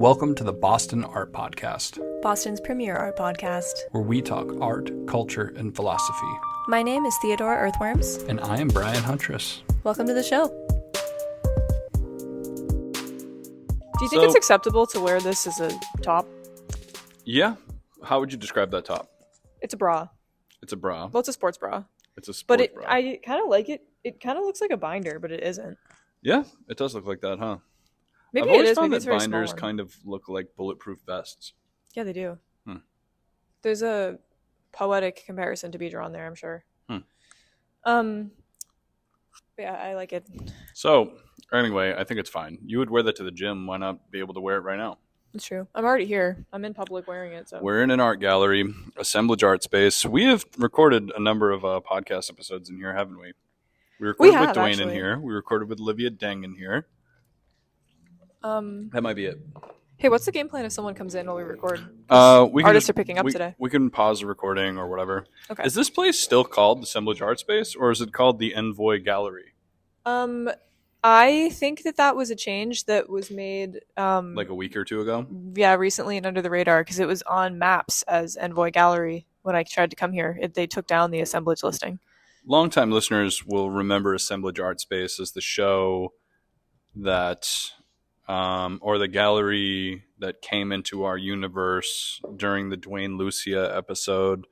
Welcome to the Boston Art Podcast, Boston's premier art podcast, where we talk art, culture, and philosophy. My name is Theodore Earthworms. And I am Brian Huntress. Welcome to the show. Do you think it's acceptable to wear this as a top? Yeah. How would you describe that top? It's a bra. It's a bra. Well, it's a sports bra. It's a sports bra. But I kind of like it. It kind of looks like a binder, but it isn't. Yeah, it does look like that, huh? Maybe I've it always is. found Maybe it's that very binders small. kind of look like bulletproof vests. Yeah, they do. Hmm. There's a poetic comparison to be drawn there, I'm sure. Yeah, I like it. So, anyway, I think it's fine. You would wear that to the gym. Why not be able to wear it right now? It's true. I'm already here. I'm in public wearing it. So We're in an art gallery, assemblage art space. We have recorded a number of podcast episodes in here, haven't we? We recorded with Dwayne in here. We recorded with Olivia Deng in here. That might be it. Hey, what's the game plan if someone comes in while we record? Artists are picking up today. We can pause the recording or whatever. Okay. Is this place still called the Assemblage Art Space, or is it called the Envoy Gallery? I think that was a change that was made Like a week or two ago? Yeah, recently and under the radar because it was on maps as Envoy Gallery when I tried to come here. They took down the assemblage listing. Longtime listeners will remember Assemblage Art Space as the show that, or the gallery that came into our universe during the Dwayne Lucia episode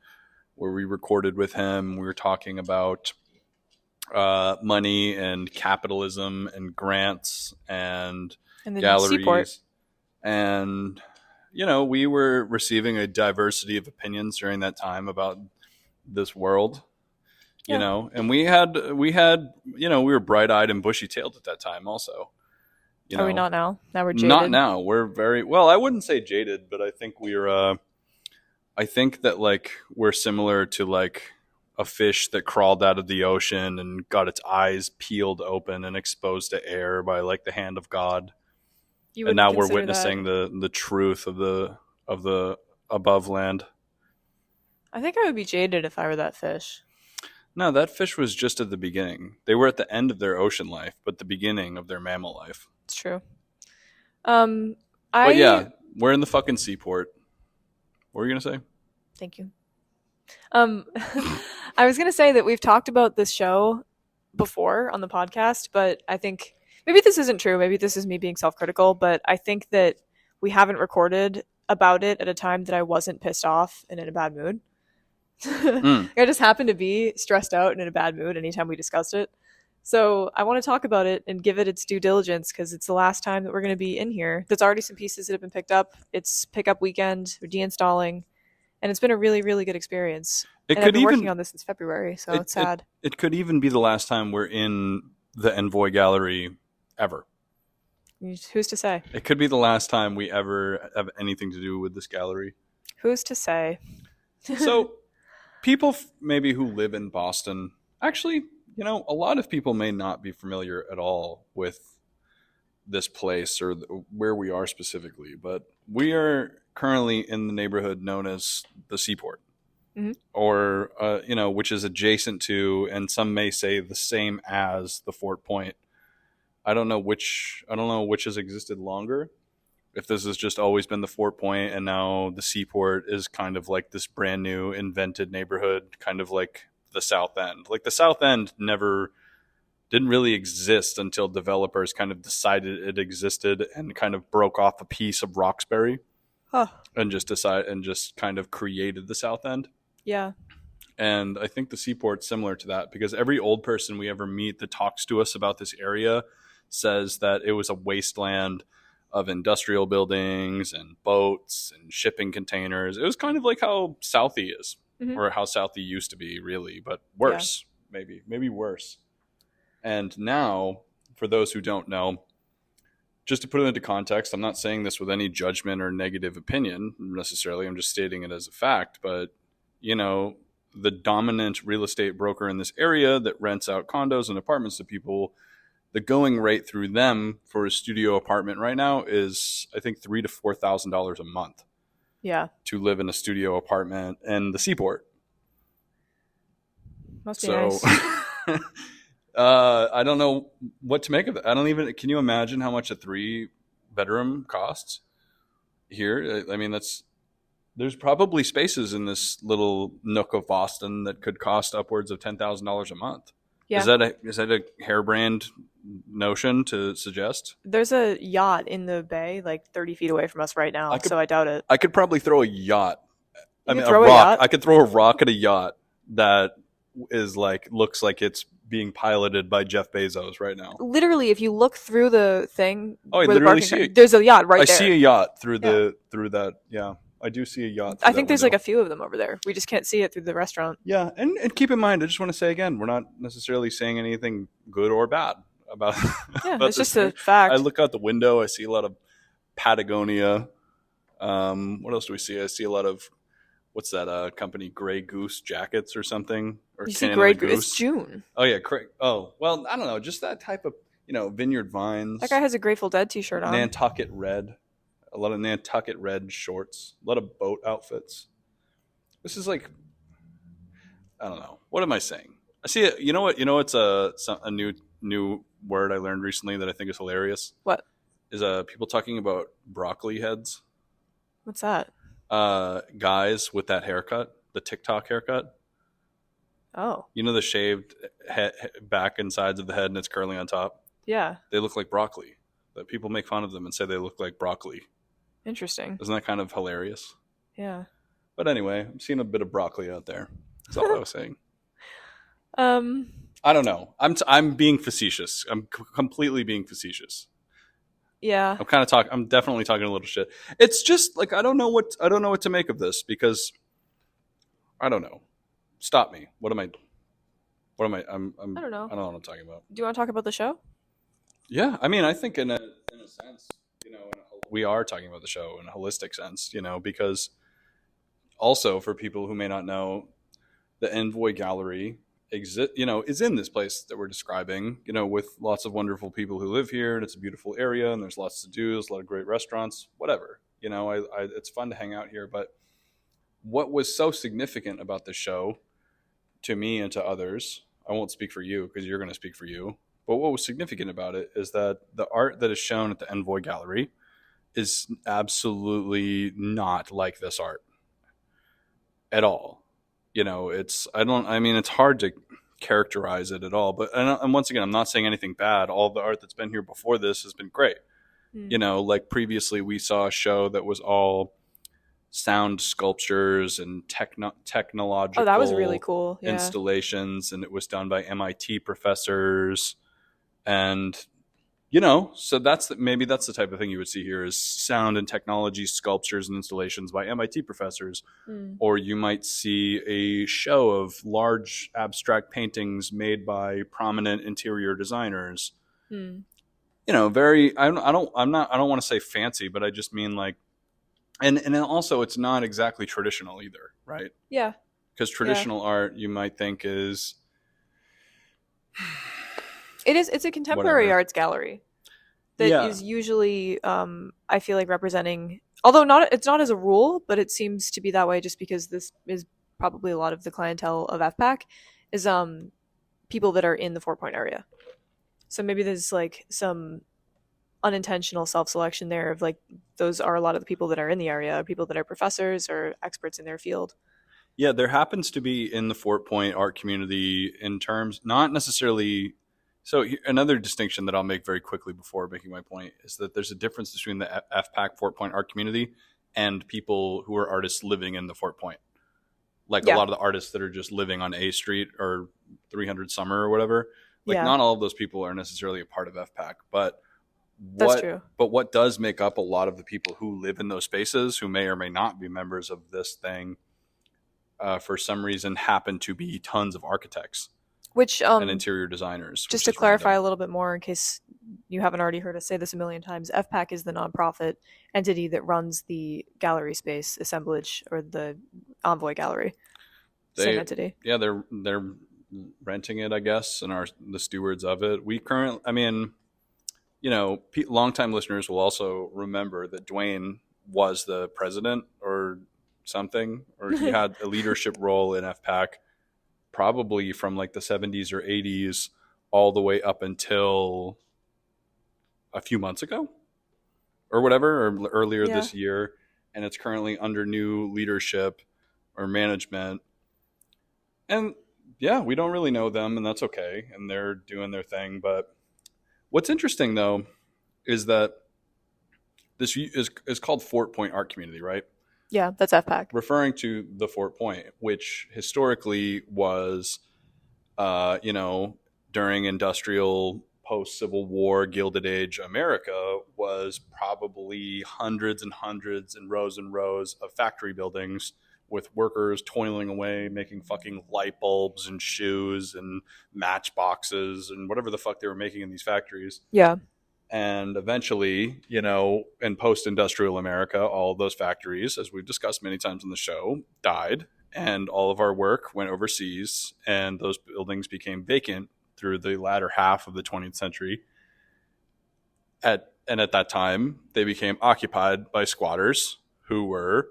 where we recorded with him. We were talking about money and capitalism and grants and galleries. Seaport. And, you know, we were receiving a diversity of opinions during that time about this world. Yeah. You know, and we had, you know, we were bright-eyed and bushy-tailed at that time also. You know, Are we not now? Now we're jaded? not now. We're very, well, I wouldn't say jaded, but I think I think that like we're similar to like a fish that crawled out of the ocean and got its eyes peeled open and exposed to air by like the hand of God. And now we're witnessing the truth of the above land. I think I would be jaded if I were that fish. No, that fish was just at the beginning. They were at the end of their ocean life, but the beginning of their mammal life. It's true. But yeah, we're in the fucking seaport. What were you gonna say? Thank you. I was gonna say that we've talked about this show before on the podcast, but I think maybe this isn't true. Maybe this is me being self-critical, but I think that we haven't recorded about it at a time that I wasn't pissed off and in a bad mood. I just happened to be stressed out and in a bad mood anytime we discussed it. So I want to talk about it and give it its due diligence because it's the last time that we're going to be in here. There's already some pieces that have been picked up. It's pickup weekend. We're deinstalling. And it's been a really, really good experience. I've been working on this since February, so it's sad. It could even be the last time we're in the Envoy Gallery ever. Who's to say? It could be the last time we ever have anything to do with this gallery. Who's to say? So people maybe who live in Boston, actually, you know, a lot of people may not be familiar at all with this place or where we are specifically, but we are currently in the neighborhood known as the Seaport, or, you know, which is adjacent to, and some may say the same as the Fort Point. I don't know which has existed longer. If this has just always been the Fort Point and now the Seaport is kind of like this brand new invented neighborhood, kind of like the South End. Like the South End didn't really exist until developers kind of decided it existed and kind of broke off a piece of Roxbury and just kind of created the South End. Yeah. And I think the Seaport's similar to that because every old person we ever meet that talks to us about this area says that it was a wasteland of industrial buildings and boats and shipping containers. It was kind of like how Southie is, or how Southie used to be, really, but worse, maybe worse. And now, for those who don't know, just to put it into context, I'm not saying this with any judgment or negative opinion necessarily. I'm just stating it as a fact. But, you know, the dominant real estate broker in this area that rents out condos and apartments to people, the going rate through them for a studio apartment right now is, I think, $3,000 to $4,000 a month. Yeah. To live in a studio apartment in the Seaport. Must be nice. I don't know what to make of it. Can you imagine how much a 3-bedroom costs? here. I mean, there's probably spaces in this little nook of Boston that could cost upwards of $10,000 a month. Yeah. Is that a harebrained notion to suggest? There's a yacht in the bay, like 30 feet away from us right now, so I doubt it. I could probably throw a yacht. You I mean, could throw a a rock. yacht? I could throw a rock at a yacht that is looks like it's being piloted by Jeff Bezos right now. Literally, if you look through the thing, Oh, I where the literally parking see car- there's a yacht right I there. see a yacht through that. Yeah, I do see a yacht. I think there's like a few of them over there. We just can't see it through the restaurant. Yeah, and keep in mind, I just want to say again, we're not necessarily saying anything good or bad about. Yeah, about it's this just thing. a fact. I look out the window. I see a lot of Patagonia. What else do we see? I see a lot of what's that company? Grey Goose jackets or something? Or You see Canada Grey Goose? It's June. Oh yeah, oh well, I don't know, just that type of Vineyard Vines. That guy has a Grateful Dead t-shirt on. Nantucket Red, a lot of Nantucket Red shorts, a lot of boat outfits. This is like, I don't know. What am I saying? I see it. You know what? It's a new word I learned recently that I think is hilarious. What? Is people talking about broccoli heads? What's that? Guys with that haircut, the TikTok haircut. Oh. You know the shaved back and sides of the head and it's curly on top? Yeah. They look like broccoli. That people make fun of them and say they look like broccoli. Interesting. Isn't that kind of hilarious? Yeah. But anyway, I'm seeing a bit of broccoli out there. That's all I was saying. Um. I don't know. I'm being facetious. I'm completely being facetious. Yeah. I'm definitely talking a little shit. It's just like I don't know what to make of this because I don't know. Stop me. What am I? I don't know. I don't know. I don't know what I'm talking about. Do you want to talk about the show? Yeah, I mean, I think in a sense, we are talking about the show in a holistic sense, because also for people who may not know, the Envoy Gallery is in this place that we're describing, with lots of wonderful people who live here, and it's a beautiful area, and there's lots to do. There's a lot of great restaurants, whatever. It's fun to hang out here. But what was so significant about the show, to me and to others, I won't speak for you because you're going to speak for you. But what was significant about it is that the art that is shown at the Envoy Gallery is absolutely not like this art at all. It's hard to characterize it at all. But and once again, I'm not saying anything bad. All the art that's been here before this has been great. Like previously we saw a show that was all sound sculptures and technological. Oh, that was really cool. Yeah. Installations, and it was done by MIT professors. And so maybe that's the type of thing you would see here is sound and technology sculptures and installations by MIT professors. Or you might see a show of large abstract paintings made by prominent interior designers. Very I don't want to say fancy, but I just mean like and then also it's not exactly traditional either, right? Yeah. Because traditional art you might think is It's a contemporary arts gallery that is usually, I feel like, representing, although it's not as a rule, but it seems to be that way just because this is probably a lot of the clientele of FPAC is people that are in the 4 Point area. So maybe there's like some unintentional self-selection there of like those are a lot of the people that are in the area, people that are professors or experts in their field. Yeah, there happens to be in the 4 Point art community in terms, not necessarily. So another distinction that I'll make very quickly before making my point is that there's a difference between the FPAC 4 Point art community and people who are artists living in the 4 Point. Like a lot of the artists that are just living on A Street or 300 Summer or whatever. Not all of those people are necessarily a part of FPAC, but that's true. But what does make up a lot of the people who live in those spaces, who may or may not be members of this thing, for some reason happen to be tons of architects. And interior designers. Just to clarify a little bit more, in case you haven't already heard us say this a million times, FPAC is the nonprofit entity that runs the gallery space assemblage or the Envoy Gallery. Same entity. Yeah, they're renting it, I guess, and are the stewards of it. We longtime listeners will also remember that Dwayne was the president or something, or he had a leadership role in FPAC. Probably from like the 70s or 80s all the way up until a few months ago or whatever, or earlier this year. and it's currently under new leadership or management. And yeah, we don't really know them, and that's okay, and they're doing their thing. But what's interesting, though, is that this is called Fort Point Art Community, right? Yeah, that's FPAC. Referring to the Fort Point, which historically was, during industrial post-Civil War Gilded Age America, was probably hundreds and hundreds and rows of factory buildings with workers toiling away, making fucking light bulbs and shoes and matchboxes and whatever the fuck they were making in these factories. Yeah. And eventually, in post-industrial America, all of those factories, as we've discussed many times on the show, died, and all of our work went overseas, and those buildings became vacant through the latter half of the 20th century. And at that time, they became occupied by squatters who were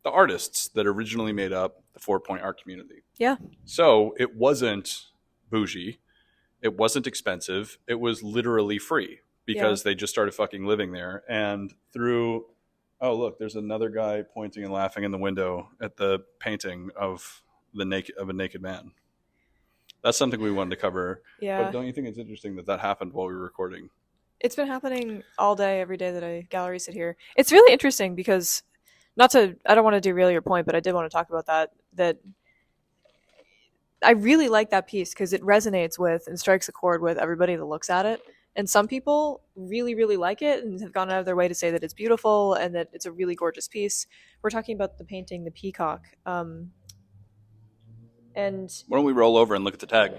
the artists that originally made up the Fort Point Art Community. Yeah. So it wasn't bougie. It wasn't expensive. It was literally free because they just started fucking living there. And through, oh, look, there's another guy pointing and laughing in the window at the painting of a naked man. That's something we wanted to cover. Yeah. But don't you think it's interesting that happened while we were recording? It's been happening all day, every day that I gallery sit here. It's really interesting because I don't want to derail your point, but I did want to talk about that I really like that piece because it resonates with and strikes a chord with everybody that looks at it. And some people really, really like it and have gone out of their way to say that it's beautiful and that it's a really gorgeous piece. We're talking about the painting, The Peacock. And why don't we roll over and look at the tag?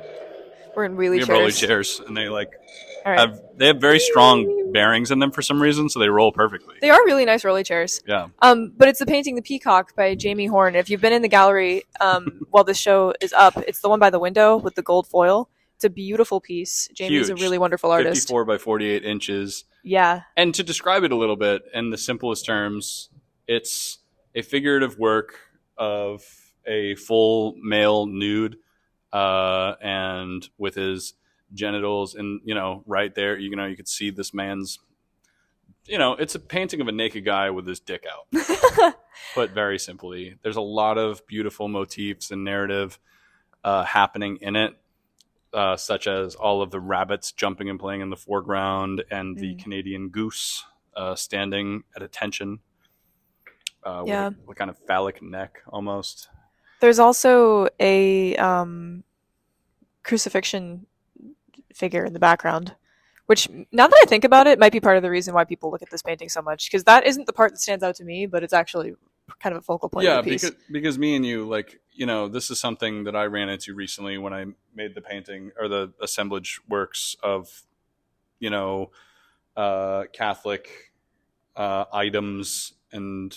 We're in wheelie chairs. We have rolly chairs, and they right. have very strong bearings in them for some reason, so they roll perfectly. They are really nice rolly chairs. Yeah. But it's the painting The Peacock by Jamie Horn. If you've been in the gallery while this show is up, it's the one by the window with the gold foil. It's a beautiful piece. Jamie's a really wonderful artist. 54 by 48 inches. Yeah. And to describe it a little bit in the simplest terms, it's a figurative work of a full male nude, and with his genitals and right there, you could see this man's, it's a painting of a naked guy with his dick out. Put very simply, there's a lot of beautiful motifs and narrative happening in it, such as all of the rabbits jumping and playing in the foreground and the Canadian goose standing at attention with a kind of phallic neck almost. There's also a crucifixion figure in the background, which, now that I think about it, might be part of the reason why people look at this painting so much, because that isn't the part that stands out to me, but it's actually kind of a focal point of the piece. Because me and you, this is something that I ran into recently when I made the painting or the assemblage works of, Catholic items and,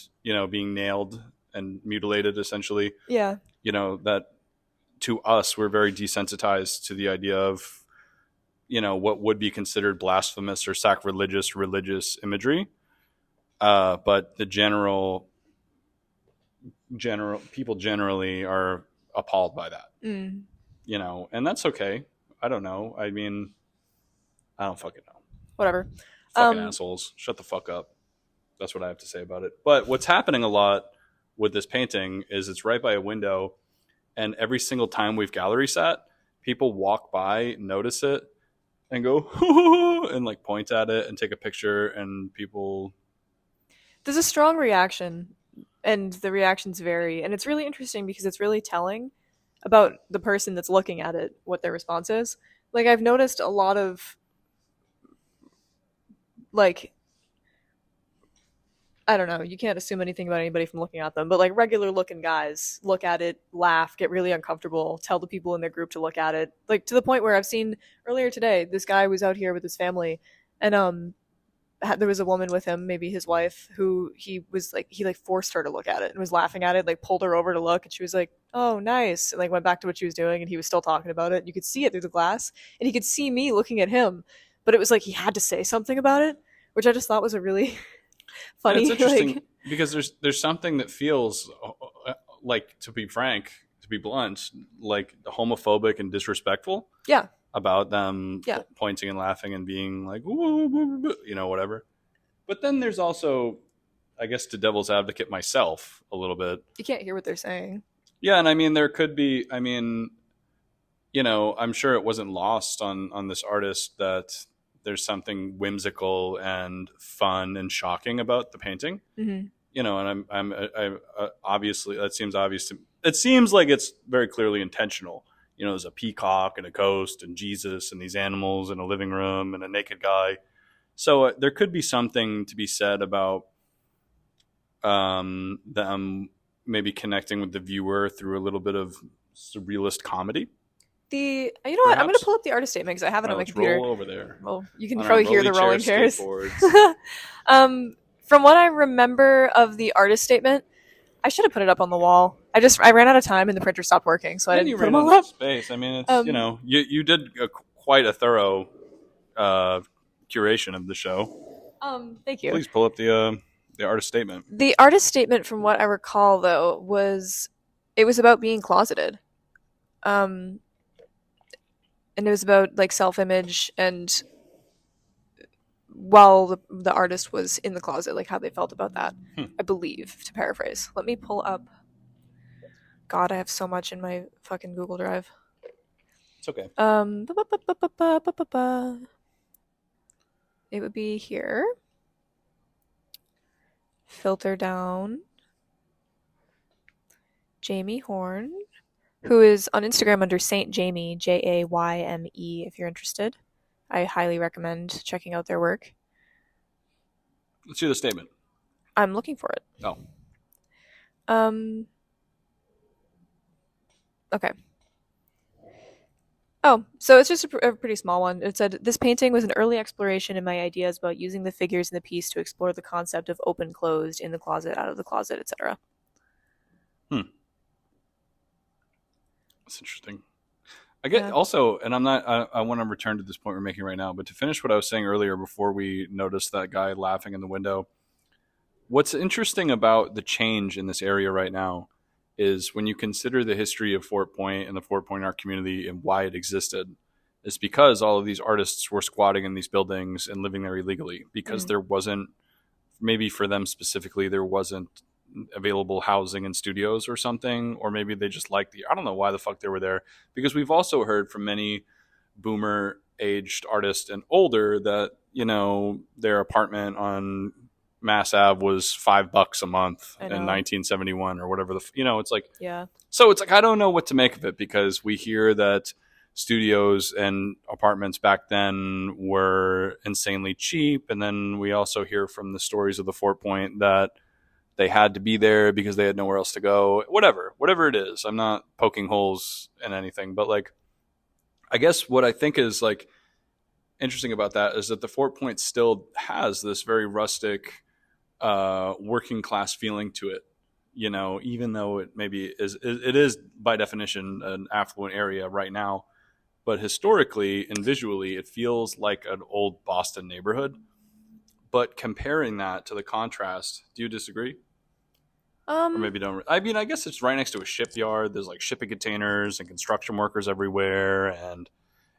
being nailed and mutilated essentially. Yeah. That to us, we're very desensitized to the idea of, what would be considered blasphemous or sacrilegious religious imagery. But the general people generally are appalled by that, and that's okay. I don't know. I mean, I don't fucking know. Whatever. Fucking assholes. Shut the fuck up. That's what I have to say about it. But what's happening a lot with this painting is it's right by a window, and every single time we've gallery sat, people walk by, notice it, and go and point at it and take a picture, and people. There's a strong reaction, and the reactions vary, and it's really interesting because it's really telling about the person that's looking at it, what their response is. I've noticed a lot of I don't know, you can't assume anything about anybody from looking at them, but regular looking guys look at it, laugh, get really uncomfortable, tell the people in their group to look at it, to the point where I've seen earlier today, this guy was out here with his family, and there was a woman with him, maybe his wife, who he was he forced her to look at it and was laughing at it, pulled her over to look, and she was like, oh, nice, and went back to what she was doing, and he was still talking about it. You could see it through the glass, and he could see me looking at him, but it was he had to say something about it, which I just thought was a really funny. And it's interesting because there's something that feels to be frank, to be blunt, homophobic and disrespectful. Yeah. About them pointing and laughing and being whatever. But then there's also I guess to devil's advocate myself a little bit. You can't hear what they're saying. Yeah, and I mean there could be. I mean, I'm sure it wasn't lost on this artist that there's something whimsical and fun and shocking about the painting. Mm-hmm. And I obviously that seems obvious to. It seems like it's very clearly intentional. There's a peacock and a ghost and Jesus and these animals in a living room and a naked guy. So there could be something to be said about them maybe connecting with the viewer through a little bit of surrealist comedy. You know what? I'm going to pull up the artist statement because I have it on my computer. Roll over there. Well, you can probably hear the rolling chairs. Skateboards. From what I remember of the artist statement, I should have put it up on the wall. I ran out of time and the printer stopped working, so I didn't put them all up. Space. I mean, it's you did quite a thorough curation of the show. Thank you. Please pull up the artist statement. The artist statement, from what I recall, though, was about being closeted, and it was about like self-image and while the artist was in the closet, like how they felt about that. I believe, to paraphrase. Let me pull up. God, I have so much in my fucking Google Drive. It's okay. It would be here. Filter down. Jamie Horn, who is on Instagram under Saint Jamie, Jayme, if you're interested. I highly recommend checking out their work. Let's hear the statement. I'm looking for it. Oh. Okay. Oh, so it's just a pretty small one. It said, "This painting was an early exploration in my ideas about using the figures in the piece to explore the concept of open, closed, in the closet, out of the closet, etc." That's interesting. I get also, and I want to return to this point we're making right now, but to finish what I was saying earlier before we noticed that guy laughing in the window, what's interesting about the change in this area right now is when you consider the history of Fort Point and the Fort Point art community and why it existed, it's because all of these artists were squatting in these buildings and living there illegally because there wasn't, maybe for them specifically, there wasn't available housing and studios or something, or maybe they just liked I don't know why the fuck they were there, because we've also heard from many boomer aged artists and older that their apartment on Mass Ave was $5 a month in 1971 or whatever it's like, yeah. So it's like I don't know what to make of it, because we hear that studios and apartments back then were insanely cheap, and then we also hear from the stories of the Fort Point that they had to be there because they had nowhere else to go. Whatever it is. I'm not poking holes in anything, but like, I guess what I think is like interesting about that is that the Fort Point still has this very rustic, working class feeling to it. Even though it maybe it is by definition an affluent area right now, but historically and visually, it feels like an old Boston neighborhood. But comparing that to the contrast, do you disagree? Or maybe don't. I mean, I guess it's right next to a shipyard. There's like shipping containers and construction workers everywhere, and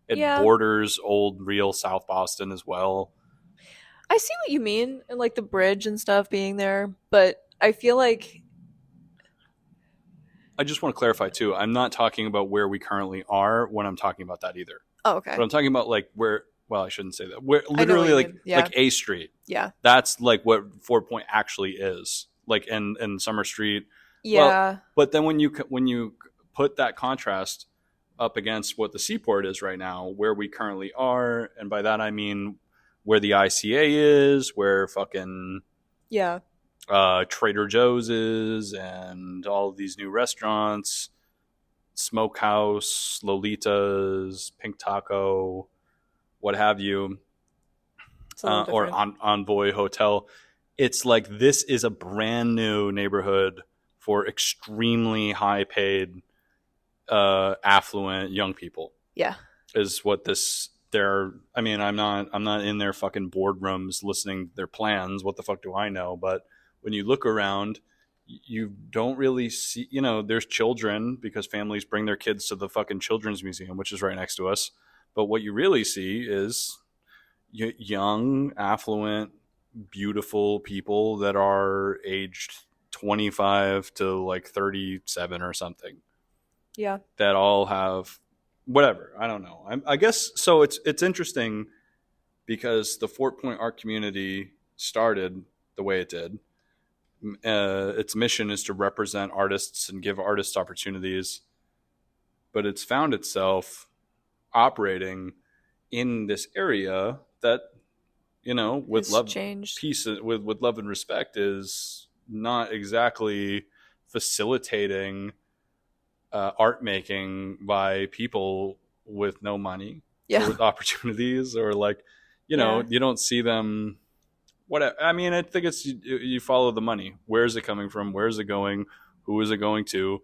it borders old, real South Boston as well. I see what you mean, and like the bridge and stuff being there, but I feel like I just want to clarify too. I'm not talking about where we currently are when I'm talking about that either. Oh, okay. But I'm talking about like where. Well, I shouldn't say that. Where literally like A Street. Yeah. That's like what Fort Point actually is. Like in Summer Street. Yeah. Well, but then when you put that contrast up against what the Seaport is right now, where we currently are, and by that I mean where the ICA is, where fucking Trader Joe's is, and all of these new restaurants, Smokehouse, Lolita's, Pink Taco, what have you, or Envoy Hotel. It's like this is a brand new neighborhood for extremely high paid, affluent young people. Yeah, is what this. I mean, I'm not in their fucking boardrooms listening to their plans. What the fuck do I know? But when you look around, you don't really see. There's children because families bring their kids to the fucking children's museum, which is right next to us. But what you really see is young, affluent, beautiful people that are aged 25 to like 37 or something. Yeah. That all have whatever. I don't know. I guess so. It's interesting because the Fort Point art community started the way it did. Its mission is to represent artists and give artists opportunities, but it's found itself operating in this area that, with It's love, changed. peace, with love and respect, is not exactly facilitating art making by people with no money or with opportunities, or like, you don't see them. I think it's you follow the money. Where is it coming from? Where is it going? Who is it going to?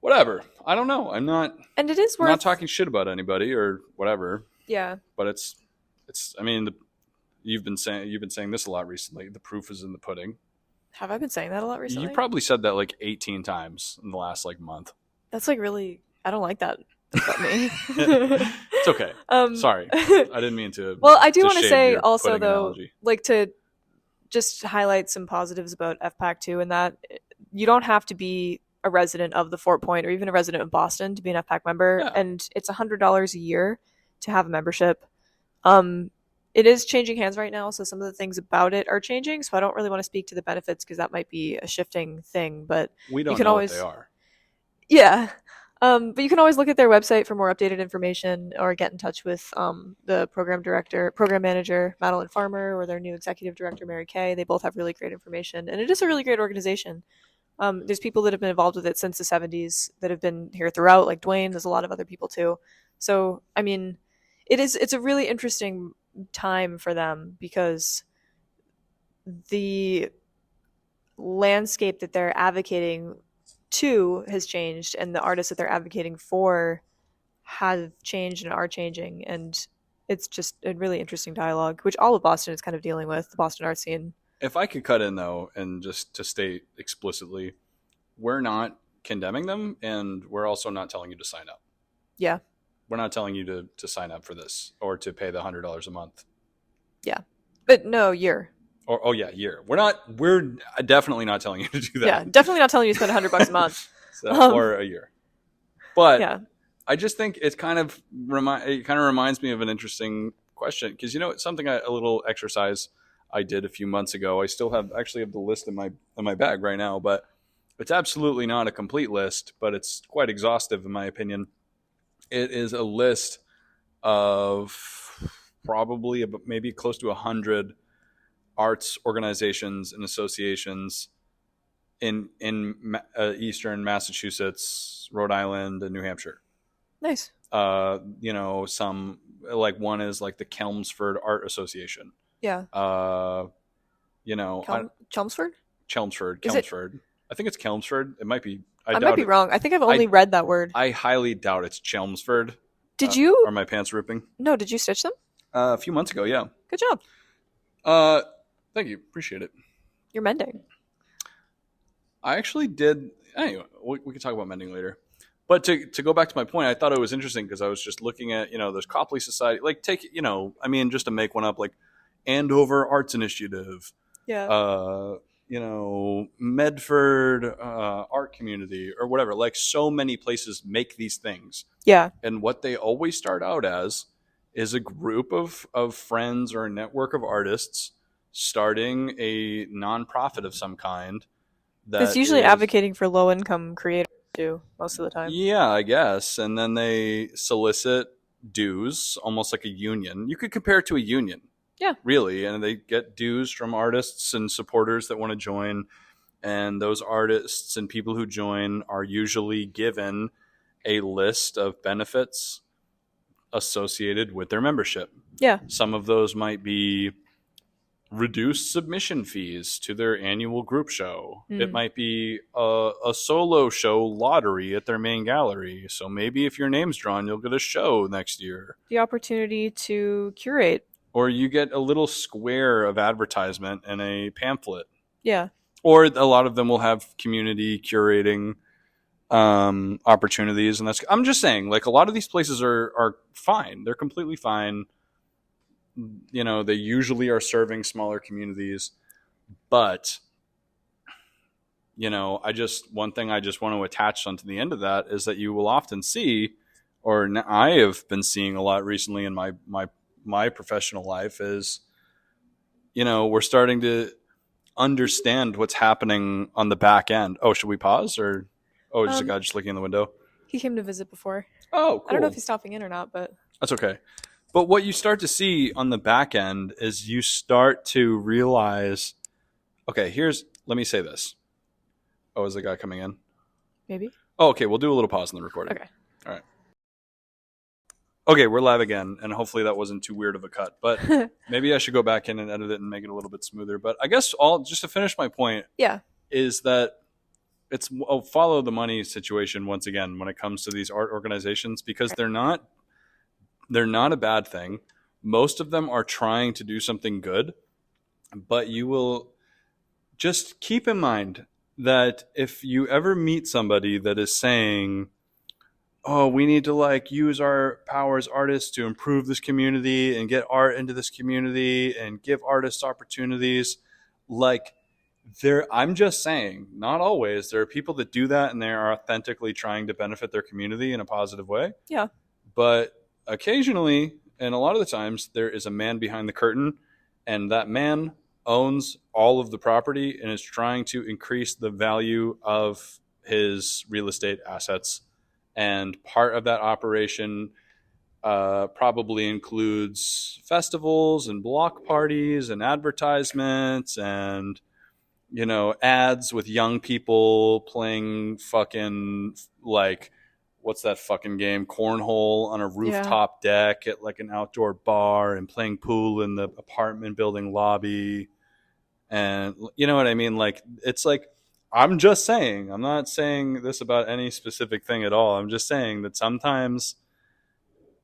Whatever. I don't know. I'm not talking shit about anybody or whatever. Yeah. But it's. I mean, you've been saying this a lot recently. The proof is in the pudding. Have I been saying that a lot recently? You probably said that like 18 times in the last like month. That's like really. I don't like that about me. It's okay. Sorry, I didn't mean to. Well, I do to want to shade say your also pudding though, analogy. like to just highlight some positives about FPAC too, and that you don't have to be a resident of the Fort Point or even a resident of Boston to be an FPAC member, and it's $100 a year to have a membership. It is changing hands right now, so some of the things about it are changing. So I don't really want to speak to the benefits because that might be a shifting thing. But we don't you can know always, what they are. Yeah. But you can always look at their website for more updated information or get in touch with the program manager, Madeline Farmer, or their new executive director, Mary Kay. They both have really great information. And it is a really great organization. There's people that have been involved with it since the 70s that have been here throughout, like Dwayne. There's a lot of other people too. So, I mean, it's a really interesting time for them because the landscape that they're advocating to has changed, and the artists that they're advocating for have changed and are changing, and it's just a really interesting dialogue, which all of Boston is kind of dealing with, the Boston art scene. If I could cut in though, and just to state explicitly, we're not condemning them, and we're also not telling you to sign up. Yeah. We're not telling you to sign up for this or to pay the $100 a month. Yeah. But no, year. Year. We're definitely not telling you to do that. Yeah, definitely not telling you to spend $100 a month. Or a year. But yeah. I just think it kind of reminds me of an interesting question, because it's something a little exercise I did a few months ago. I still have the list in my bag right now, but it's absolutely not a complete list, but it's quite exhaustive in my opinion. It is a list of probably maybe close to 100 arts organizations and associations in eastern Massachusetts, Rhode Island, and New Hampshire. Nice. Some like one is like the Chelmsford Art Association. Yeah. Chelmsford. I think it's Chelmsford. It might be. I might be wrong. I think I've only read that word. I highly doubt it's Chelmsford. Did you? Are my pants ripping? No. Did you stitch them? A few months ago, yeah. Good job. Thank you. Appreciate it. You're mending. I actually did. Anyway, we can talk about mending later. But to go back to my point, I thought it was interesting because I was just looking at, there's Copley Society. Like, just to make one up, like Andover Arts Initiative. Yeah. Medford Art Community or whatever. Like, so many places make these things. Yeah. And what they always start out as is a group of friends or a network of artists starting a nonprofit of some kind. It's usually advocating for low-income creators too, most of the time. Yeah, I guess. And then they solicit dues, almost like a union. You could compare it to a union. Yeah. Really. And they get dues from artists and supporters that want to join. And those artists and people who join are usually given a list of benefits associated with their membership. Yeah. Some of those might be reduced submission fees to their annual group show. It might be a solo show lottery at their main gallery. So maybe if your name's drawn, you'll get a show next year. The opportunity to curate. Or you get a little square of advertisement in a pamphlet. Yeah. Or a lot of them will have community curating opportunities. And I'm just saying, like, a lot of these places are fine. They're completely fine. they usually are serving smaller communities. But, one thing I just want to attach onto the end of that is that you will often see, or I have been seeing a lot recently in my professional life is, we're starting to understand what's happening on the back end. Oh, should we pause or? Oh, just a guy just looking in the window. He came to visit before. Oh, cool. I don't know if he's stopping in or not, but that's okay. But what you start to see on the back end is you start to realize, okay, let me say this. Oh, is the guy coming in? Maybe. Oh, okay. We'll do a little pause in the recording. Okay. All right. Okay, we're live again, and hopefully that wasn't too weird of a cut. But maybe I should go back in and edit it and make it a little bit smoother. But I guess just to finish my point, is that it's a follow the money situation once again when it comes to these art organizations, because they're not a bad thing. Most of them are trying to do something good, but you will just keep in mind that if you ever meet somebody that is saying, oh, we need to use our power as artists to improve this community and get art into this community and give artists opportunities, I'm just saying, not always. There are people that do that and they are authentically trying to benefit their community in a positive way. Yeah. But occasionally, and a lot of the times, there is a man behind the curtain, and that man owns all of the property and is trying to increase the value of his real estate assets. And part of that operation probably includes festivals and block parties and advertisements and ads with young people playing fucking what's that fucking game? Cornhole on a rooftop deck at an outdoor bar and playing pool in the apartment building lobby. And you know what I mean? It's I'm just saying, I'm not saying this about any specific thing at all. I'm just saying that sometimes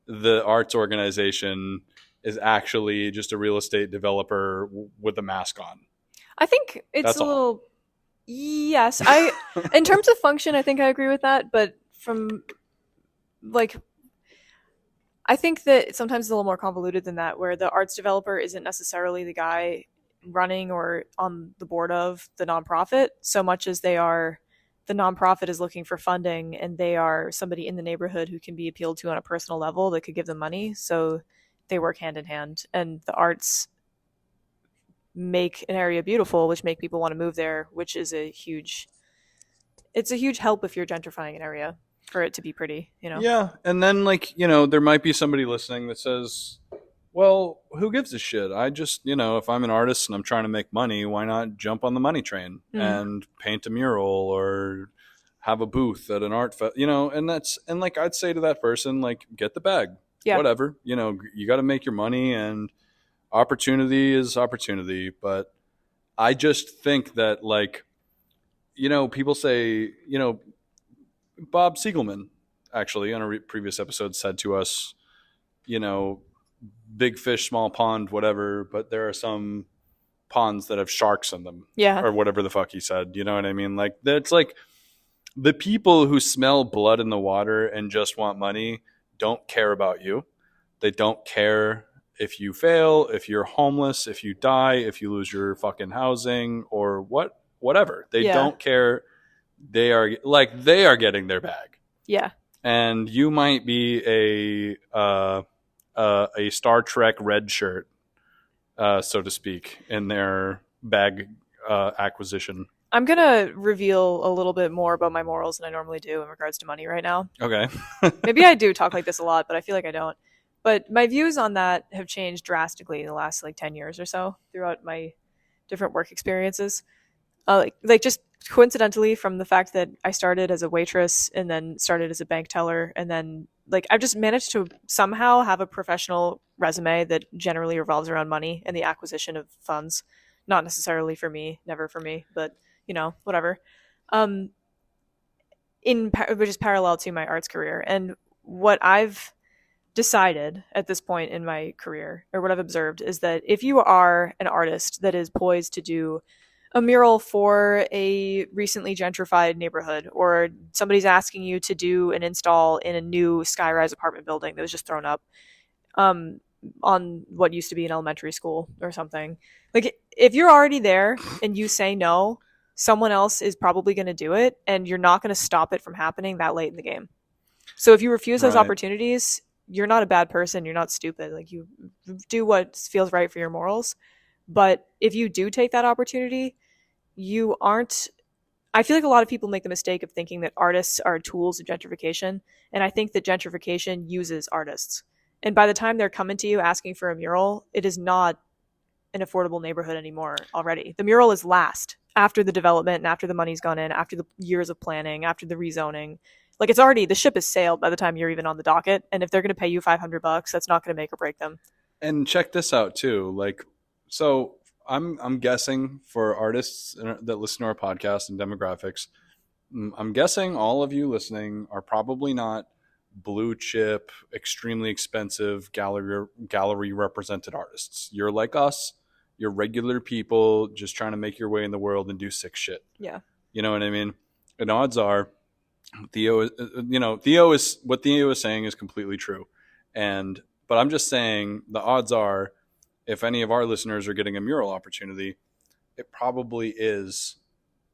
the arts organization is actually just a real estate developer with a mask on. I think it's a little. Yes, in terms of function, I think I agree with that. But from I think that sometimes it's a little more convoluted than that, where the arts developer isn't necessarily the guy running or on the board of the nonprofit so much as the nonprofit is looking for funding, and they are somebody in the neighborhood who can be appealed to on a personal level that could give them money. So they work hand in hand, and the arts make an area beautiful, which make people want to move there, which is a huge help if you're gentrifying an area for it to be pretty, Yeah. And then there might be somebody listening that says, well, who gives a shit? I just, if I'm an artist and I'm trying to make money, why not jump on the money train and paint a mural or have a booth at an art and I'd say to that person, get the bag, whatever, you got to make your money, and opportunity is opportunity. But I just think that people say, Bob Siegelman actually on a previous episode said to us, big fish, small pond, whatever, but there are some ponds that have sharks in them. Yeah. Or whatever the fuck he said. You know what I mean? It's the people who smell blood in the water and just want money don't care about you. They don't care if you fail, if you're homeless, if you die, if you lose your fucking housing or whatever. They don't care. They are getting their bag. Yeah. And you might be a Star Trek red shirt, so to speak, in their bag acquisition. I'm going to reveal a little bit more about my morals than I normally do in regards to money right now. Okay. Maybe I do talk like this a lot, but I feel like I don't. But my views on that have changed drastically in the last 10 years or so throughout my different work experiences. Just coincidentally, from the fact that I started as a waitress and then started as a bank teller, and then I've just managed to somehow have a professional resume that generally revolves around money and the acquisition of funds. Not necessarily for me, never for me, but whatever. Which is parallel to my arts career. And what I've decided at this point in my career, or what I've observed, is that if you are an artist that is poised to do a mural for a recently gentrified neighborhood, or somebody's asking you to do an install in a new skyrise apartment building that was just thrown up, on what used to be an elementary school or something. Like, if you're already there and you say no, someone else is probably going to do it, and you're not going to stop it from happening that late in the game. So if you refuse those Right. opportunities, you're not a bad person. You're not stupid. Like, you do what feels right for your morals. But if you do take that opportunity, you aren't. I feel like a lot of people make the mistake of thinking that artists are tools of gentrification. And I think that gentrification uses artists. And by the time they're coming to you asking for a mural, it is not an affordable neighborhood anymore already. The mural is last after the development and after the money's gone in, after the years of planning, after the rezoning. Like, it's already, the ship has sailed by the time you're even on the docket. And if they're going to pay you $500, that's not going to make or break them. And check this out too. Like, so I'm guessing for artists that listen to our podcast and demographics, I'm guessing all of you listening are probably not blue chip, extremely expensive gallery represented artists. You're like us. You're regular people just trying to make your way in the world and do sick shit. Yeah. You know what I mean? And odds are, Theo is what Theo is saying is completely true. But I'm just saying the odds are, if any of our listeners are getting a mural opportunity, it probably is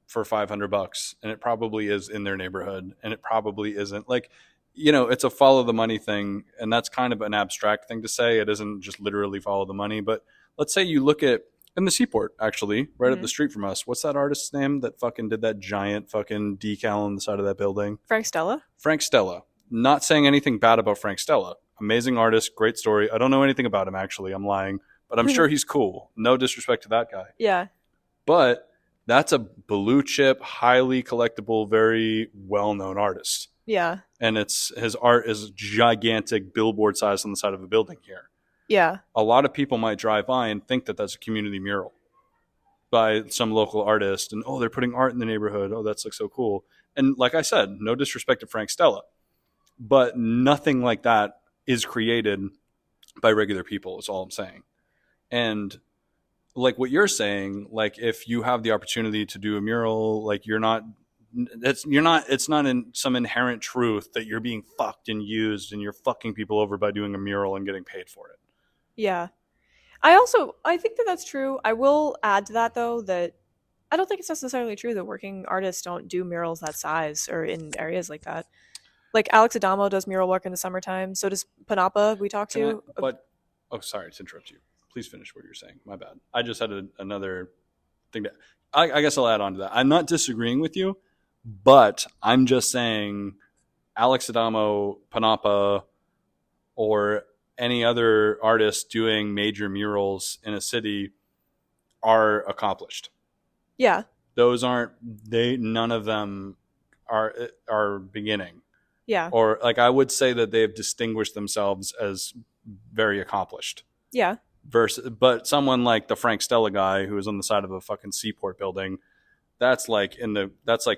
for $500, and it probably is in their neighborhood, and it probably isn't like, it's a follow the money thing, and that's kind of an abstract thing to say. It isn't just literally follow the money, but let's say you look at in the Seaport, actually, right up the street from us. What's that artist's name that fucking did that giant fucking decal on the side of that building? Frank Stella? Frank Stella. Not saying anything bad about Frank Stella. Amazing artist, great story. I don't know anything about him, actually. I'm lying. But I'm sure he's cool. No disrespect to that guy. Yeah. But that's a blue chip, highly collectible, very well-known artist. Yeah. And his art is gigantic, billboard size on the side of a building here. Yeah. A lot of people might drive by and think that that's a community mural by some local artist. And, they're putting art in the neighborhood. Oh, that's like so cool. And like I said, no disrespect to Frank Stella. But nothing like that is created by regular people, is all I'm saying. And like what you're saying, like if you have the opportunity to do a mural, like it's not in some inherent truth that you're being fucked and used and you're fucking people over by doing a mural and getting paid for it. Yeah. I think that that's true. I will add to that, though, that I don't think it's necessarily true that working artists don't do murals that size or in areas like that. Like, Alex Adamo does mural work in the summertime. So does Panapa, we talked to. Sorry to interrupt you. Please finish what you're saying. My bad. I just had another thing I guess I'll add on to that. I'm not disagreeing with you, but I'm just saying Alex Adamo, Panapa, or any other artist doing major murals in a city are accomplished. Yeah. Those none of them are beginning. Yeah. Or like I would say that they've distinguished themselves as very accomplished. Yeah. But someone like the Frank Stella guy who is on the side of a fucking Seaport building, that's like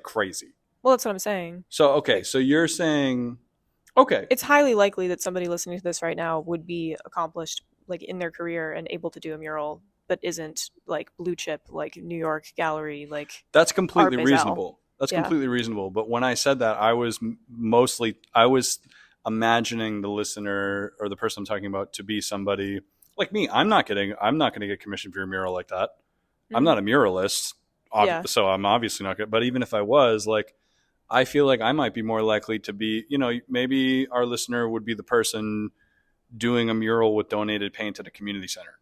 crazy. Well, that's what I'm saying. So okay, so you're saying okay. It's highly likely that somebody listening to this right now would be accomplished like in their career and able to do a mural that isn't like blue chip, like New York gallery, like that's completely Art Basel. reasonable. That's completely reasonable. But when I said that, I was imagining the listener or the person I'm talking about to be somebody like me. I'm not going to get commissioned for a mural like that. Mm-hmm. I'm not a muralist, so I'm obviously not good. But even if I was, like, I feel like I might be more likely to be, maybe our listener would be the person doing a mural with donated paint at a community center.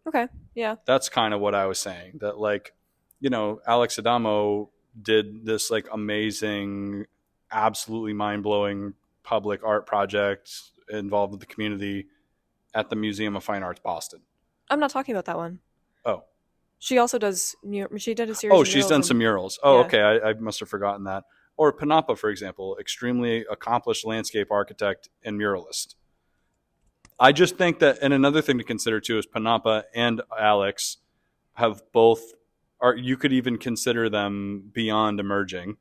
Okay. Yeah. That's kind of what I was saying. That, like, Alex Adamo did this like amazing, absolutely mind-blowing public art project involved with the community at the Museum of Fine Arts Boston. I'm not talking about that one. Oh. She also does she did a series of she's done some murals. Oh, yeah. Okay. I must have forgotten that. Or Panapa, for example, extremely accomplished landscape architect and muralist. I just think that, and another thing to consider too is Panapa and Alex have both, you could even consider them beyond emerging.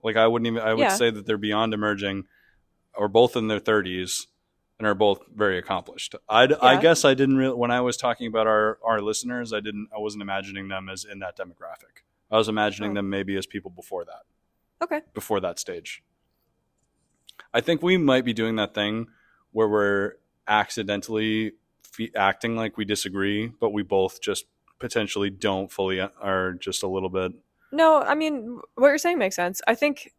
Like I would say that they're beyond emerging, or both in their 30s, and are both very accomplished. I guess I didn't really, when I was talking about our listeners, I wasn't imagining them as in that demographic. I was imagining them maybe as people before that. Okay. Before that stage. I think we might be doing that thing where we're accidentally acting like we disagree, but we both just potentially don't fully, are just a little bit. No, I mean, what you're saying makes sense. I think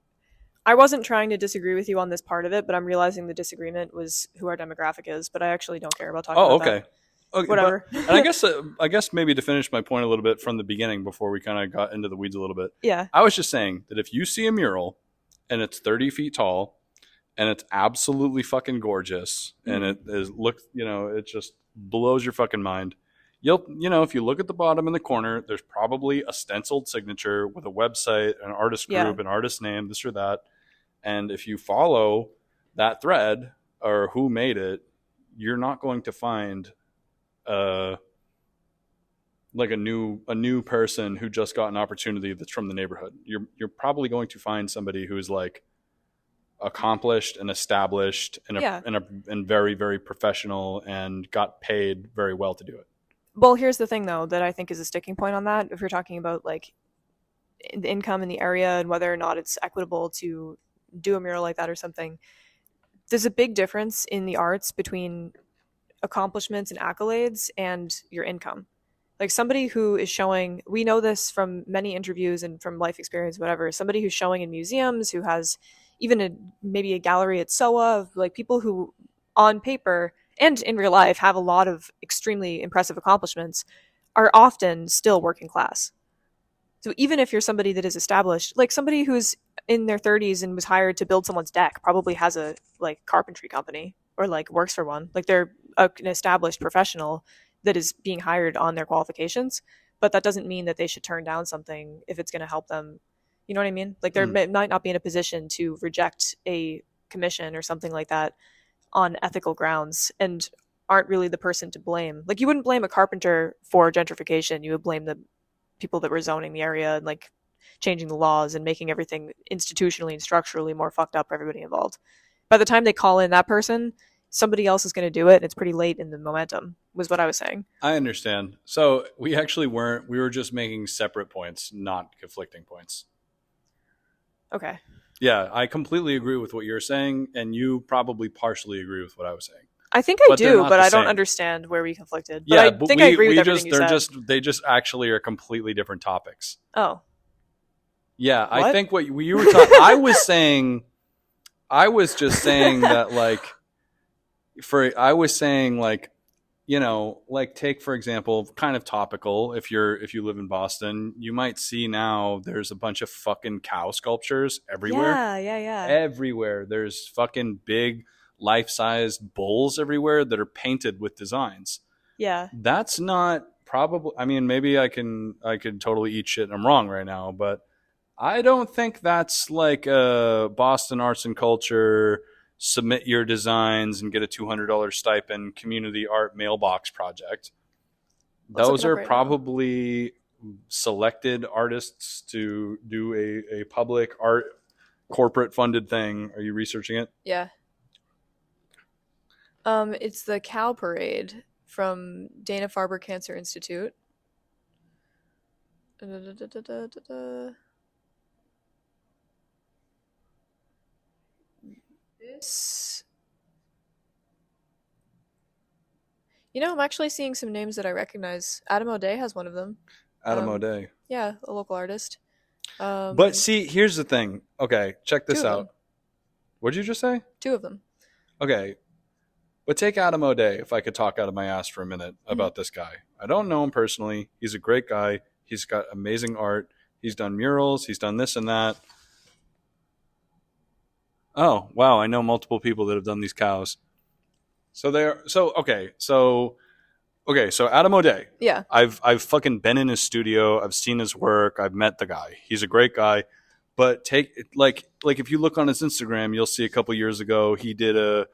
I wasn't trying to disagree with you on this part of it, but I'm realizing the disagreement was who our demographic is, but I actually don't care about talking about Okay. that. Whatever. And I guess maybe to finish my point a little bit from the beginning before we kind of got into the weeds a little bit. Yeah. I was just saying that if you see a mural and it's 30 feet tall and it's absolutely fucking gorgeous and it is it just blows your fucking mind. If you look at the bottom in the corner, there's probably a stenciled signature with a website, an artist group, an artist name, this or that. And if you follow that thread or who made it, you're not going to find like a new person who just got an opportunity that's from the neighborhood. You're probably going to find somebody who's like accomplished and established and very, very professional and got paid very well to do it. Well, here's the thing, though, that I think is a sticking point on that. If you're talking about like the income in the area and whether or not it's equitable to do a mural like that or something, there's a big difference in the arts between accomplishments and accolades and your income. Like somebody who is showing, we know this from many interviews and from life experience, whatever, somebody who's showing in museums, who has even maybe a gallery at SOA, of like people who on paper and in real life have a lot of extremely impressive accomplishments, are often still working class. So even if you're somebody that is established, like somebody who's in their 30s and was hired to build someone's deck, probably has a like carpentry company or like works for one. Like they're an established professional that is being hired on their qualifications, but that doesn't mean that they should turn down something if it's going to help them. You know what I mean? Like they might not be in a position to reject a commission or something like that on ethical grounds and aren't really the person to blame. Like you wouldn't blame a carpenter for gentrification. You would blame the people that were zoning the area and like changing the laws and making everything institutionally and structurally more fucked up for everybody involved. By the time they call in that person, somebody else is going to do it, and it's pretty late in the momentum, was what I was saying. I understand. So we actually weren't, we were just making separate points, not conflicting points. Okay. Yeah, I completely agree with what you're saying, and you probably partially agree with what I was saying. I think I do, but I don't understand where we conflicted. But I think I agree with everything you said. They just actually are completely different topics. Oh. Yeah, what? I think what you were talking... I was just saying that, like... take, for example, kind of topical, if you live in Boston, you might see now there's a bunch of fucking cow sculptures everywhere. Yeah. Everywhere. There's fucking big life-sized bulls everywhere that are painted with designs. Yeah. That's not probably, I mean, maybe I could totally eat shit and I'm wrong right now, but I don't think that's like a Boston arts and culture submit your designs and get a $200 stipend community art mailbox project. Those are probably selected artists to do a public art corporate funded thing. Are you researching it? Yeah. It's the Cow Parade from Dana-Farber Cancer Institute. This, I'm actually seeing some names that I recognize. Adam O'Day has one of them. Adam O'Day. Yeah, a local artist. But see, here's the thing. Okay, check this out. What'd you just say? 2 of them. Okay. But take Adam O'Day, if I could talk out of my ass for a minute about this guy. I don't know him personally. He's a great guy. He's got amazing art. He's done murals. He's done this and that. Oh, wow. I know multiple people that have done these cows. So Adam O'Day. Yeah. I've fucking been in his studio. I've seen his work. I've met the guy. He's a great guy. But take like if you look on his Instagram, you'll see a couple years ago he did a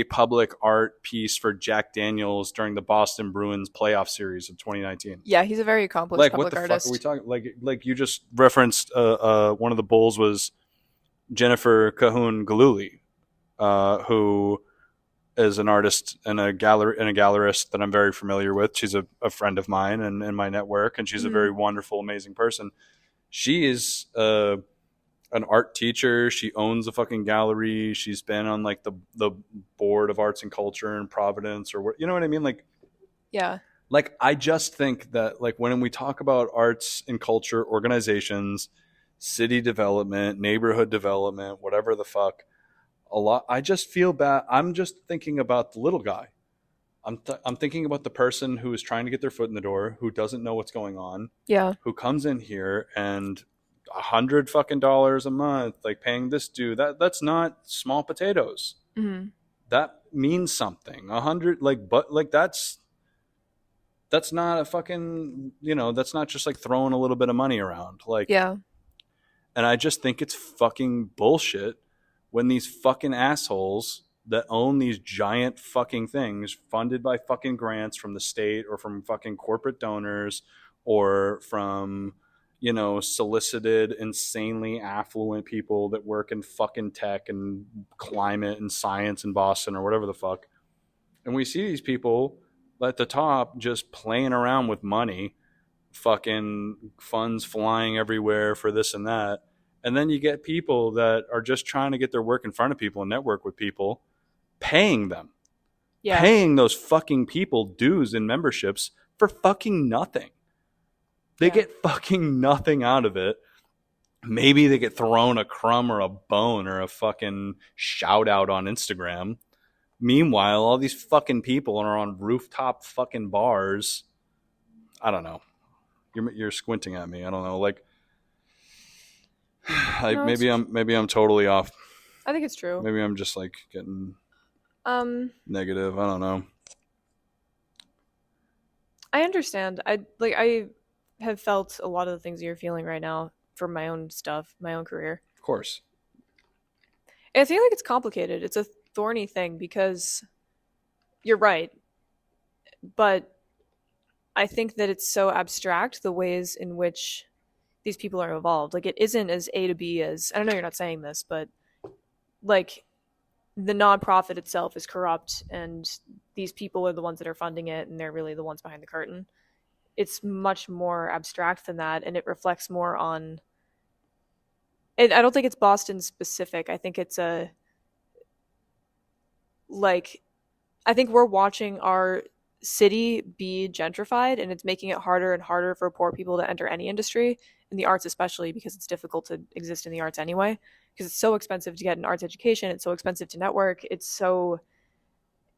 public art piece for Jack Daniels during the Boston Bruins playoff series of 2019. Yeah, he's a very accomplished public artist. Fuck are we talking? Like you just referenced one of the bulls was Jennifer Cahoon Galuli, who is an artist and a gallerist that I'm very familiar with. She's a friend of mine and in my network, and she's a very wonderful, amazing person. She is an art teacher. She owns a fucking gallery. She's been on like the board of arts and culture in Providence, or what, you know what I mean? Yeah. Like, I just think that, like, when we talk about arts and culture organizations, city development, neighborhood development, whatever the fuck, I just feel bad. I'm just thinking about the little guy. I'm thinking about the person who is trying to get their foot in the door, who doesn't know what's going on, Yeah. who comes in here and $100 a month, like paying this due. That's not small potatoes. Mm-hmm. That means something. 100, like, but like that's not a fucking, that's not just like throwing a little bit of money around. Like, Yeah. and I just think it's fucking bullshit when these fucking assholes that own these giant fucking things funded by fucking grants from the state or from fucking corporate donors or from, solicited, insanely affluent people that work in fucking tech and climate and science in Boston or whatever the fuck. And we see these people at the top just playing around with money, fucking funds flying everywhere for this and that. And then you get people that are just trying to get their work in front of people and network with people, paying them, paying those fucking people dues and memberships for fucking nothing. They get fucking nothing out of it. Maybe they get thrown a crumb or a bone or a fucking shout out on Instagram. Meanwhile, all these fucking people are on rooftop fucking bars. I don't know. You're squinting at me. I don't know. Like, maybe I'm totally off. I think it's true. Maybe I'm just like getting negative. I don't know. I understand. I have felt a lot of the things you're feeling right now from my own stuff, my own career. Of course. And I feel like it's complicated. It's a thorny thing because you're right. But I think that it's so abstract, the ways in which these people are involved. Like, it isn't as A to B as, I know you're not saying this, but like the nonprofit itself is corrupt and these people are the ones that are funding it and they're really the ones behind the curtain. It's much more abstract than that, and it reflects more on I don't think it's Boston specific. I think it's I think we're watching our city be gentrified, and it's making it harder and harder for poor people to enter any industry, in the arts especially, because it's difficult to exist in the arts anyway, because it's so expensive to get an arts education, it's so expensive to network, it's so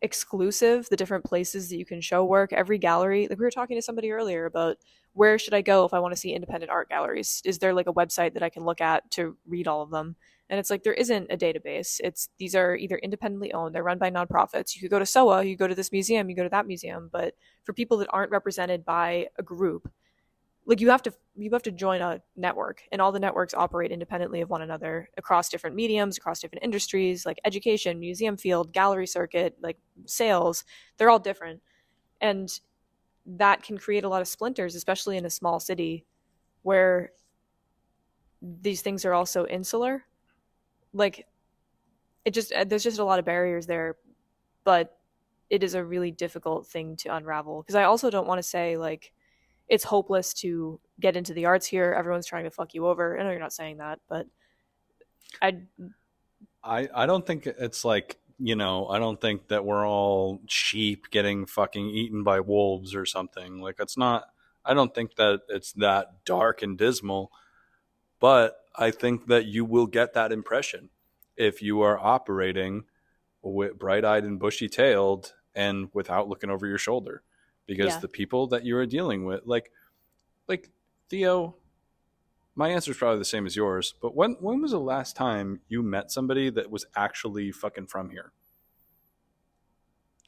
exclusive, the different places that you can show work, every gallery. Like, we were talking to somebody earlier about where should I go if I want to see independent art galleries? Is there like a website that I can look at to read all of them? And it's like, there isn't a database. These are either independently owned, they're run by nonprofits. You could go to SOA, you go to this museum, you go to that museum, but for people that aren't represented by a group, like, you have to join a network, and all the networks operate independently of one another across different mediums, across different industries, like education, museum field, gallery circuit, like sales. They're all different, and that can create a lot of splinters, especially in a small city where these things are also insular. Like, there's just a lot of barriers there, but it is a really difficult thing to unravel, because I also don't want to say like it's hopeless to get into the arts here, everyone's trying to fuck you over. I know you're not saying that, but I don't think it's like, I don't think that we're all sheep getting fucking eaten by wolves or something. Like, I don't think that it's that dark and dismal, but I think that you will get that impression if you are operating with bright-eyed and bushy-tailed and without looking over your shoulder. Because the people that you are dealing with, like Theo, my answer is probably the same as yours, but when was the last time you met somebody that was actually fucking from here?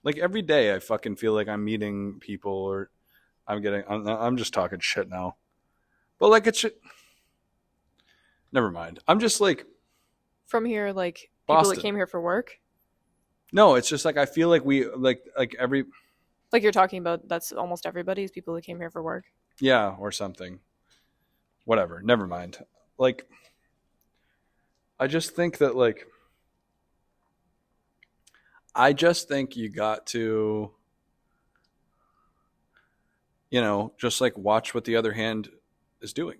Like, every day I fucking feel like I'm meeting people, or I'm just talking shit now. But like, it's never mind. I'm just like, from here, like Boston. People that came here for work. No, it's just like, I feel like we like every. Like, you're talking about, that's almost everybody's people that came here for work. Yeah, or something. Whatever. Never mind. Like, I just think that, like, I just think you got to, just like watch what the other hand is doing.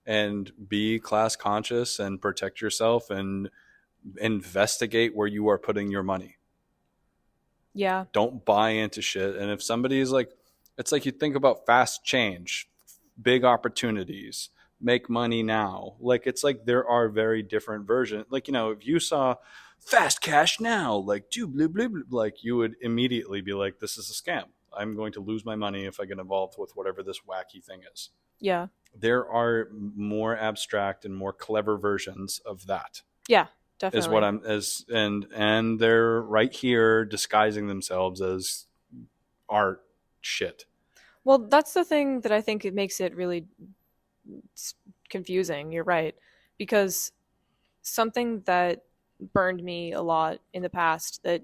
and be class conscious and protect yourself and investigate where you are putting your money. Yeah. Don't buy into shit. And if somebody is like, it's like you think about fast change, big opportunities, make money now. Like, it's like there are very different versions. Like, if you saw fast cash now, like, do blah, blah, blah, like, you would immediately be like, this is a scam. I'm going to lose my money if I get involved with whatever this wacky thing is. Yeah. There are more abstract and more clever versions of that. Yeah, definitely. Is what I'm and they're right here disguising themselves as art shit. Well, that's the thing that I think it makes it really confusing. You're right. Because something that burned me a lot in the past that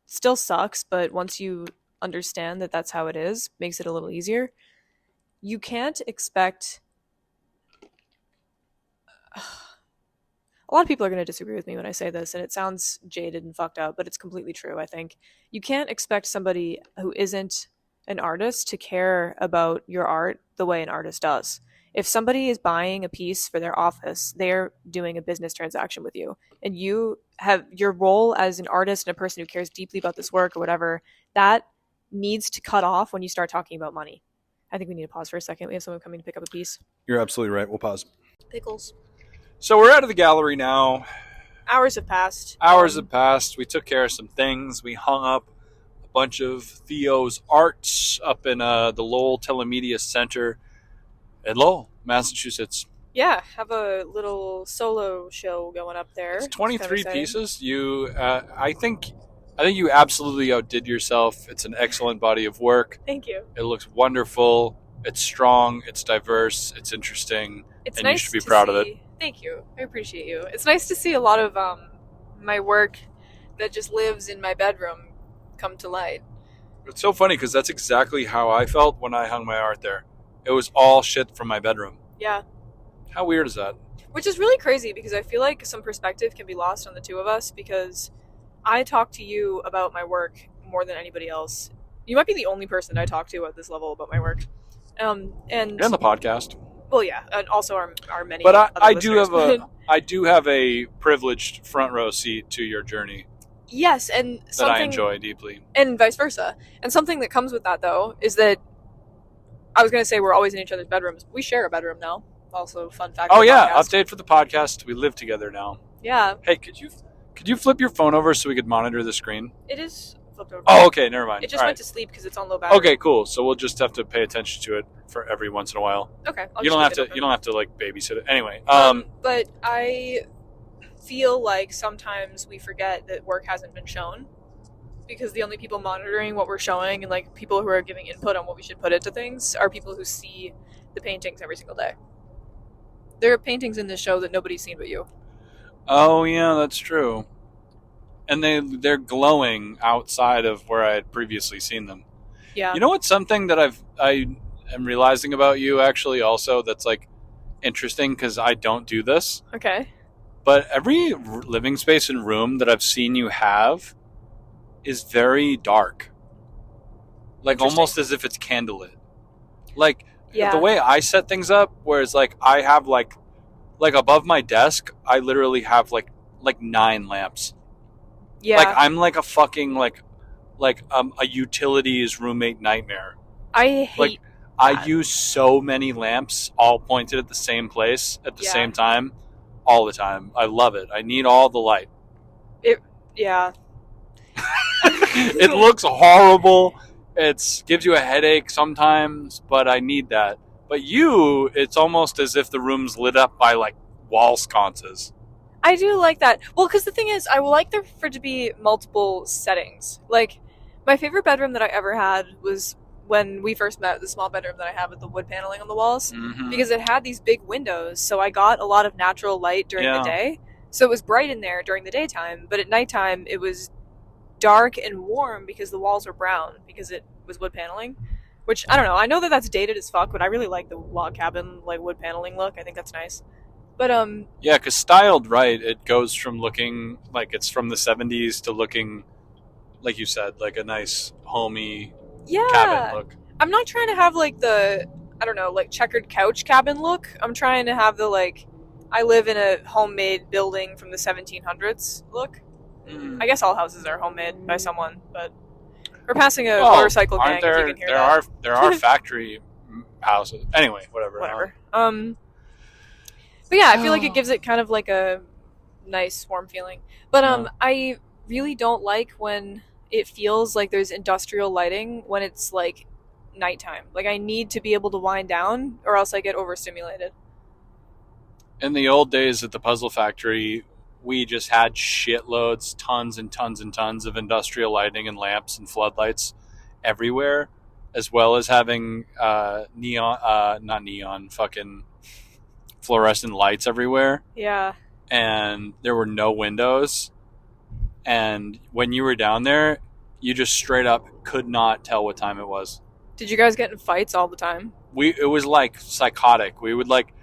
still sucks, but once you understand that that's how it is, makes it a little easier. You can't expect... A lot of people are going to disagree with me when I say this, and it sounds jaded and fucked up, but it's completely true, I think. You can't expect somebody who isn't an artist to care about your art the way an artist does. If somebody is buying a piece for their office, they're doing a business transaction with you. And you have your role as an artist and a person who cares deeply about this work or whatever, that needs to cut off when you start talking about money. I think we need to pause for a second. We have someone coming to pick up a piece. You're absolutely right. We'll pause. Pickles. So we're out of the gallery now. Hours have passed. Have passed. We took care of some things. We hung up a bunch of Theo's arts up in the Lowell Telemedia Center in Lowell, Massachusetts. Yeah, have a little solo show going up there. It's 23 pieces. I think you absolutely outdid yourself. It's an excellent body of work. Thank you. It looks wonderful. It's strong. It's diverse. It's interesting. It's and nice you should be to proud see. of it. Thank you. I appreciate you. It's nice to see a lot of my work that just lives in my bedroom come to light. It's so funny because that's exactly how I felt when I hung my art there. It was all shit from my bedroom. Yeah. How weird is that? Which is really crazy because I feel like some perspective can be lost on the two of us because I talk to you about my work more than anybody else. You might be the only person I talk to at this level about my work. And the podcast. Well, yeah, and also our many. But I do have a privileged front row seat to your journey. Yes, and that I enjoy deeply, and vice versa. And something that comes with that, though, is that I was going to say we're always in each other's bedrooms. We share a bedroom now. Also, fun fact. Oh yeah, update for the podcast. We live together now. Yeah. Hey, could you flip your phone over so we could monitor the screen? It is flipped over. Oh, okay, never mind. It just went to sleep because it's on low battery. Okay, cool. So we'll just have to pay attention to it for every once in a while. Okay. You don't have to like babysit it. Anyway. But I feel like sometimes we forget that work hasn't been shown because the only people monitoring what we're showing and like people who are giving input on what we should put into things are people who see the paintings every single day. There are paintings in this show that nobody's seen but you. Oh yeah, that's true. And they're glowing outside of where I had previously seen them. Yeah. You know what's something that I am realizing about you actually also that's like interesting because I don't do this. Okay. But every living space and room that I've seen you have is very dark. Like almost as if it's candlelit. Like the way I set things up, whereas like I have like above my desk, I literally have like 9 lamps. Yeah. Like I'm like a fucking like a utilities roommate nightmare. I hate I use so many lamps all pointed at the same place at the same time all the time. I love it. I need all the light. Yeah. It looks horrible. It gives you a headache sometimes, but I need that. But it's almost as if the room's lit up by like wall sconces. I do like that. Well, because the thing is, I would like there for it to be multiple settings. Like, my favorite bedroom that I ever had was when we first met, the small bedroom that I have with the wood paneling on the walls, because it had these big windows, so I got a lot of natural light during the day. So it was bright in there during the daytime, but at nighttime it was dark and warm because the walls were brown, because it was wood paneling. Which, I don't know, I know that that's dated as fuck, but I really like the log cabin, like, wood paneling look. I think that's nice. But, yeah, because styled right, it goes from looking like it's from the 70s to looking, like you said, like a nice, homey cabin look. I'm not trying to have, like, the I don't know, like checkered couch cabin look. I'm trying to have the like, I live in a homemade building from the 1700s look. I guess all houses are homemade by someone, but we're passing a motorcycle gang. Aren't there? If you can hear there that. there are factory houses. Anyway, whatever. Whatever. But yeah, I feel like it gives it kind of like a nice warm feeling. But I really don't like when it feels like there's industrial lighting when it's like nighttime. Like I need to be able to wind down or else I get overstimulated. In the old days at the Puzzle Factory, we just had shitloads, tons and tons and tons of industrial lighting and lamps and floodlights everywhere, as well as having fucking fluorescent lights everywhere. Yeah. And there were no windows. And when you were down there, you just straight up could not tell what time it was. Did you guys get in fights all the time? It was like psychotic. We would like,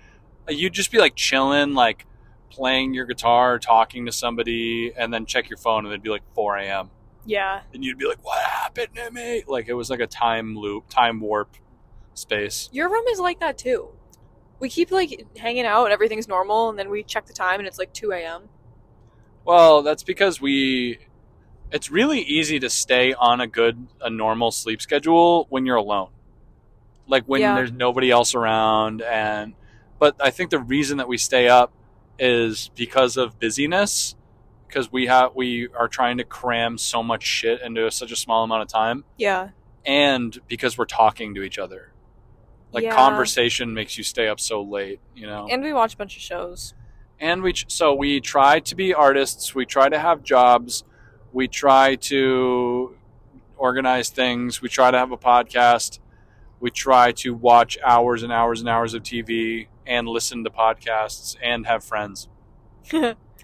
you'd just be like chilling, like playing your guitar, talking to somebody, and then check your phone and it'd be like 4 a.m. Yeah. And you'd be like, what happened to me? Like it was like a time loop, time warp space. Your room is like that too. We keep like hanging out and everything's normal, and then we check the time and it's like 2 a.m. Well, that's because it's really easy to stay on a normal sleep schedule when you're alone. Like when there's nobody else around. But I think the reason that we stay up is because of busyness, because we are trying to cram so much shit into such a small amount of time. Yeah. And because we're talking to each other. Like conversation makes you stay up so late, you know. And we watch a bunch of shows. And we try to be artists, we try to have jobs, we try to organize things, we try to have a podcast, we try to watch hours and hours and hours of TV and listen to podcasts and have friends.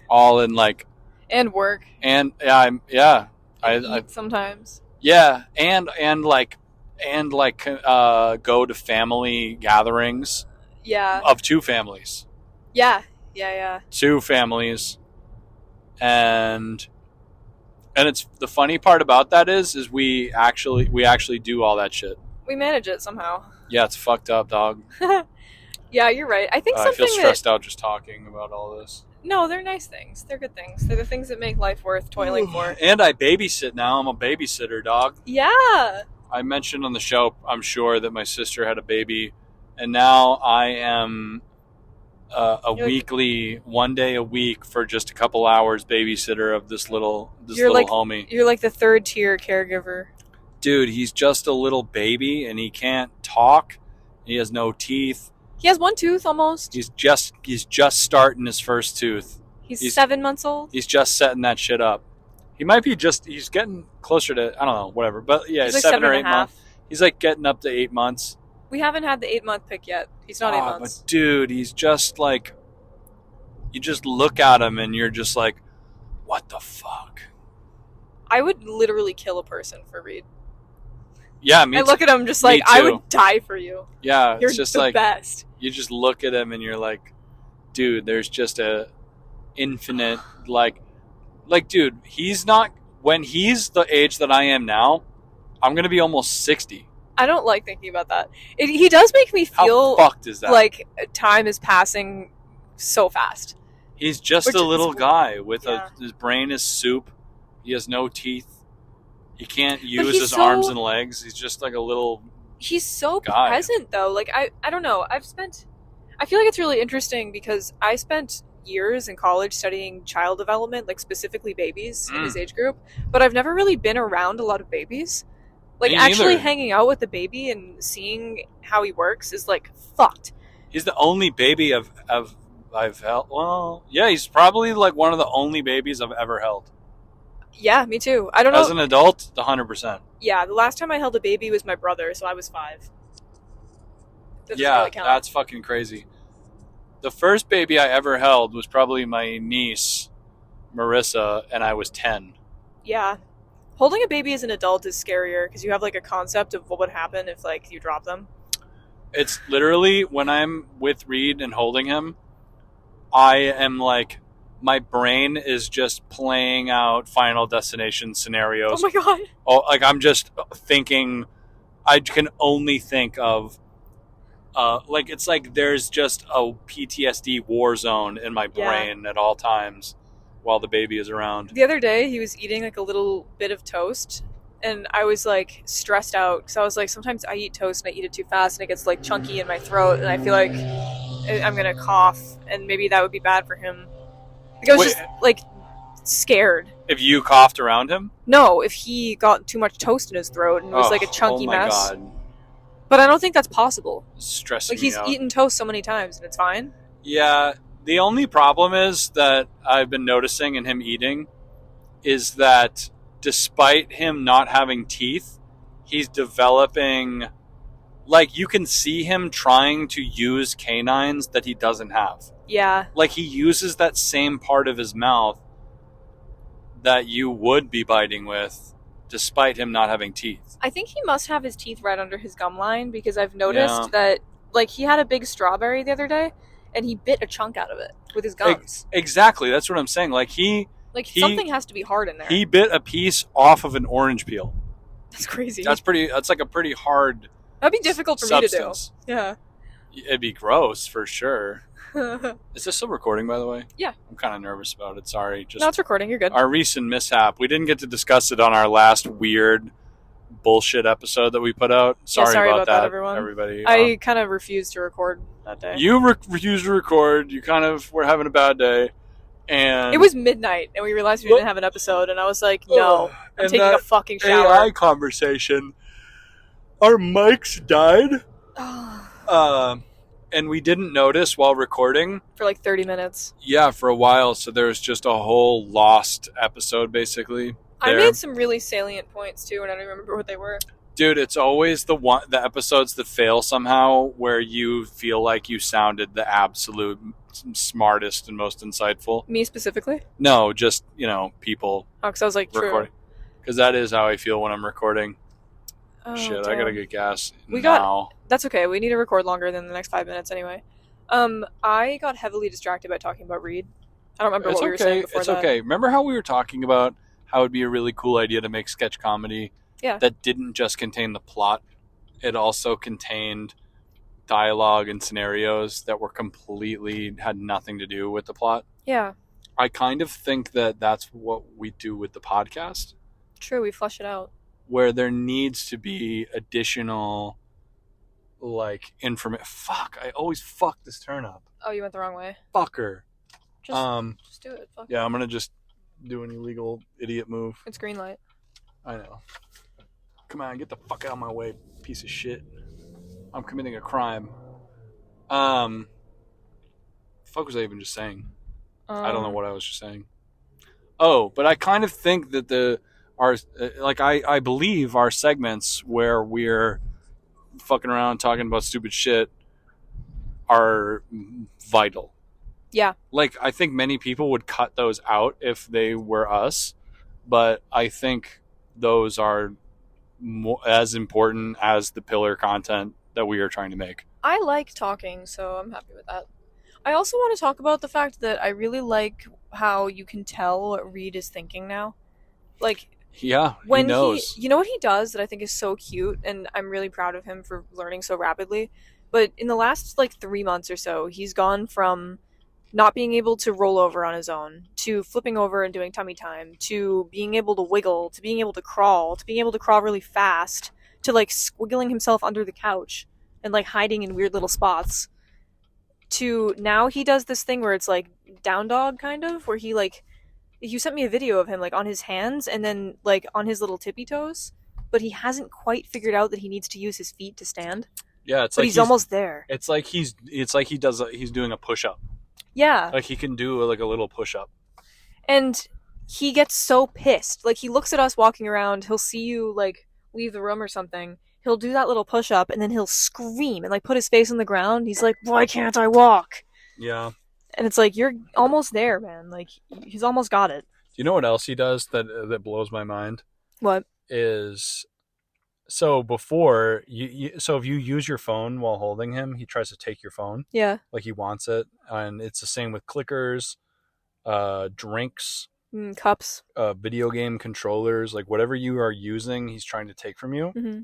All in like... And work. And eat sometimes. Yeah, and go to family gatherings. Yeah. Of two families. Yeah. 2 families. And it's the funny part about that is we actually do all that shit. We manage it somehow. Yeah, it's fucked up, dog. Yeah, you're right. I think something I feel stressed out just talking about all this. No, they're nice things. They're good things. They're the things that make life worth toiling for. And I babysit now. I'm a babysitter, dog. Yeah. I mentioned on the show, I'm sure, that my sister had a baby, and now I am one day a week for just a couple hours babysitter of this little homie. You're like the third tier caregiver. Dude, he's just a little baby and he can't talk. He has no teeth. He has 1 tooth almost. He's just starting his first tooth. He's 7 months old. He's just setting that shit up. He might be he's getting closer to, I don't know, whatever. But yeah, he's like 7 or 8 months. He's like getting up to 8 months. We haven't had the 8-month pick yet. He's not 8 months. But dude, he's just like, you just look at him and you're just like, what the fuck? I would literally kill a person for Reed. Yeah, me too. I look at him just like, I would die for you. Yeah, you're it's just the like, best. You just look at him and you're like, dude, there's just a infinite, like, dude, when he's the age that I am now, I'm going to be almost 60. I don't like thinking about that. He does make me feel how fucked is that? Like time is passing so fast. He's just a little guy with his brain is soup. He has no teeth. He can't use his arms and legs. He's just like a little He's so guy. Present though. Like I don't know. I feel like it's really interesting because I spent years in college studying child development, like specifically babies in his age group, but I've never really been around a lot of babies. Like actually hanging out with the baby and seeing how he works is like fucked. He's the only baby I've held. Well, yeah, he's probably like one of the only babies I've ever held. Yeah, me too. I don't know. As an adult, 100%. Yeah, the last time I held a baby was my brother, so I was 5. Yeah, that's fucking crazy. The first baby I ever held was probably my niece, Marissa, and I was 10. Yeah. Holding a baby as an adult is scarier because you have like a concept of what would happen if like you drop them. It's literally when I'm with Reed and holding him, I am like, my brain is just playing out Final Destination scenarios. Oh my god. Oh, like I'm just thinking, I can only think of like it's like there's just a PTSD war zone in my brain at all times while the baby is around. The other day, he was eating like a little bit of toast, and I was like stressed out because I was like, sometimes I eat toast and I eat it too fast and it gets like chunky in my throat, and I feel like I'm gonna cough, and maybe that would be bad for him. Like, I was just like scared. If you coughed around him? No, if he got too much toast in his throat and it was like a chunky mess. God. But I don't think that's possible. It's stressing me out. He's eaten toast so many times and it's fine. Yeah, the only problem is that I've been noticing in him eating is that despite him not having teeth, he's developing, like, you can see him trying to use canines that he doesn't have. Yeah. Like, he uses that same part of his mouth that you would be biting with despite him not having teeth. I think he must have his teeth right under his gum line, because I've noticed that, like, he had a big strawberry the other day and he bit a chunk out of it with his gums. Exactly. That's what I'm saying. Like, something has to be hard in there. He bit a piece off of an orange peel. That's crazy. That's like a pretty hard That'd be difficult for substance. me to do. Yeah. It'd be gross for sure. Is this still recording, by the way? Yeah. I'm kind of nervous about it. Sorry. No, it's recording. You're good. Our recent mishap. We didn't get to discuss it on our last weird bullshit episode that we put out. Sorry about that, everyone. Everybody. I kind of refused to record that day. You refused to record. You kind of were having a bad day. And it was midnight, and we realized we didn't have an episode, and I was like, no, I'm taking a fucking shower. AI conversation. Our mics died. And we didn't notice while recording. For like 30 minutes. Yeah, for a while. So there was just a whole lost episode, basically. There. I made some really salient points, too, and I don't remember what they were. Dude, it's always the episodes that fail somehow where you feel like you sounded the absolute smartest and most insightful. Me specifically? No, just, people. Oh, because I was like, recording. Because that is how I feel when I'm recording. Oh, shit, damn. I gotta get gas now. That's okay. We need to record longer than the next 5 minutes anyway. I got heavily distracted by talking about Reed. I don't remember what we were saying before that. It's okay. Remember how we were talking about how it would be a really cool idea to make sketch comedy that didn't just contain the plot? It also contained dialogue and scenarios that were completely had nothing to do with the plot. Yeah. I kind of think that that's what we do with the podcast. True, we flush it out. Where there needs to be additional, like, information. Fuck, I always fuck this turn up. Oh, you went the wrong way. Fucker. Just do it. Fuck. Yeah, I'm gonna just do an illegal idiot move. It's green light. I know. Come on, get the fuck out of my way, piece of shit. I'm committing a crime. Fuck was I even just saying? I don't know what I was just saying. Oh, but I kind of think that I believe our segments where we're fucking around talking about stupid shit are vital. Yeah. Like, I think many people would cut those out if they were us, but I think those are as important as the pillar content that we are trying to make. I like talking, so I'm happy with that. I also want to talk about the fact that I really like how you can tell what Reed is thinking now. Like, yeah, he knows. You know what he does that I think is so cute, and I'm really proud of him for learning so rapidly? But in the last, 3 months or so, he's gone from not being able to roll over on his own, to flipping over and doing tummy time, to being able to wiggle, to being able to crawl really fast, to, squiggling himself under the couch, and, hiding in weird little spots. To now he does this thing where it's, down dog, kind of, where he, you sent me a video of him, on his hands, and then, on his little tippy toes, but he hasn't quite figured out that he needs to use his feet to stand. Yeah, but he's almost there. It's like he's doing a push-up. Yeah. Like, he can do, a little push-up. And he gets so pissed. He looks at us walking around, he'll see you, leave the room or something, he'll do that little push-up, and then he'll scream and, put his face on the ground. He's like, why can't I walk? Yeah. And it's you're almost there, man. He's almost got it. You know what else he does that blows my mind? What? Is, so before, so if you use your phone while holding him, he tries to take your phone. Yeah. He wants it. And it's the same with clickers, drinks. Cups. Video game controllers. Whatever you are using, he's trying to take from you. Mm-hmm.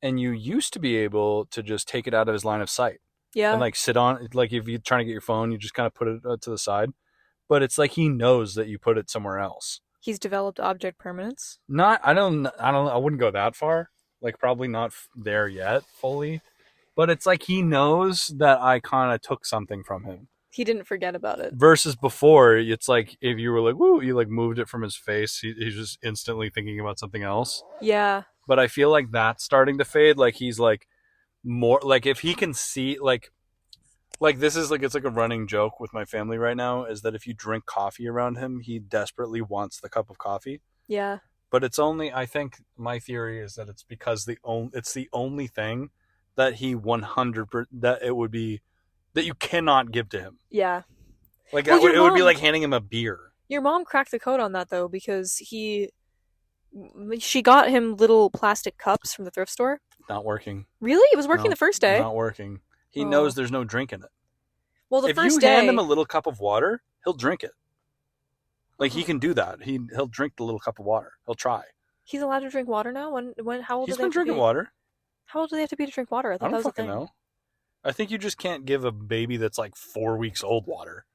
and you used to be able to just take it out of his line of sight Yeah. and like sit on, like if you're trying to get your phone, you just kind of put it to the side. But it's like he knows that you put it somewhere else. He's developed object permanence. I wouldn't go that far. Like probably not there yet fully. But it's like he knows that I kind of took something from him. He didn't forget about it. Versus before, it's like if you were like, woo, you like moved it from his face, he's just instantly thinking about something else. Yeah. But I feel like that's starting to fade. Like he's like more, like if he can see, like this is like, it's like a running joke with my family right now, is that if you drink coffee around him, he desperately wants the cup of coffee. Yeah. But it's only, I think my theory is that it's because it's the only thing that he 100%, that it would be, that you cannot give to him. Yeah. Like Well, it would be like handing him a beer. Your mom cracked the code on that though, because she got him little plastic cups from the thrift store. Not working. Really? It was working No, the first day? Not working. He Oh. knows there's no drink in it. Well, the If first you day. hand him a little cup of water, he'll drink it. Like he can do that. He'll drink the little cup of water. He'll try. He's allowed to drink water now? How old He's do they been have to drinking be? water. How old do they have to be to drink water? I I thought that don't was a fucking thing. know. I think you just can't give a baby that's like 4 weeks old water.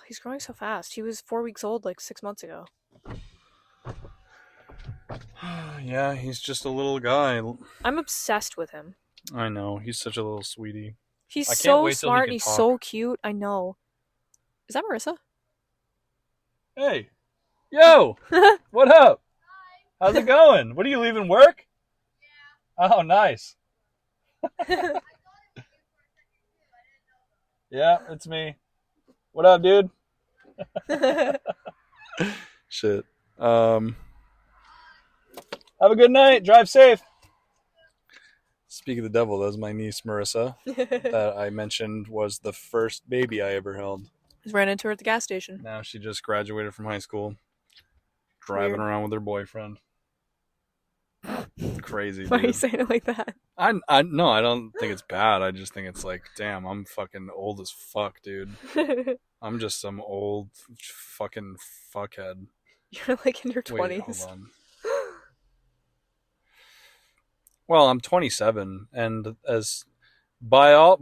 He's growing so fast. He was 4 weeks old like 6 months ago. Yeah, he's just a little guy. I'm obsessed with him. I know. He's such a little sweetie. He's I can't so wait till he smart can and he's talk. so cute. I know. Is that Marissa? Hey. Yo! What up? How's it going? What are you leaving work? Yeah. Oh, nice. Yeah, it's me. What up, dude? Shit. Have a good night. Drive safe. Speak of the devil, that was my niece Marissa that I mentioned was the first baby I ever held. Just ran into her at the gas station. Now she just graduated from high school, driving Weird. around with her boyfriend. Crazy. Why are you Dude. saying it like that? No, I don't think it's bad. I just think it's like, damn, I'm fucking old as fuck, dude. I'm just some old fucking fuckhead. You're like in your Wait, 20s. hold on. Well, I'm 27, and as by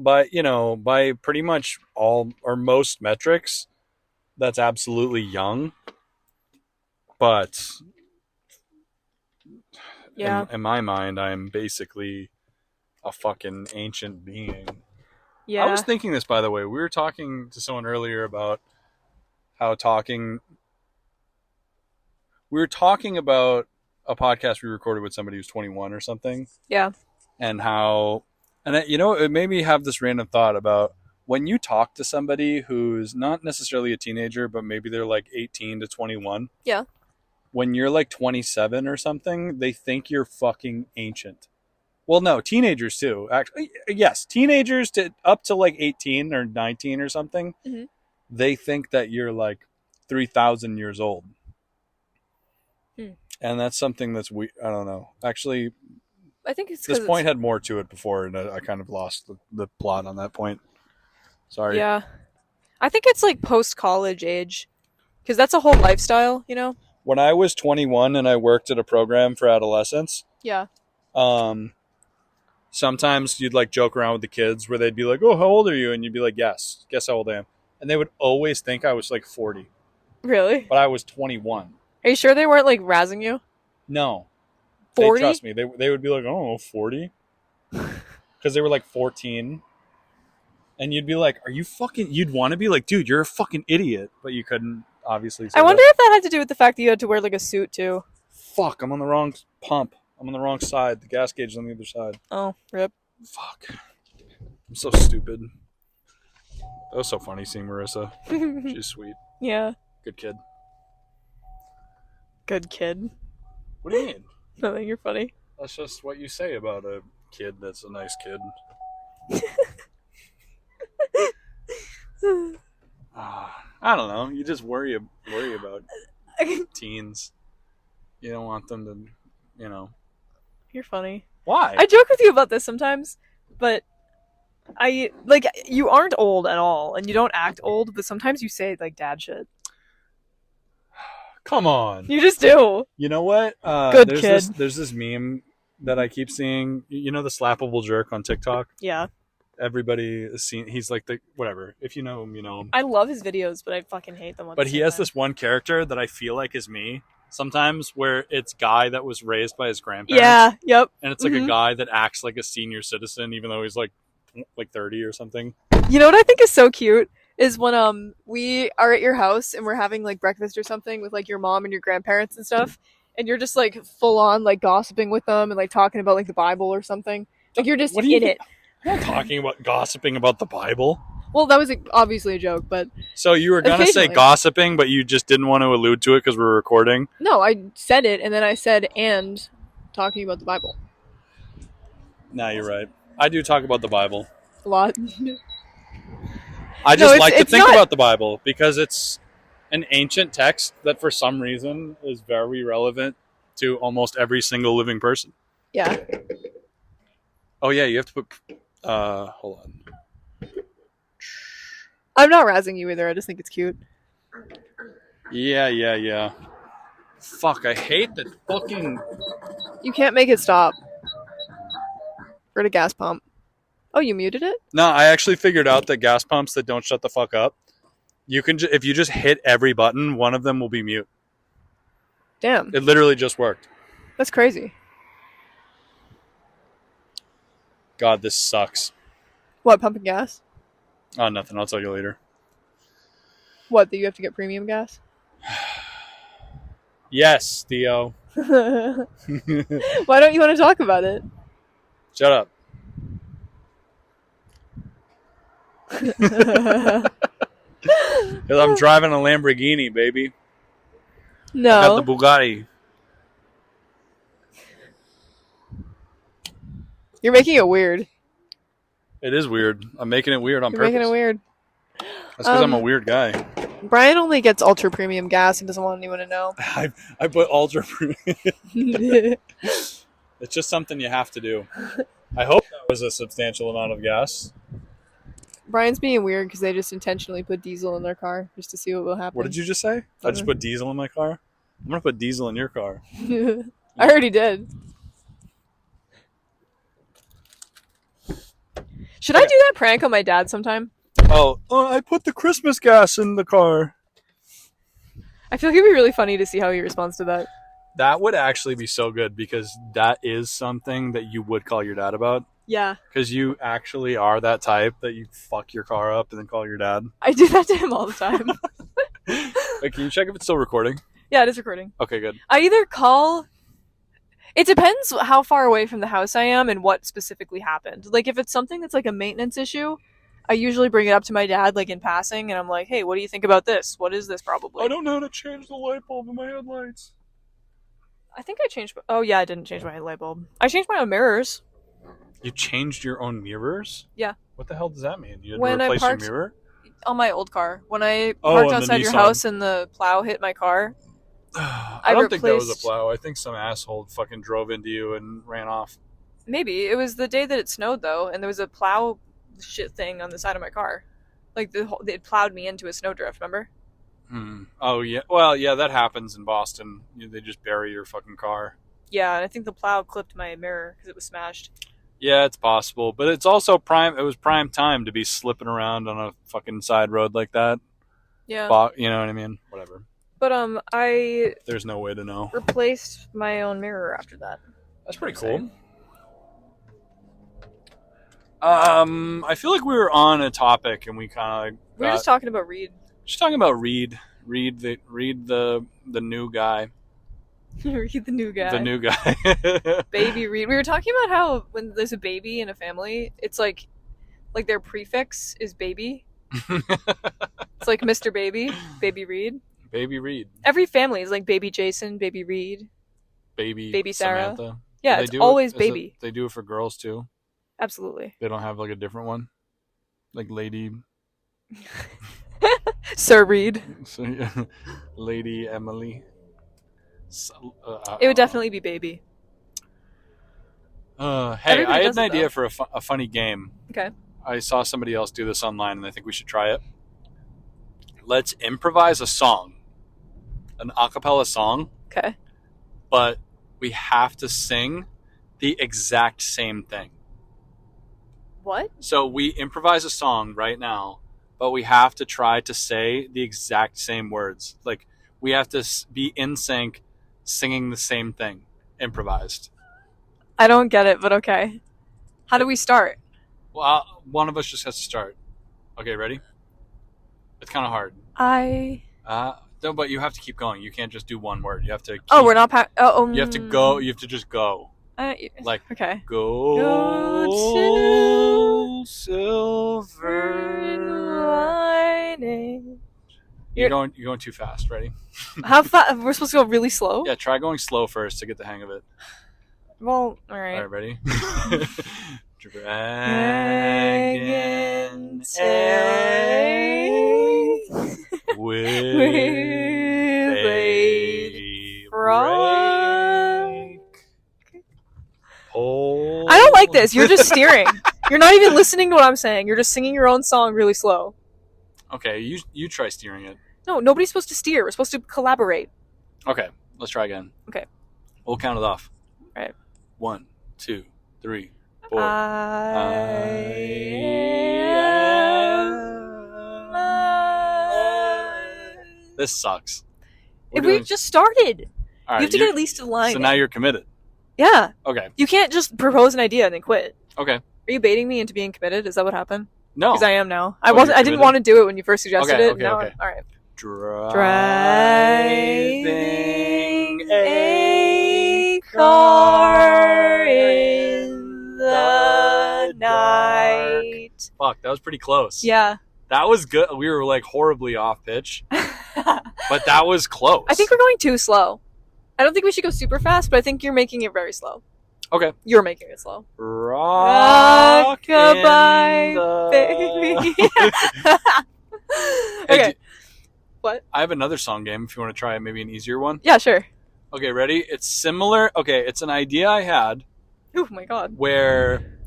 pretty much all or most metrics, that's absolutely young. But Yeah. in my mind, I'm basically a fucking ancient being. Yeah. I was thinking this, by the way. We were talking to someone earlier about we were talking about a podcast we recorded with somebody who's 21 or something. Yeah. And it made me have this random thought about when you talk to somebody who's not necessarily a teenager, but maybe they're like 18 to 21. Yeah. When you're like 27 or something, they think you're fucking ancient. Well, no, teenagers too. Actually, yes, teenagers to up to like 18 or 19 or something, Mhm. they think that you're like 3,000 years old. And that's something that's I don't know. Actually, I think it's this 'cause point had more to it before, and I kind of lost the plot on that point. Sorry. Yeah. I think it's like post-college age. Because that's a whole lifestyle, you know? When I was 21 and I worked at a program for adolescents, Yeah. sometimes you'd like joke around with the kids where they'd be like, "Oh, how old are you?" And you'd be like, "Yes, guess how old I am." And they would always think I was like 40, Really? but I was 21. Are you sure they weren't like razzing you? No. 40? Trust me. They would be like, "Oh, 40?" Because they were like 14. And you'd be like, "Are you fucking..." You'd want to be like, "Dude, you're a fucking idiot." But you couldn't, obviously. Say I wonder that. if that had to do with the fact that you had to wear like a suit too. Fuck, I'm on the wrong pump. I'm on the wrong side. The gas gauge is on the other side. Oh, rip. Fuck. I'm so stupid. That was so funny seeing Marissa. She's sweet. Yeah. Good kid. Good kid. What do you mean? Nothing, you're funny. That's just what you say about a kid that's a nice kid. I don't know. You just worry about teens. You don't want them to, You're funny. Why? I joke with you about this sometimes, but you aren't old at all, and you don't act old, but sometimes you say like dad shit. Come on. You just do. You know what? Good kid. There's this meme that I keep seeing. You know the slappable jerk on TikTok? Yeah. Everybody is seeing. He's like the whatever. If you know him, you know him. I love his videos, but I fucking hate them. But he has this one character that I feel like is me sometimes, where it's guy that was raised by his grandparents. Yeah. Yep. And it's like a guy that acts like a senior citizen, even though he's like 30 or something. You know what I think is so cute is when we are at your house and we're having like breakfast or something with like your mom and your grandparents and stuff, and you're just like full on like gossiping with them and like talking about like the Bible or something. Like you're just in it. I'm not talking about gossiping about the Bible. Well, that was obviously a joke, but so you were gonna say gossiping, but you just didn't want to allude to it because we're recording. No, I said it, and then I said and talking about the Bible. Nah, you're right. I do talk about the Bible a lot. I just like to think about the Bible because it's an ancient text that for some reason is very relevant to almost every single living person. Yeah. Oh yeah, you have to put. Hold on. I'm not razzing you either. I just think it's cute. Yeah. Fuck, I hate that fucking... You can't make it stop. We're at a gas pump. Oh, you muted it? No, I actually figured out that gas pumps that don't shut the fuck up, you can if you just hit every button, one of them will be mute. Damn. It literally just worked. That's crazy. God, this sucks. What, pumping gas? Oh, nothing. I'll tell you later. What, that you have to get premium gas? Yes, Theo. Why don't you want to talk about it? Shut up. Because I'm driving a Lamborghini, baby. No. I got the Bugatti. You're making it weird. It is weird. I'm making it weird on You're purpose. making it weird. That's because I'm a weird guy. Brian only gets ultra premium gas and doesn't want anyone to know. I put ultra premium. It's just something you have to do. I hope that was a substantial amount of gas. Brian's being weird because they just intentionally put diesel in their car just to see what will happen. What did you just say? I just put diesel in my car? I'm going to put diesel in your car. I already did. Should I do that prank on my dad sometime? Oh, I put the Christmas gas in the car. I feel like it'd be really funny to see how he responds to that. That would actually be so good because that is something that you would call your dad about. Yeah. Because you actually are that type that you fuck your car up and then call your dad. I do that to him all the time. Wait, can you check if it's still recording? Yeah, it is recording. Okay, good. I either call... It depends how far away from the house I am and what specifically happened. Like, if it's something that's like a maintenance issue, I usually bring it up to my dad, like in passing, and I'm like, hey, what do you think about this? What is this probably? I don't know how to change the light bulb in my headlights. I think I changed... Oh, yeah, I didn't change my light bulb. I changed my own mirrors. You changed your own mirrors? Yeah. What the hell does that mean? You had When to I replace parked- your mirror? On my old car. When I parked on the outside your Nissan. house and the plow hit my car. I don't think that was a replaced- plow. I think some asshole fucking drove into you and ran off. Maybe. It was the day that it snowed, though, and there was a plow shit thing on the side of my car. Like, it plowed me into a snowdrift, remember? Oh, yeah. Well, yeah, that happens in Boston. They just bury your fucking car. Yeah, and I think the plow clipped my mirror because it was smashed. Yeah, it's possible. But it's also it was prime time to be slipping around on a fucking side road like that. Yeah. You know what I mean? Whatever. But, I There's no way to know. replaced my own mirror after that. That's pretty cool. I feel like we were on a topic and we kind of We were just talking about Reed. Just talking about Reed the new guy. Reed the new guy. The new guy. Baby Reed. We were talking about how when there's a baby in a family, it's like their prefix is baby. It's like Mr. Baby, Baby Reed. Baby Reed. Every family is like Baby Jason, Baby Reed, Baby Sarah. Samantha. Yeah, it's always baby. They do it for girls too. Absolutely. They don't have like a different one, like Lady. Sir Reed. Lady Emily. It would definitely be baby. Hey, Everybody I had does an it, idea though. for a funny game. Okay. I saw somebody else do this online, and I think we should try it. Let's improvise a song, an a cappella song, Okay. but we have to sing the exact same thing. What? So we improvise a song right now, but we have to try to say the exact same words. Like, we have to be in sync, singing the same thing, improvised. I don't get it, but okay. How do we start? Well, one of us just has to start. Okay, ready? It's kind of hard. No, but you have to keep going. You can't just do one word. You have to. We're not. You have to go. You have to just go. Like, okay. Go to silver lining. You're going too fast. Ready? How fast? We're supposed to go really slow? Yeah, try going slow first to get the hang of it. Well, all right. All right, ready? Dragon egg with a break. Oh. I don't like this. You're just steering. You're not even listening to what I'm saying. You're just singing your own song really slow. Okay, you try steering it. No, nobody's supposed to steer. We're supposed to collaborate. Okay, let's try again. Okay. We'll count it off. All right. 1, 2, 3, 4. This sucks. If we just started. All right, you have to get at least a line. So now you're committed. Yeah. Okay. You can't just propose an idea and then quit. Okay. Are you baiting me into being committed? Is that what happened? No. Because I am now. Oh, I didn't want to do it when you first suggested it. Okay, now okay. all right. Driving a car in the night. Fuck, that was pretty close. Yeah. That was good. We were like horribly off pitch. But that was close. I think we're going too slow. I don't think we should go super fast, but I think you're making it very slow. Okay. You're making it slow. Rockabye, baby. Hey, Okay. What? I have another song game if you want to try maybe an easier one. Yeah, sure. Okay, ready? It's similar. Okay, it's an idea I had Oh my god. where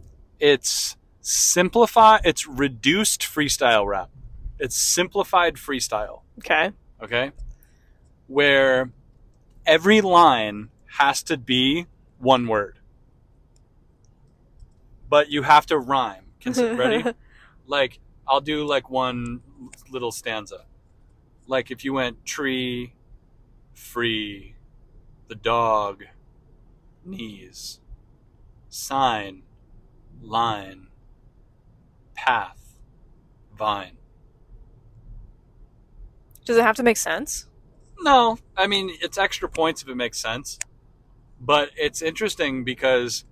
it's reduced freestyle rap. It's simplified freestyle. Okay. Okay? Where every line has to be one word. But you have to rhyme. Ready? Like, I'll do like one little stanza. Like if you went tree, free, the dog, knees, sign, line, path, vine. Does it have to make sense? No, I mean, it's extra points if it makes sense. But it's interesting because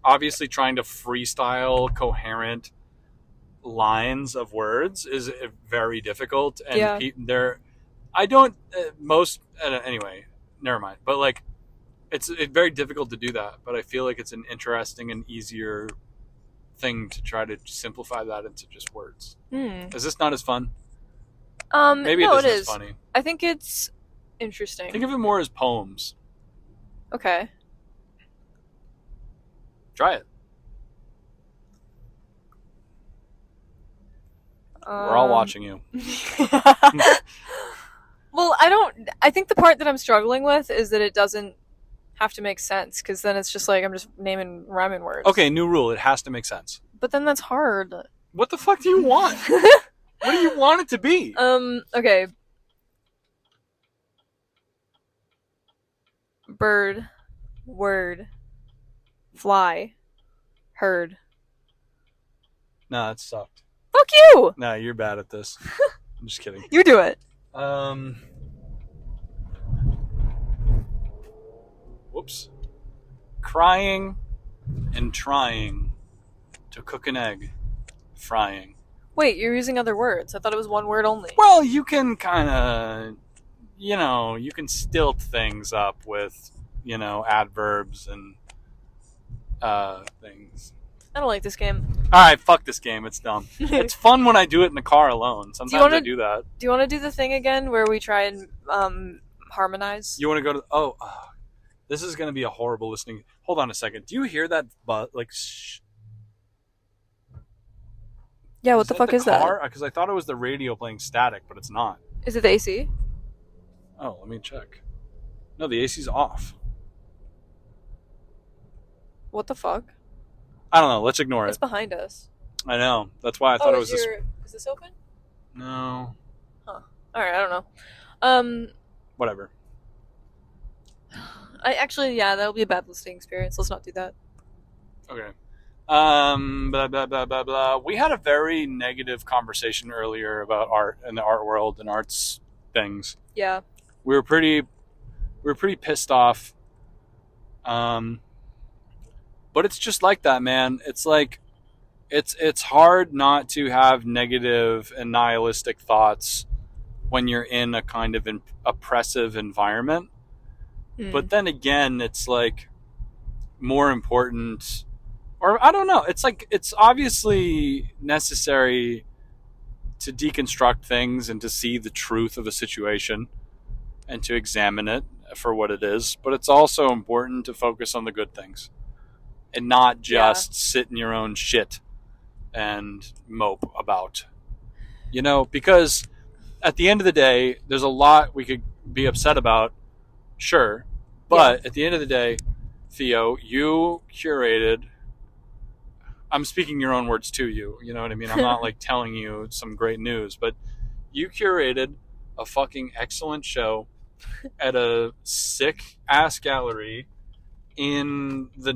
obviously trying to freestyle coherent lines of words is very difficult. And Yeah. anyway, never mind. But like, it's very difficult to do that. But I feel like it's an interesting and easier thing to try to simplify that into just words. Is this not as fun? Maybe no, it isn't it as is. funny. I think it's interesting. Think of it more as poems. Okay. Try it. We're all watching you. Well, I think the part that I'm struggling with is that it doesn't have to make sense, because then it's just like I'm just naming rhyming words. Okay, new rule. It has to make sense. But then that's hard. What the fuck do you want? What do you want it to be? Okay. Bird, word, fly, herd. No, it sucked. Fuck you! No, you're bad at this. I'm just kidding. You do it. Whoops. Crying and trying to cook an egg. Frying. Wait, you're using other words. I thought it was one word only. Well, you can kind of, you can stilt things up with, adverbs and things. I don't like this game. All right, fuck this game. It's dumb. It's fun when I do it in the car alone. Sometimes I do that. Do you want to do the thing again where we try and harmonize? You want to go to... Oh, this is going to be a horrible listening... Hold on a second. Do you hear that? Yeah, what the fuck is that? Because I thought it was the radio playing static, but it's not. Is it the AC? Oh, let me check. No, the AC's off. What the fuck? I don't know. Let's ignore It's it. behind us. I know. That's why I thought it was this. Is this open? No. Huh. Alright, I don't know. Whatever. That'll be a bad listening experience. Let's not do that. Okay. Blah, blah, blah, blah, blah. We had a very negative conversation earlier about art and the art world and arts things. Yeah. We were pretty pissed off. But it's just like that, man. It's like, it's hard not to have negative and nihilistic thoughts when you're in a kind of oppressive environment. But then again, it's like more important, or I don't know. It's like, it's obviously necessary to deconstruct things and to see the truth of a situation and to examine it for what it is. But it's also important to focus on the good things and not just sit in your own shit and mope about, because at the end of the day, there's a lot we could be upset about. Sure. But at the end of the day, Theo, you curated, I'm speaking your own words to you, you know what I mean? I'm not like telling you some great news, but you curated a fucking excellent show at a sick ass gallery in the,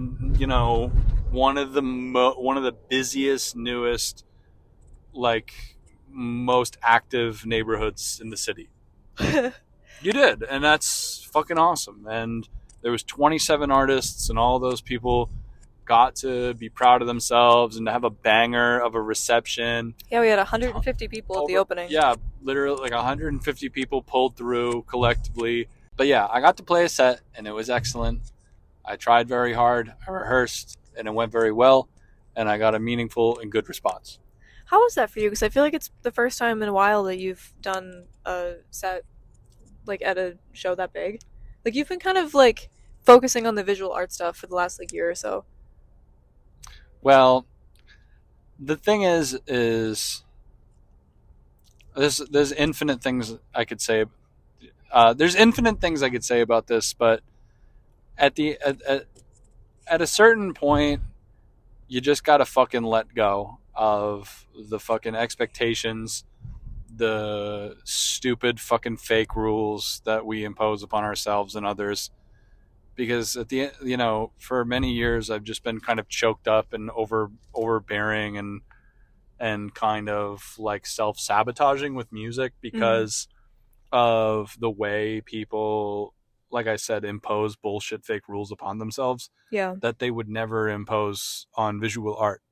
one of the busiest, newest, like most active neighborhoods in the city. You did, and that's fucking awesome. And there was 27 artists, and all those people got to be proud of themselves and to have a banger of a reception. Yeah, we had 150 people at the opening. Yeah, literally like 150 people pulled through collectively. But yeah, I got to play a set, and it was excellent. I tried very hard. I rehearsed, and it went very well, and I got a meaningful and good response. How was that for you? Because I feel like it's the first time in a while that you've done a set like at a show that big. Like, you've been kind of like focusing on the visual art stuff for the last like year or so. Well, the thing is there's infinite things I could say. There's infinite things I could say about this, but at a certain point, you just gotta fucking let go of the fucking expectations, the stupid fucking fake rules that we impose upon ourselves and others. Because at the end, for many years I've just been kind of choked up and overbearing and kind of like self-sabotaging with music because of the way people, like I said, impose bullshit fake rules upon themselves that they would never impose on visual art.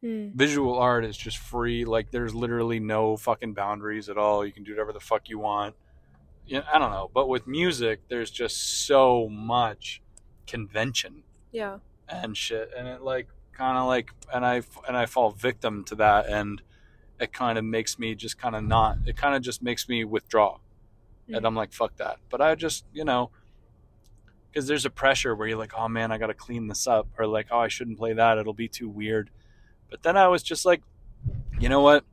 Visual art is just free. Like, there's literally no fucking boundaries at all. You can do whatever the fuck you want. I don't know. But with music, there's just so much convention. Yeah. And shit. And it like kind of like, and I fall victim to that. And it kind of makes me just kind of not, it kind of just makes me withdraw. And I'm like, fuck that. But I just, because there's a pressure where you're like, oh man, I got to clean this up. Or like, oh, I shouldn't play that. It'll be too weird. But then I was just like, you know what?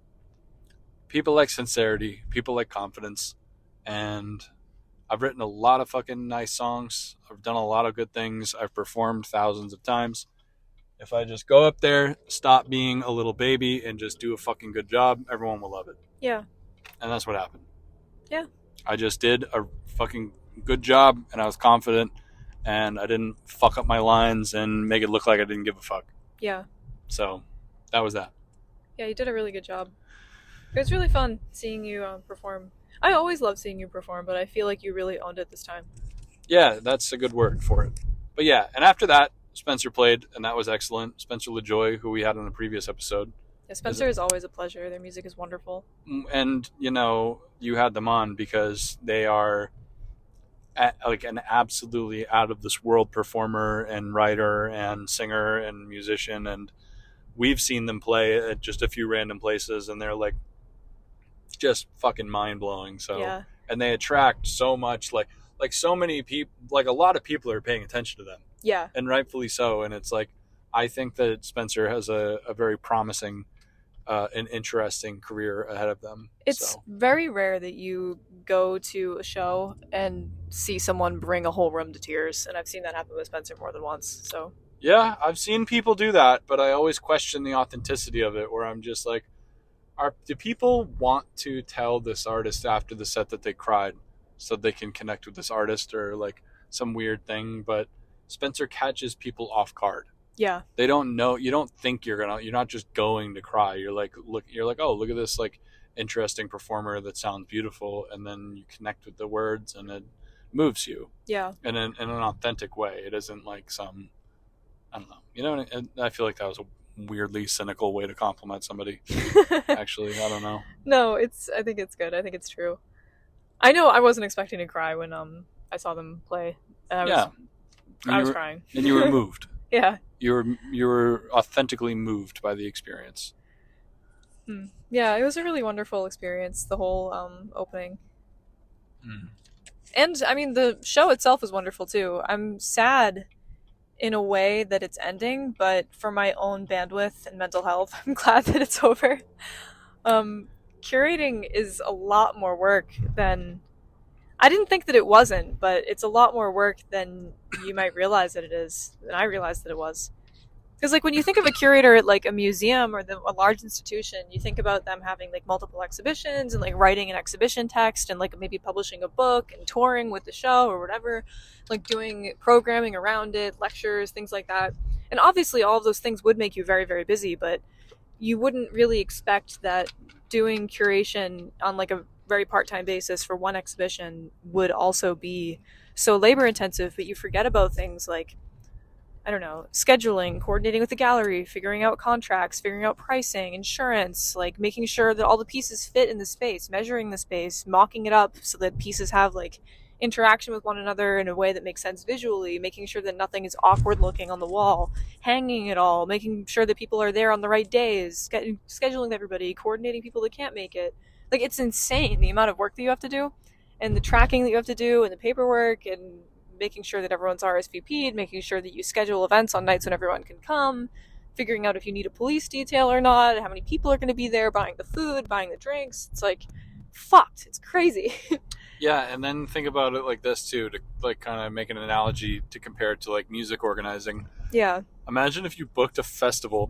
People like sincerity. People like confidence. And I've written a lot of fucking nice songs. I've done a lot of good things. I've performed thousands of times. If I just go up there, stop being a little baby, and just do a fucking good job, everyone will love it. Yeah. And that's what happened. Yeah. I just did a fucking good job, and I was confident, and I didn't fuck up my lines and make it look like I didn't give a fuck. Yeah. So that was that. Yeah, you did a really good job. It was really fun seeing you perform. I always love seeing you perform, but I feel like you really owned it this time. Yeah, that's a good word for it. But yeah, and after that, Spencer played, and that was excellent. Spencer LaJoy, who we had in the previous episode. Yeah, Spencer is always a pleasure. Their music is wonderful. And, you had them on because they are like an absolutely out of this world performer and writer and singer and musician. And we've seen them play at just a few random places, and they're like just fucking mind blowing. So, yeah. And they attract so much, like so many people, like a lot of people are paying attention to them. Yeah. And rightfully so. And it's like, I think that Spencer has a very promising an interesting career ahead of them. It's very rare that you go to a show and see someone bring a whole room to tears, and I've seen that happen with Spencer more than once. So Yeah, I've seen people do that, but I always question the authenticity of it, where I'm just like, do people want to tell this artist after the set that they cried so they can connect with this artist, or like some weird thing? But Spencer catches people off guard. Yeah. They don't know. You don't think you're not just going to cry. You're like, oh, look at this like interesting performer that sounds beautiful, and then you connect with the words and it moves you. Yeah. In an authentic way. It isn't like some, I don't know. You know, and I feel like that was a weirdly cynical way to compliment somebody. Actually, I don't know. No, I think it's good. I think it's true. I know I wasn't expecting to cry when I saw them play. And I was crying. And you were moved. Yeah. You were authentically moved by the experience. Yeah, it was a really wonderful experience, the whole opening. And I mean, the show itself was wonderful too. I'm sad in a way that it's ending, but for my own bandwidth and mental health, I'm glad that it's over. Curating is a lot more work than... I didn't think that it wasn't, but it's a lot more work than you might realize that it is, than I realized that it was. Because like when you think of a curator at like a museum or a large institution, you think about them having like multiple exhibitions and like writing an exhibition text and like maybe publishing a book and touring with the show or whatever, like doing programming around it, lectures, things like that. And obviously all of those things would make you very, very busy, but you wouldn't really expect that doing curation on like a very part-time basis for one exhibition would also be so labor intensive. But you forget about things like, I don't know, scheduling, coordinating with the gallery, figuring out contracts, figuring out pricing, insurance, like making sure that all the pieces fit in the space, measuring the space, mocking it up so that pieces have like interaction with one another in a way that makes sense visually, making sure that nothing is awkward looking on the wall, hanging it all, making sure that people are there on the right days, scheduling everybody, coordinating people that can't make it. Like, it's insane the amount of work that you have to do and the tracking that you have to do and the paperwork and making sure that everyone's RSVP'd, making sure that you schedule events on nights when everyone can come, figuring out if you need a police detail or not, how many people are going to be there, buying the food, buying the drinks. It's like, fucked. It's crazy. Yeah, and then think about it like this too, to like kind of make an analogy to compare it to like music organizing. Yeah. Imagine if you booked a festival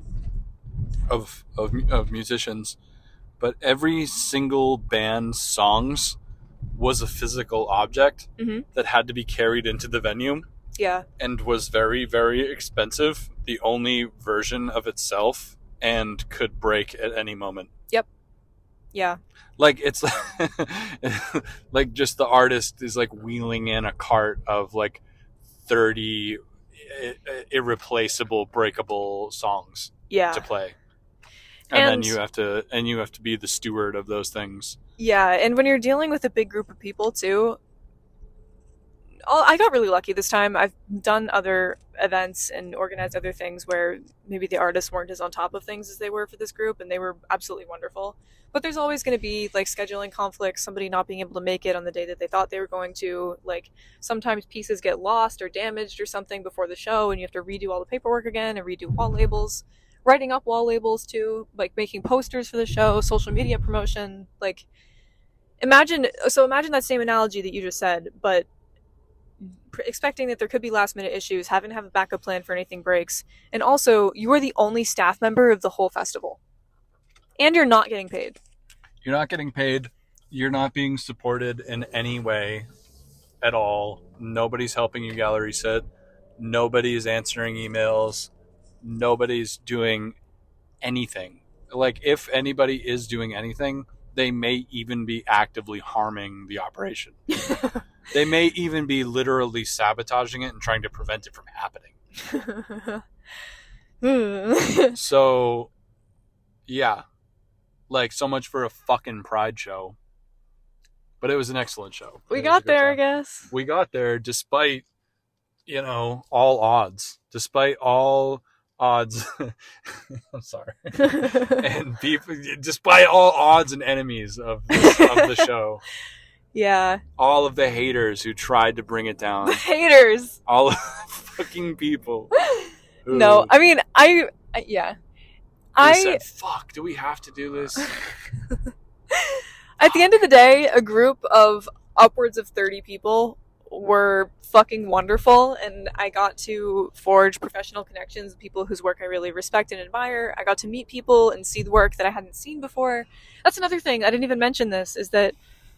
of musicians, but every single band's songs was a physical object that had to be carried into the venue. Yeah. And was very, very expensive, the only version of itself, and could break at any moment. Yep. Yeah. Like, it's like just the artist is like wheeling in a cart of like 30 irreplaceable, breakable songs to play. And then you have to be the steward of those things. Yeah, and when you're dealing with a big group of people too, I got really lucky this time. I've done other events and organized other things where maybe the artists weren't as on top of things as they were for this group, and they were absolutely wonderful. But there's always going to be like scheduling conflicts, somebody not being able to make it on the day that they thought they were going to. Like, sometimes pieces get lost or damaged or something before the show, and you have to redo all the paperwork again and redo wall labels. Writing up wall labels too, like making posters for the show, social media promotion. Like, imagine that same analogy that you just said, but expecting that there could be last minute issues, having to have a backup plan for anything breaks, and also you are the only staff member of the whole festival, and you're not getting paid. You're not getting paid. You're not being supported in any way at all. Nobody's helping you gallery sit. Nobody's answering emails. Nobody's doing anything. Like, if anybody is doing anything, they may even be actively harming the operation. They may even be literally sabotaging it and trying to prevent it from happening. So, yeah. Like, so much for a fucking Pride show. But it was an excellent show. We got there, I guess. We got there despite, all odds. Despite all odds. I'm sorry. And people, despite all odds and enemies of the show. Yeah. All of the haters who tried to bring it down. The haters. All of the fucking people. No, I mean, yeah. I said, fuck, do we have to do this? At the end of the day, a group of upwards of 30 people were fucking wonderful, and I got to forge professional connections with people whose work I really respect and admire. I got to meet people and see the work that I hadn't seen before. That's another thing, I didn't even mention this, is that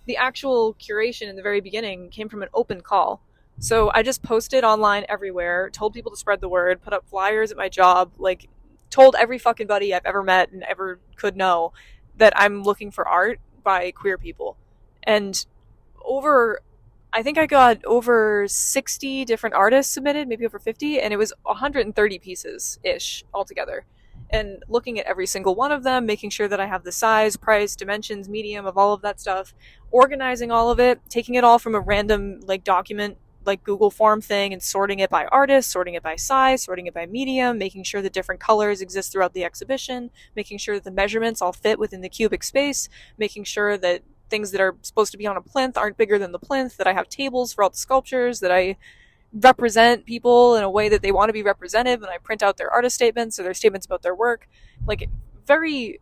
the actual curation in the very beginning came from an open call. So I just posted online everywhere, told people to spread the word, put up flyers at my job, like told every fucking buddy I've ever met and ever could know that I'm looking for art by queer people. And I think I got over 60 different artists submitted, maybe over 50, and it was 130 pieces-ish altogether. And looking at every single one of them, making sure that I have the size, price, dimensions, medium of all of that stuff, organizing all of it, taking it all from a random like document, like Google form thing, and sorting it by artist, sorting it by size, sorting it by medium, making sure that different colors exist throughout the exhibition, making sure that the measurements all fit within the cubic space, making sure that things that are supposed to be on a plinth aren't bigger than the plinth, that I have tables for all the sculptures, that I represent people in a way that they want to be represented, and I print out their artist statements or their statements about their work. Like, very,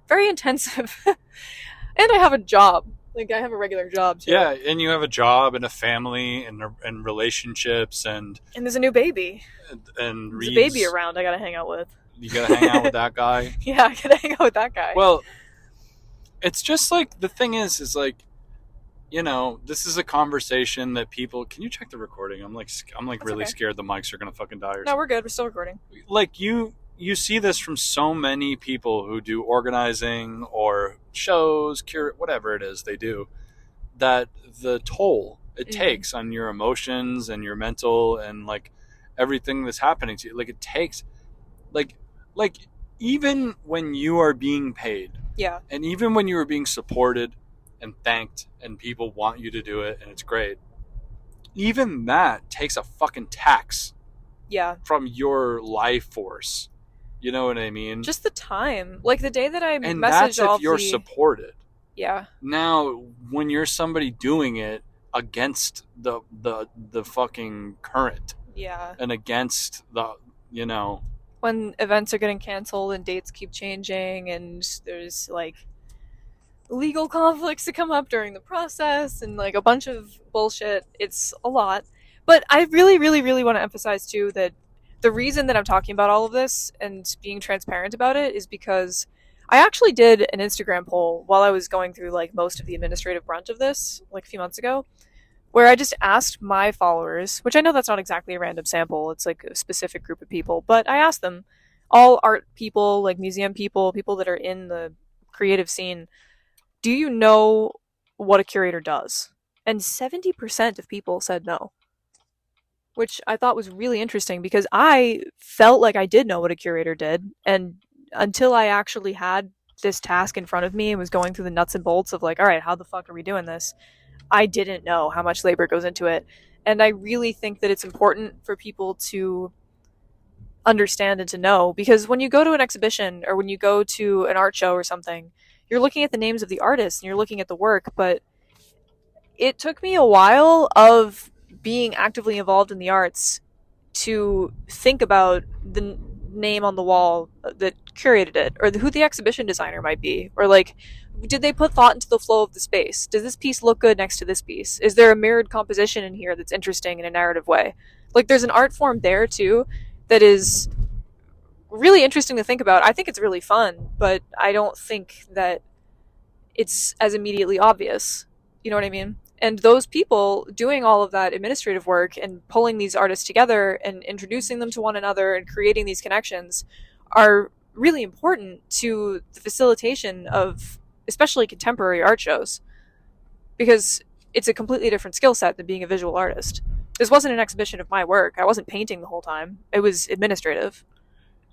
very intensive. And I have a job. Like, I have a regular job, too. Yeah, and you have a job and a family and relationships and there's a new baby. And there's a baby around I gotta hang out with. You gotta hang out with that guy? Yeah, I gotta hang out with that guy. Well, it's just like, the thing is like, you know, this is a conversation that people... Can you check the recording? I'm like That's really okay. scared the mics are gonna fucking die or something. No, we're good. We're still recording. Like, you see this from so many people who do organizing or shows, whatever it is they do, that the toll it takes on your emotions and your mental and like everything that's happening to you, like it takes like even when you are being paid, Yeah. and even when you are being supported and thanked and people want you to do it and it's great, even that takes a fucking tax Yeah. from your life force. You know what I mean? Just the time. Like, the day that I and messaged that's all if you're the... supported. Yeah. Now, when you're somebody doing it against the fucking current Yeah. and against the, you know, When events are getting canceled and dates keep changing and there's, like, legal conflicts that come up during the process and, like, a bunch of bullshit, it's a lot. But I really, really, really want to emphasize, too, that the reason that I'm talking about all of this and being transparent about it is because I actually did an Instagram poll while I was going through like most of the administrative brunt of this, like a few months ago, where I just asked my followers, which I know that's not exactly a random sample, it's like a specific group of people, but I asked them, all art people, like museum people, people that are in the creative scene, do you know what a curator does? And 70% of people said no. Which I thought was really interesting because I felt like I did know what a curator did, and until I actually had this task in front of me and was going through the nuts and bolts of like, all right, how the fuck are we doing this? I didn't know how much labor goes into it. And I really think that it's important for people to understand and to know, because when you go to an exhibition or when you go to an art show or something, you're looking at the names of the artists and you're looking at the work, but it took me a while of being actively involved in the arts to think about the name on the wall that curated it, or who the exhibition designer might be, or like, did they put thought into the flow of the space? Does this piece look good next to this piece? Is there a mirrored composition in here that's interesting in a narrative way? Like, there's an art form there too that is really interesting to think about. I think it's really fun, but I don't think that it's as immediately obvious. You know what I mean? And those people doing all of that administrative work and pulling these artists together and introducing them to one another and creating these connections are really important to the facilitation of especially contemporary art shows, because it's a completely different skill set than being a visual artist. This wasn't an exhibition of my work. I wasn't painting the whole time. It was administrative.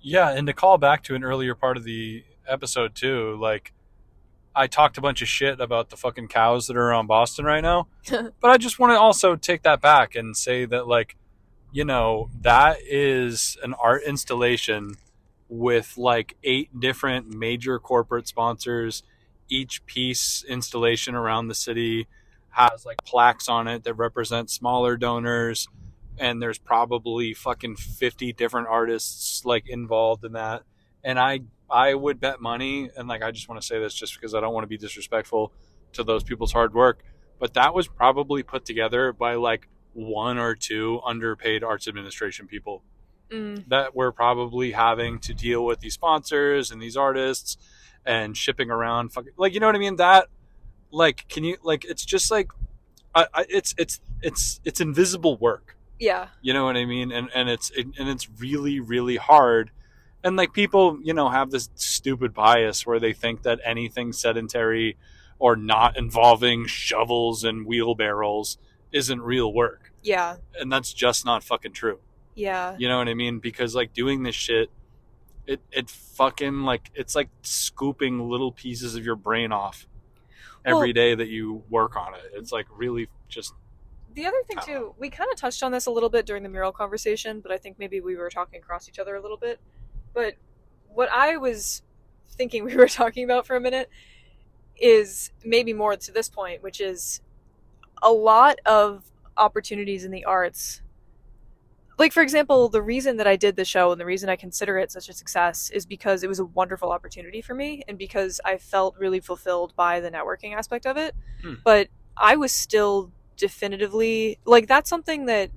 yeah. And to call back to an earlier part of the episode too, like, I talked a bunch of shit about the fucking cows that are around Boston right now, but I just want to also take that back and say that, like, you know, that is an art installation with like 8 different major corporate sponsors. Each piece installation around the city has like plaques on it that represent smaller donors, and there's probably fucking 50 different artists like involved in that. And I would bet money, and like, I just want to say this just because I don't want to be disrespectful to those people's hard work, but that was probably put together by like one or two underpaid arts administration people that were probably having to deal with these sponsors and these artists and shipping around like, you know what I mean? That, like, can you, like, it's just like it's invisible work. Yeah. You know what I mean? And it's really, really hard. And like, people, you know, have this stupid bias where they think that anything sedentary or not involving shovels and wheelbarrows isn't real work. Yeah. And that's just not fucking true. Yeah. You know what I mean? Because like, doing this shit, it fucking, like, it's like scooping little pieces of your brain off every day that you work on it. It's like really just. The other thing too, we kind of touched on this a little bit during the mural conversation, but I think maybe we were talking across each other a little bit. But what I was thinking we were talking about for a minute is maybe more to this point, which is a lot of opportunities in the arts. Like, for example, the reason that I did the show and the reason I consider it such a success is because it was a wonderful opportunity for me and because I felt really fulfilled by the networking aspect of it. But I was still definitively, like, that's something that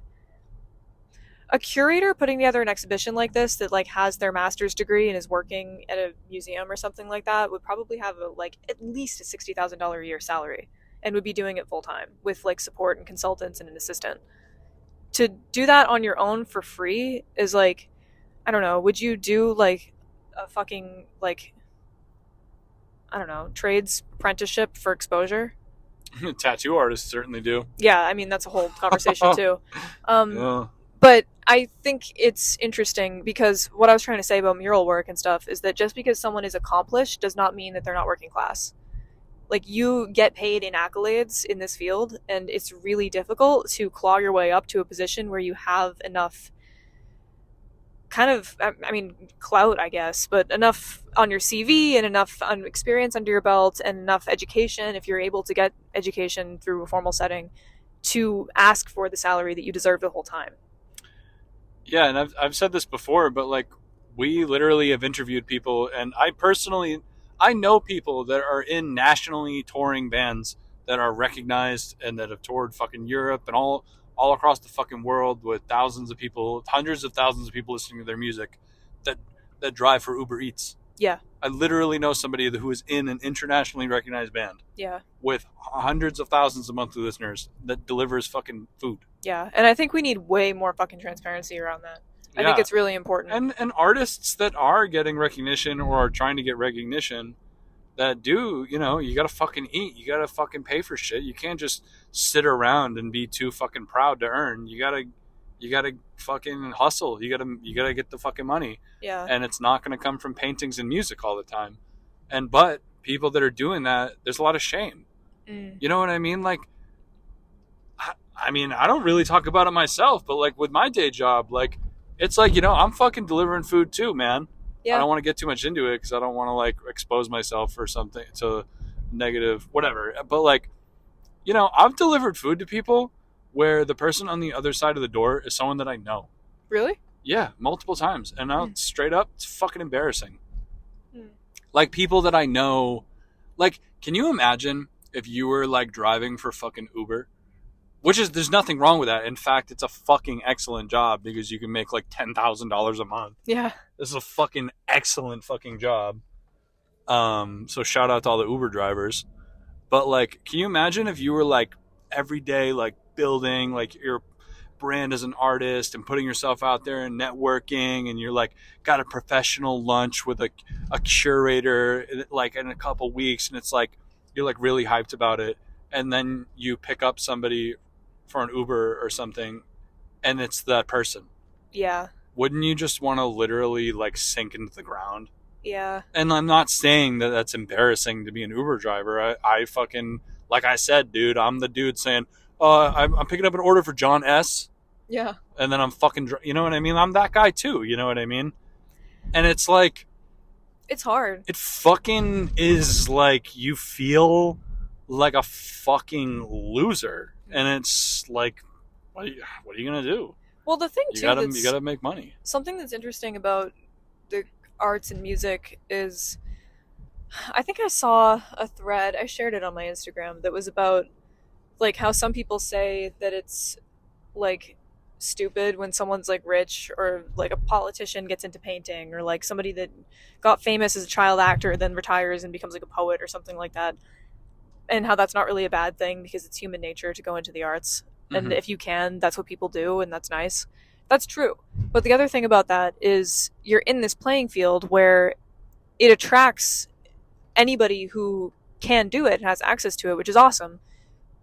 a curator putting together an exhibition like this that, like, has their master's degree and is working at a museum or something like that would probably have at least a $60,000 a year salary and would be doing it full time with, like, support and consultants and an assistant. To do that on your own for free is like, I don't know, would you do like a fucking, like, I don't know, trades apprenticeship for exposure? Tattoo artists certainly do. Yeah, I mean, that's a whole conversation too. Yeah. But I think it's interesting because what I was trying to say about mural work and stuff is that just because someone is accomplished does not mean that they're not working class. Like, you get paid in accolades in this field, and it's really difficult to claw your way up to a position where you have enough kind of, I mean, clout, I guess, but enough on your CV and enough experience under your belt and enough education, if you're able to get education through a formal setting, to ask for the salary that you deserve the whole time. Yeah, and I've said this before, but like, we literally have interviewed people, and I know people that are in nationally touring bands that are recognized and that have toured fucking Europe and all across the fucking world with thousands of people, hundreds of thousands of people listening to their music that drive for Uber Eats. Yeah. I literally know somebody who is in an internationally recognized band. Yeah. With hundreds of thousands of monthly listeners that delivers fucking food. Yeah. And I think we need way more fucking transparency around that. I think it's really important. And artists that are getting recognition or are trying to get recognition that do, you know, you gotta fucking eat. You gotta fucking pay for shit. You can't just sit around and be too fucking proud to earn. You gotta fucking hustle. You gotta get the fucking money. Yeah. And it's not gonna come from paintings and music all the time. But people that are doing that, there's a lot of shame. You know what I mean? Like, I mean, I don't really talk about it myself, but like with my day job, like, it's like, you know, I'm fucking delivering food too, man. Yeah. I don't want to get too much into it because I don't want to like expose myself or something to negative, whatever. But like, you know, I've delivered food to people where the person on the other side of the door is someone that I know. Really? Yeah, multiple times. And now straight up, it's fucking embarrassing. Like, people that I know, like, can you imagine if you were like driving for fucking Uber? There's nothing wrong with that. In fact, it's a fucking excellent job because you can make like $10,000 a month. Yeah. This is a fucking excellent fucking job. So shout out to all the Uber drivers. But like, can you imagine if you were like every day, like building like your brand as an artist and putting yourself out there and networking, and you're like got a professional lunch with a curator like in a couple weeks, and it's like, you're like really hyped about it. And then you pick up somebody for an Uber or something, and it's that person. Yeah. Wouldn't you just want to literally like sink into the ground? Yeah. And I'm not saying that that's embarrassing to be an Uber driver. I fucking, like I said, dude, I'm the dude saying, I'm picking up an order for John S. Yeah. And then I'm fucking, you know what I mean? I'm that guy too, you know what I mean? And it's like, it's hard. It fucking is like, you feel like a fucking loser. And it's like, what are you gonna do? Well, the thing you too, you gotta make money. Something that's interesting about the arts and music is, I think I saw a thread, I shared it on my Instagram, that was about like how some people say that it's like stupid when someone's like rich, or like a politician gets into painting, or like somebody that got famous as a child actor then retires and becomes like a poet or something like that, and how that's not really a bad thing because it's human nature to go into the arts. And if you can, that's what people do, and that's nice. That's true. But the other thing about that is you're in this playing field where it attracts anybody who can do it and has access to it, which is awesome.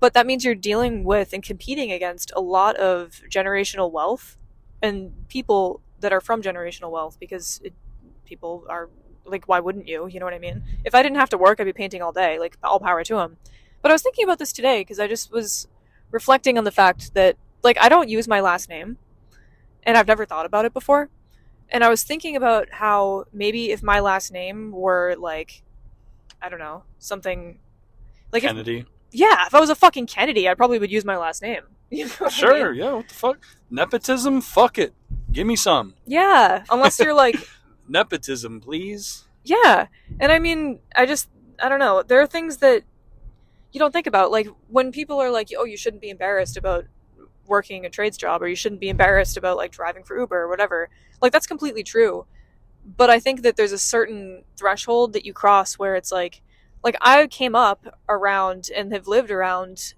But that means you're dealing with and competing against a lot of generational wealth and people that are from generational wealth, because people are like, why wouldn't you? You know what I mean? If I didn't have to work, I'd be painting all day. Like, all power to them. But I was thinking about this today because I just was reflecting on the fact that, like, I don't use my last name, and I've never thought about it before. And I was thinking about how maybe if my last name were, like, I don't know, something like Kennedy. If I was a fucking Kennedy, I probably would use my last name. You know what Sure, I mean? yeah, what the fuck? Nepotism? Fuck it. Give me some. Yeah, unless you're like... Nepotism, please. Yeah, and I mean, I don't know. There are things that you don't think about. Like, when people are like, oh, you shouldn't be embarrassed about working a trades job, or you shouldn't be embarrassed about, like, driving for Uber or whatever. Like, that's completely true. But I think that there's a certain threshold that you cross where it's like I came up around and have lived around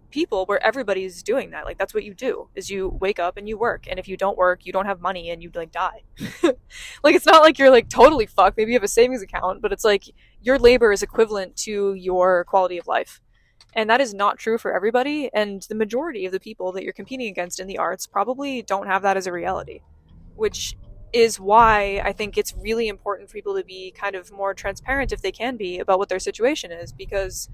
people where everybody's doing that. Like, that's what you do, is you wake up and you work, and if you don't work, you don't have money and you, like, die. Like, it's not like you're, like, totally fucked. Maybe you have a savings account, but it's like your labor is equivalent to your quality of life, and that is not true for everybody. And the majority of the people that you're competing against in the arts probably don't have that as a reality, which is why I think it's really important for people to be kind of more transparent, if they can be, about what their situation is. Because,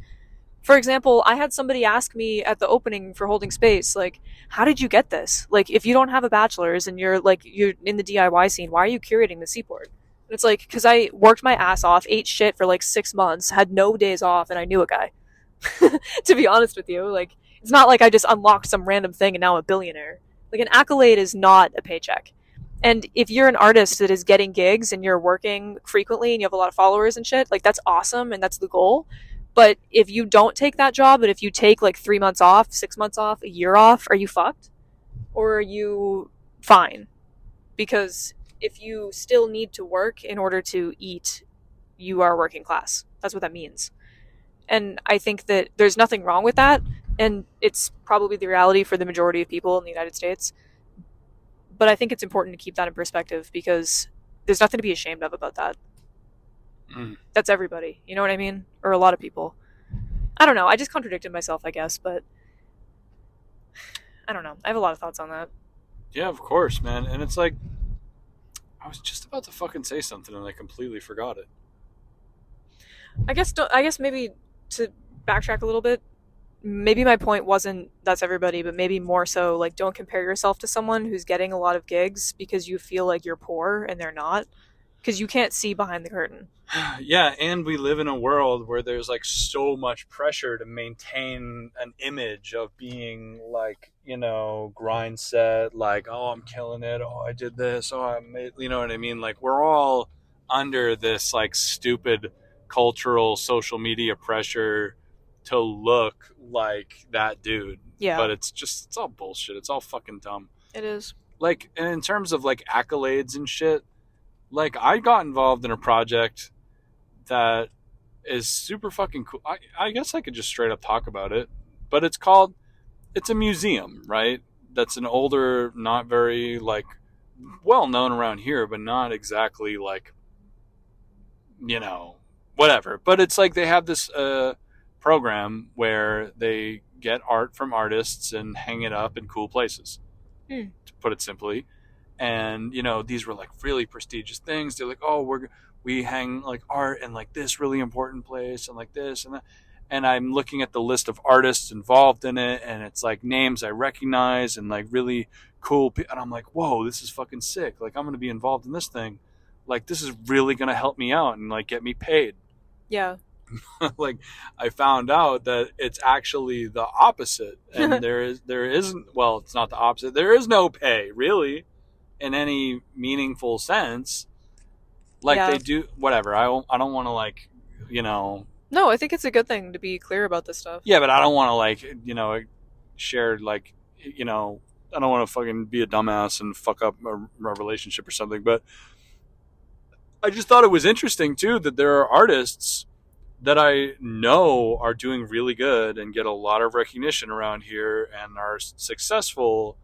for example, I had somebody ask me at the opening for Holding Space, like, how did you get this? Like, if you don't have a bachelor's and you're in the DIY scene, why are you curating the Seaport? And it's like, because I worked my ass off, ate shit for like 6 months, had no days off, and I knew a guy. To be honest with you, like, it's not like I just unlocked some random thing and now I'm a billionaire. Like, an accolade is not a paycheck. And if you're an artist that is getting gigs and you're working frequently and you have a lot of followers and shit, like, that's awesome and that's the goal. But if you don't take that job, and if you take like 3 months off, 6 months off, a year off, are you fucked? Or are you fine? Because if you still need to work in order to eat, you are working class. That's what that means. And I think that there's nothing wrong with that. And it's probably the reality for the majority of people in the United States. But I think it's important to keep that in perspective, because there's nothing to be ashamed of about that. That's everybody. You know what I mean? Or a lot of people. I don't know. I just contradicted myself, I guess, but I don't know. I have a lot of thoughts on that. Yeah, of course, man. And it's like, I was just about to fucking say something and I completely forgot it. I guess maybe to backtrack a little bit, maybe my point wasn't that's everybody, but maybe more so, like, don't compare yourself to someone who's getting a lot of gigs because you feel like you're poor and they're not, because you can't see behind the curtain. Yeah, and we live in a world where there's, like, so much pressure to maintain an image of being, like, you know, grind set, like, oh, I'm killing it, oh, I did this, oh, I made, you know what I mean? Like, we're all under this, like, stupid cultural social media pressure to look like that dude. Yeah. But it's all bullshit. It's all fucking dumb. It is. Like, and in terms of, like, accolades and shit, like, I got involved in a project that is super fucking cool. I guess I could just straight up talk about it, but it's a museum, right? That's an older, not very, like, well known around here, but not exactly, like, you know, whatever. But it's like they have this program where they get art from artists and hang it up in cool places, to put it simply. And, you know, these were, like, really prestigious things. They're like, oh, we hang, like, art in, like, this really important place and, like, this and that. And I'm looking at the list of artists involved in it, and it's, like, names I recognize and, like, really cool. And I'm like, whoa, this is fucking sick. Like, I'm going to be involved in this thing. Like, this is really going to help me out and, like, get me paid. Yeah. Like, I found out that it's actually the opposite. And there isn't, well, it's not the opposite. There is no pay, really, in any meaningful sense. Like, they do, whatever. I don't want to, like, you know. No, I think it's a good thing to be clear about this stuff. Yeah, but I don't want to, like, you know, share, like, you know, I don't want to fucking be a dumbass and fuck up a relationship or something, but I just thought it was interesting too that there are artists that I know are doing really good and get a lot of recognition around here and are successful,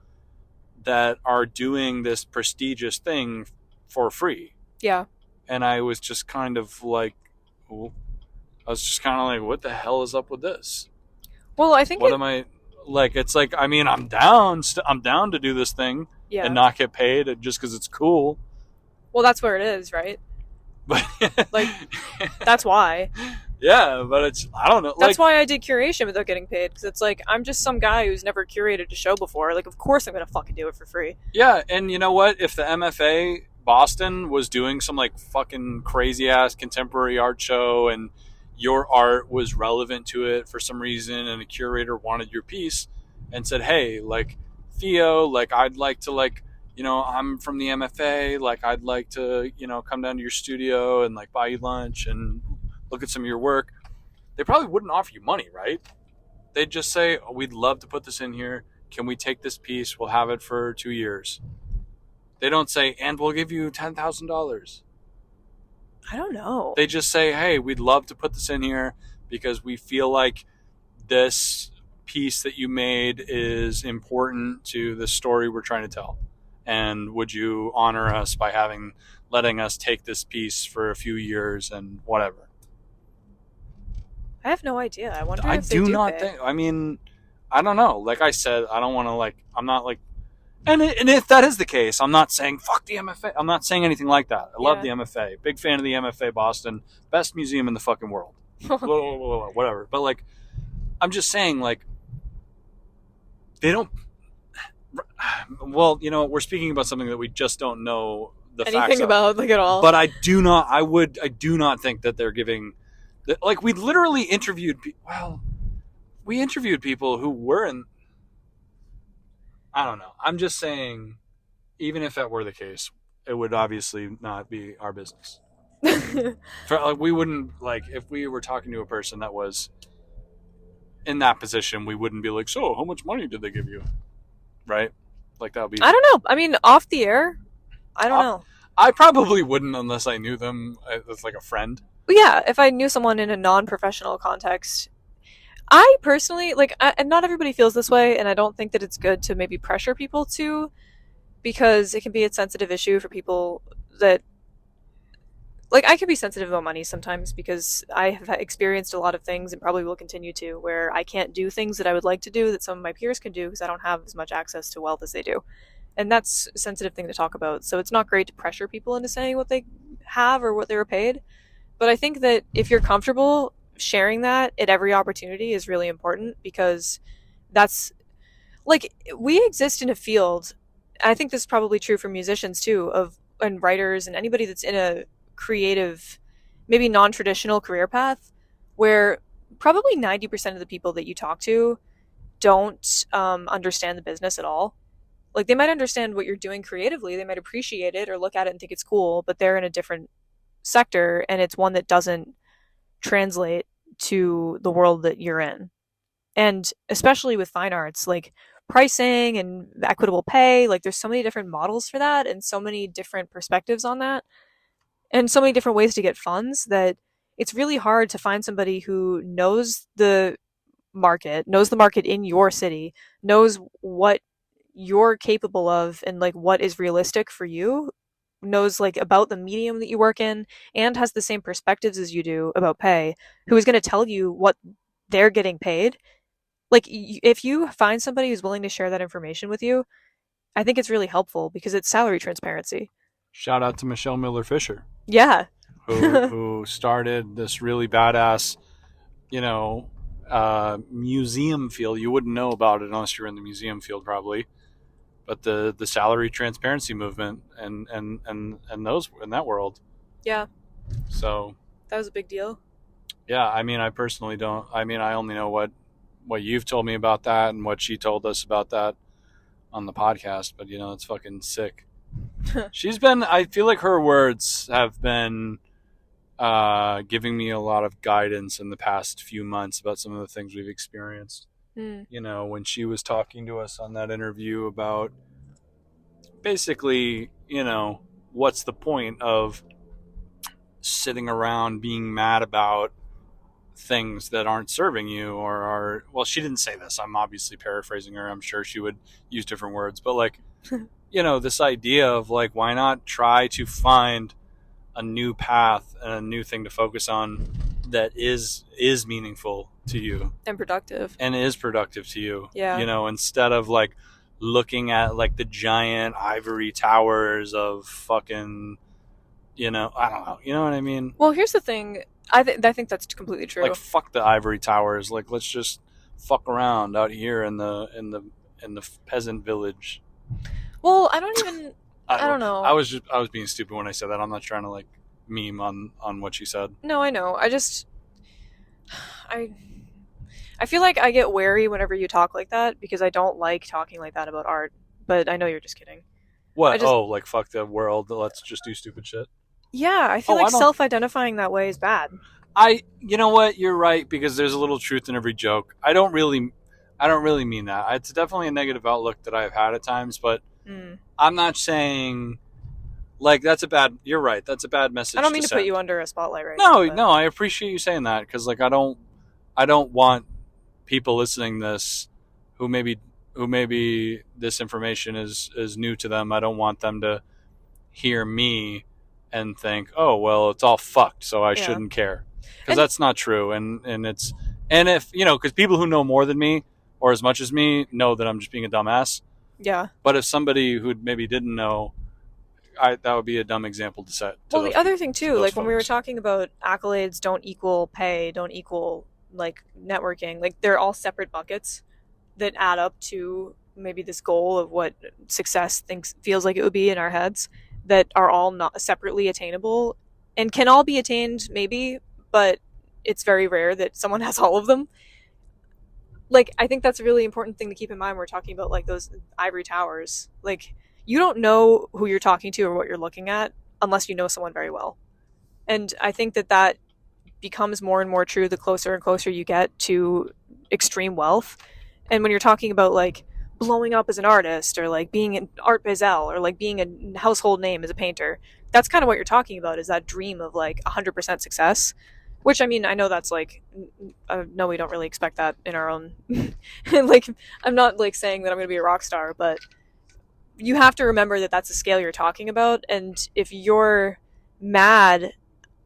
that are doing this prestigious thing for free. Yeah. And I was just kind of like, what the hell is up with this? Well, I think what am I like? It's like, I mean, I'm down to do this thing and not get paid just because it's cool. Well, that's where it is, right? But like, that's why. Yeah, but it's, I don't know. That's why I did curation without getting paid, because it's like, I'm just some guy who's never curated a show before. Like, of course I'm gonna fucking do it for free. Yeah, and you know what? If the MFA Boston was doing some like fucking crazy ass contemporary art show and your art was relevant to it for some reason, and a curator wanted your piece and said, hey, like, Theo, like, I'd like to, like, you know, I'm from the MFA, like, I'd like to, you know, come down to your studio and like buy you lunch and look at some of your work, they probably wouldn't offer you money, right? They'd just say, oh, we'd love to put this in here. Can we take this piece? We'll have it for 2 years. They don't say, and we'll give you $10,000. I don't know. They just say, hey, we'd love to put this in here because we feel like this piece that you made is important to the story we're trying to tell. And would you honor us by letting us take this piece for a few years and whatever? I have no idea. I wonder if they do not think. I mean, I don't know. Like I said, I don't want to, like, I'm not like, and if that is the case, I'm not saying fuck the MFA. I'm not saying anything like that. I love the MFA. Big fan of the MFA Boston. Best museum in the fucking world. Whatever. But like, I'm just saying, like, they don't. Well, you know, we're speaking about something that we just don't know the facts anything about, like, at all. But I do not think that they're giving. Like, we literally interviewed. We interviewed people who weren't. I don't know. I'm just saying, even if that were the case, it would obviously not be our business. We wouldn't, like, if we were talking to a person that was in that position, we wouldn't be like, so how much money did they give you? Right? Like, that would be. I don't know. I mean, off the air, I don't know. I probably wouldn't unless I knew them as like a friend. But yeah, if I knew someone in a non-professional context. I personally, like, and not everybody feels this way, and I don't think that it's good to maybe pressure people to, because it can be a sensitive issue for people that, like, I can be sensitive about money sometimes because I have experienced a lot of things and probably will continue to, where I can't do things that I would like to do that some of my peers can do because I don't have as much access to wealth as they do. And that's a sensitive thing to talk about. So it's not great to pressure people into saying what they have or what they were paid. But I think that if you're comfortable sharing that at every opportunity is really important, because that's, like, we exist in a field, I think this is probably true for musicians too, and writers and anybody that's in a creative, maybe non-traditional career path, where probably 90% of the people that you talk to don't understand the business at all. Like, they might understand what you're doing creatively, they might appreciate it or look at it and think it's cool, but they're in a different sector, and it's one that doesn't translate to the world that you're in. And especially with fine arts, like pricing and equitable pay, like, there's so many different models for that and so many different perspectives on that and so many different ways to get funds that it's really hard to find somebody who knows the market in your city, knows what you're capable of and, like, what is realistic for you, knows, like, about the medium that you work in, and has the same perspectives as you do about pay, who is going to tell you what they're getting paid. Like, if you find somebody who's willing to share that information with you, I think it's really helpful because it's salary transparency. Shout out to Michelle Miller-Fisher. Yeah. who started this really badass, you know, museum field. You wouldn't know about it unless you're in the museum field, probably. But the salary transparency movement and those in that world. Yeah. So that was a big deal. Yeah, I mean, I personally don't. I mean, I only know what you've told me about that and what she told us about that on the podcast. But, you know, it's fucking sick. She's been. I feel like her words have been giving me a lot of guidance in the past few months about some of the things we've experienced. You know, when she was talking to us on that interview about basically, you know, what's the point of sitting around being mad about things that aren't serving you or are, well, she didn't say this, I'm obviously paraphrasing her, I'm sure she would use different words, but like you know, this idea of like, why not try to find a new path and a new thing to focus on that is meaningful to you and productive to you. Yeah. You know, instead of like looking at like the giant ivory towers of fucking, you know, I don't know, you know what I mean? Well, here's the thing. I think that's completely true. Like, fuck the ivory towers. Like, let's just fuck around out here in the peasant village. Well, I don't know. I was being stupid when I said that. I'm not trying to like meme on what she said. No, I know. I feel like I get wary whenever you talk like that because I don't like talking like that about art. But I know you're just kidding. What? Like fuck the world. Let's just do stupid shit. Yeah, I feel like self-identifying that way is bad. You know what? You're right, because there's a little truth in every joke. I don't really mean that. It's definitely a negative outlook that I've had at times, but I'm not saying like you're right. That's a bad message. I don't mean to put you under a spotlight right now. No, no, I appreciate you saying that, because like I don't want people listening this who maybe this information is new to them. I don't want them to hear me and think, oh, well, it's all fucked, so I shouldn't care. Because that's not true. And if, you know, because people who know more than me or as much as me know that I'm just being a dumbass. Yeah. But if somebody who maybe didn't know, that would be a dumb example to set. Well, the other thing, too, like when we were talking about accolades don't equal pay, don't equal, like, networking, like, they're all separate buckets that add up to maybe this goal of what success feels like it would be in our heads, that are all not separately attainable and can all be attained maybe, but it's very rare that someone has all of them. Like, I think that's a really important thing to keep in mind when we're talking about like those ivory towers. Like, you don't know who you're talking to or what you're looking at unless you know someone very well. And I think that becomes more and more true the closer and closer you get to extreme wealth. And when you're talking about like blowing up as an artist or like being an Art Basel or like being a household name as a painter, that's kind of what you're talking about, is that dream of like 100% success, which, I mean, I know that's like, no, we don't really expect that in our own, like, I'm not like saying that I'm going to be a rock star, but you have to remember that that's the scale you're talking about. And if you're mad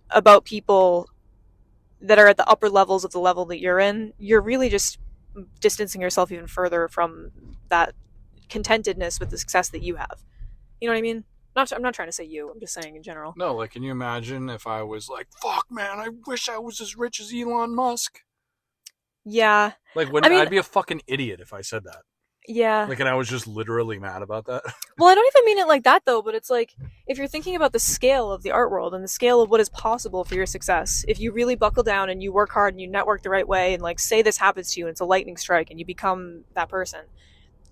about people that are at the upper levels of the level that you're in, you're really just distancing yourself even further from that contentedness with the success that you have. You know what I mean? I'm not trying to say you, I'm just saying in general. No, like, can you imagine if I was like, fuck, man, I wish I was as rich as Elon Musk? Yeah. Like, I'd be a fucking idiot if I said that. Yeah. Like, and I was just literally mad about that. Well, I don't even mean it like that, though, but it's like, if you're thinking about the scale of the art world and the scale of what is possible for your success, if you really buckle down and you work hard and you network the right way and, like, say this happens to you and it's a lightning strike and you become that person,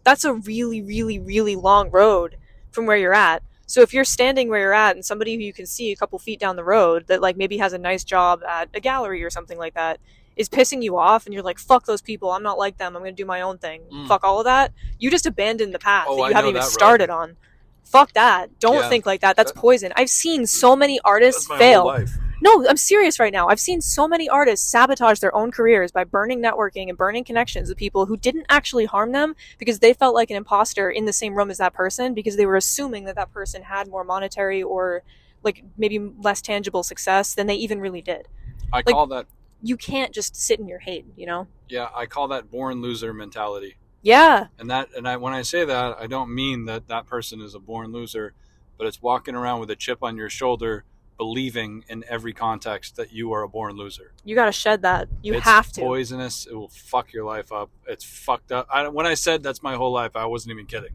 that's a really, really, really long road from where you're at. So if you're standing where you're at and somebody who you can see a couple feet down the road that, like, maybe has a nice job at a gallery or something like that is pissing you off and you're like, fuck those people, I'm not like them, I'm going to do my own thing. Fuck all of that. You just abandoned the path that you haven't even started on. Fuck that. Don't think like that. That's poison. I've seen so many artists fail. No, I'm serious right now. I've seen so many artists sabotage their own careers by burning networking and burning connections with people who didn't actually harm them because they felt like an imposter in the same room as that person because they were assuming that person had more monetary or, like, maybe less tangible success than they even really did. I call that... You can't just sit in your hate, you know? Yeah, I call that born loser mentality. Yeah. And when I say that, I don't mean that person is a born loser, but it's walking around with a chip on your shoulder, believing in every context that you are a born loser. You got to shed that. You have to. It's poisonous. It will fuck your life up. It's fucked up. When I said that's my whole life, I wasn't even kidding.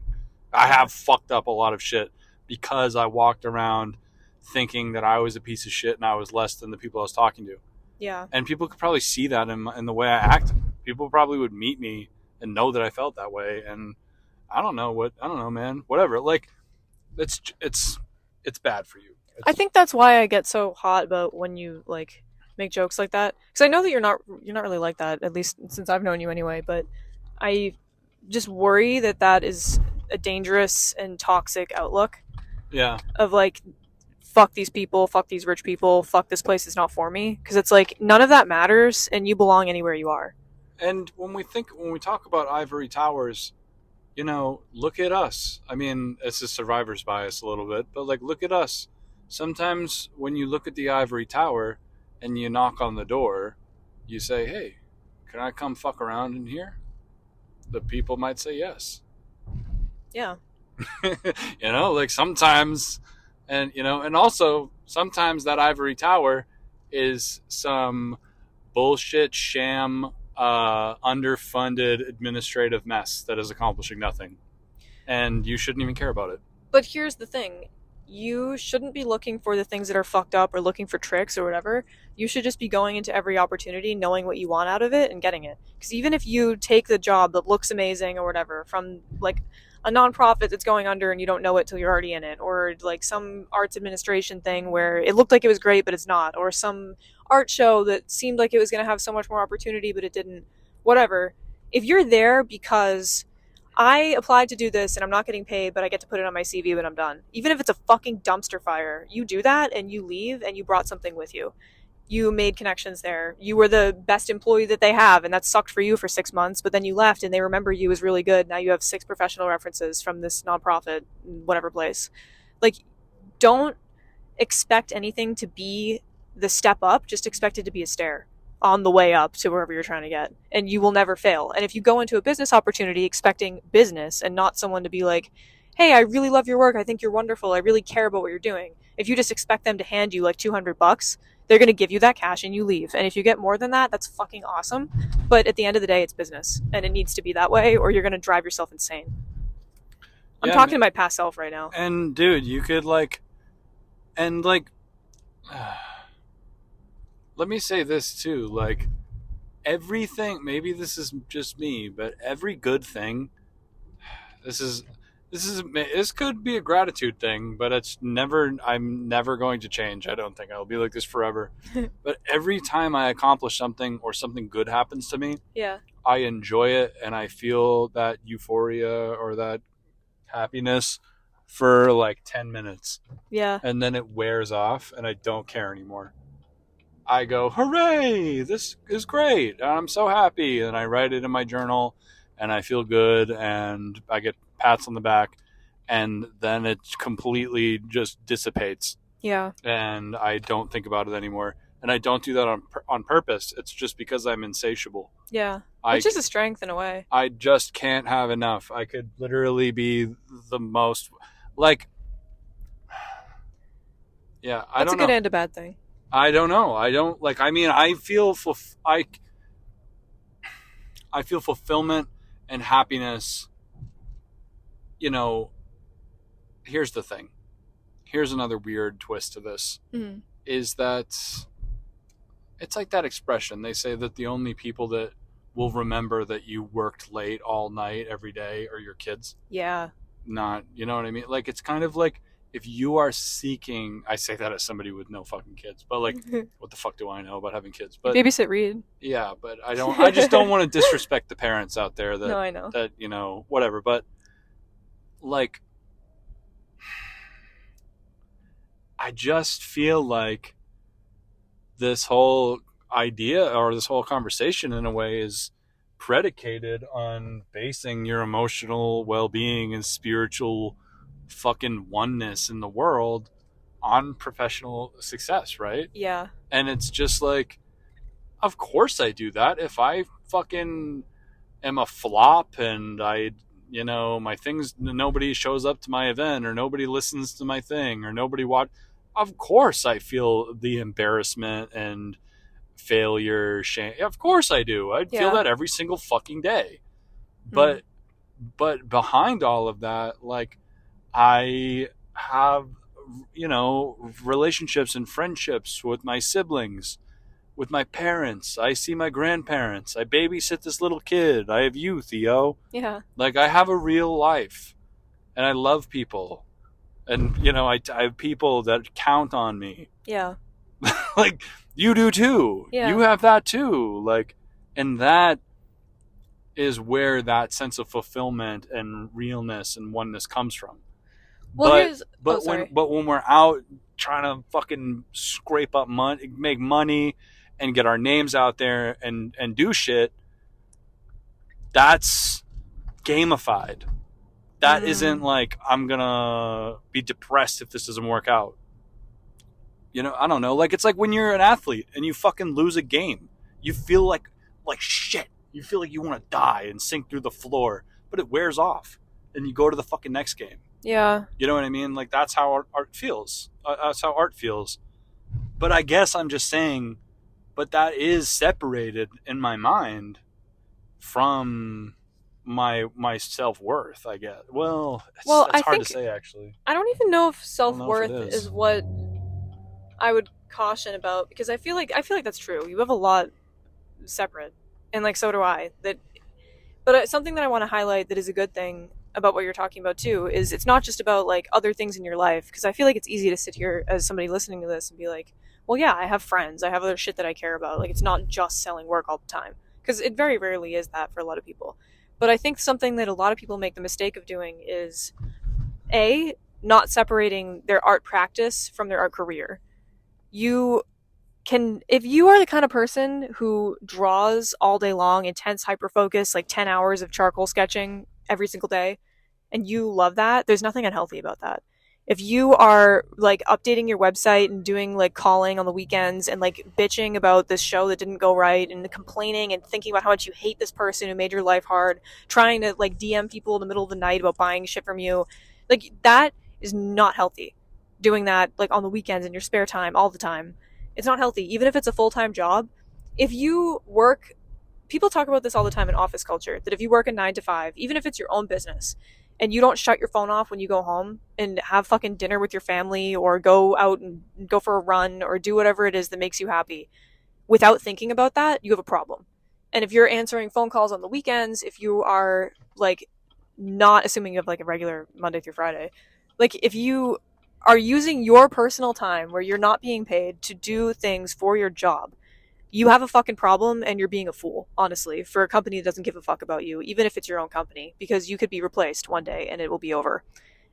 I have fucked up a lot of shit because I walked around thinking that I was a piece of shit and I was less than the people I was talking to. Yeah. And people could probably see that in the way I act. People probably would meet me and know that I felt that way. And I don't know, man. Whatever. Like, it's bad for you. I think that's why I get so hot about when you, like, make jokes like that. Because I know that you're not really like that, at least since I've known you anyway. But I just worry that is a dangerous and toxic outlook. Yeah. Of like, fuck these people, fuck these rich people, fuck this place is not for me. Because it's like, none of that matters, and you belong anywhere you are. And when we talk about ivory towers, you know, look at us. I mean, it's a survivor's bias a little bit, but like, look at us. Sometimes when you look at the ivory tower and you knock on the door, you say, hey, can I come fuck around in here? The people might say yes. Yeah. You know, like sometimes, and you know, and also sometimes that ivory tower is some bullshit sham underfunded administrative mess that is accomplishing nothing, and you shouldn't even care about it. But here's the thing. You shouldn't be looking for the things that are fucked up or looking for tricks or whatever. You should just be going into every opportunity knowing what you want out of it and getting it. Because even if you take the job that looks amazing or whatever from like a nonprofit that's going under and you don't know it till you're already in it, or like some arts administration thing where it looked like it was great but it's not, or some art show that seemed like it was going to have so much more opportunity but it didn't, whatever. If you're there because I applied to do this and I'm not getting paid, but I get to put it on my CV when I'm done. Even if it's a fucking dumpster fire, you do that and you leave and you brought something with you. You made connections there. You were the best employee that they have, and that sucked for you for 6 months, but then you left and they remember you as really good. Now you have 6 professional references from this nonprofit, whatever place. Like, don't expect anything to be the step up, just expect it to be a stair on the way up to wherever you're trying to get, and you will never fail. And if you go into a business opportunity expecting business and not someone to be like, hey, I really love your work, I think you're wonderful, I really care about what you're doing, if you just expect them to hand you like $200, they're going to give you that cash and you leave. And if you get more than that, that's fucking awesome. But at the end of the day, it's business, and it needs to be that way, or you're going to drive yourself insane. I'm talking to my past self right now. And dude, you could like, and like, let me say this too, like, everything, maybe this is just me, but every good thing, this could be a gratitude thing, but I'm never going to change. I don't think I'll be like this forever. But every time I accomplish something or something good happens to me, Yeah. I enjoy it and I feel that euphoria or that happiness for like 10 minutes. Yeah. And then it wears off and I don't care anymore. I go, hooray, this is great. I'm so happy. And I write it in my journal and I feel good and I get pats on the back, and then it completely just dissipates. Yeah. And I don't think about it anymore. And I don't do that on purpose. It's just because I'm insatiable. Yeah. It's just a strength in a way. I just can't have enough. I could literally be the most, like, yeah, I don't know. That's a good and a bad thing. I don't know. I don't, like, I mean, I feel fulfillment and happiness. You know, here's the thing. Here's another weird twist to this. Mm-hmm. Is that it's like that expression. They say that the only people that will remember that you worked late all night every day are your kids. Yeah. Not, you know what I mean? Like, it's kind of like, if you are seeking, I say that as somebody with no fucking kids, but like, what the fuck do I know about having kids? But babysit Reed. Yeah, but I just don't want to disrespect the parents out there that, no, I know. That, you know, whatever. But like, I just feel like this whole idea or this whole conversation in a way is predicated on basing your emotional well-being and spiritual fucking oneness in the world on professional success, right? Yeah. And it's just like, of course I do that. If I fucking am a flop and you know, my things, nobody shows up to my event or nobody listens to my thing or nobody of course I feel the embarrassment and failure, shame. Of course I do. I feel that every single fucking day. But behind all of that, like, I have, you know, relationships and friendships with my siblings, with my parents. I see my grandparents. I babysit this little kid. I have you, Theo. Yeah. Like, I have a real life and I love people. And, you know, I have people that count on me. Yeah. Like, you do too. Yeah. You have that too. Like, and that is where that sense of fulfillment and realness and oneness comes from. Well, but when we're out trying to fucking scrape up money, make money, and get our names out there and do shit, that's gamified. That isn't like, I'm gonna be depressed if this doesn't work out. You know, I don't know. Like, it's like when you're an athlete and you fucking lose a game, you feel like shit. You feel like you want to die and sink through the floor, but it wears off, and you go to the fucking next game. Yeah. You know what I mean? Like, that's how art feels. That's how art feels. But I guess I'm just saying, but that is separated in my mind from my self-worth, I guess. Well, it's hard to say, actually. I don't even know if I self-worth don't know if it is. is what I would caution about, because I feel like that's true. You have a lot separate, and like so do I. But something that I want to highlight that is a good thing about what you're talking about too is it's not just about like other things in your life, because I feel like it's easy to sit here as somebody listening to this and be like, well, yeah, I have friends, I have other shit that I care about. Like, it's not just selling work all the time, because it very rarely is that for a lot of people. But I think something that a lot of people make the mistake of doing is not separating their art practice from their art career. If you are the kind of person who draws all day long, intense hyper-focus, like 10 hours of charcoal sketching every single day, and you love that, there's nothing unhealthy about that. If you are like updating your website and doing like calling on the weekends and like bitching about this show that didn't go right and complaining and thinking about how much you hate this person who made your life hard, trying to like DM people in the middle of the night about buying shit from you, like, that is not healthy. Doing that like on the weekends in your spare time all the time, it's not healthy. Even if it's a full-time job, if you work, people talk about this all the time in office culture, that if you work a 9 to 5, even if it's your own business, and you don't shut your phone off when you go home and have fucking dinner with your family or go out and go for a run or do whatever it is that makes you happy without thinking about that, you have a problem. And if you're answering phone calls on the weekends, if you are like not, assuming you have like a regular Monday through Friday, like if you are using your personal time where you're not being paid to do things for your job, you have a fucking problem, and you're being a fool, honestly, for a company that doesn't give a fuck about you, even if it's your own company, because you could be replaced one day and it will be over.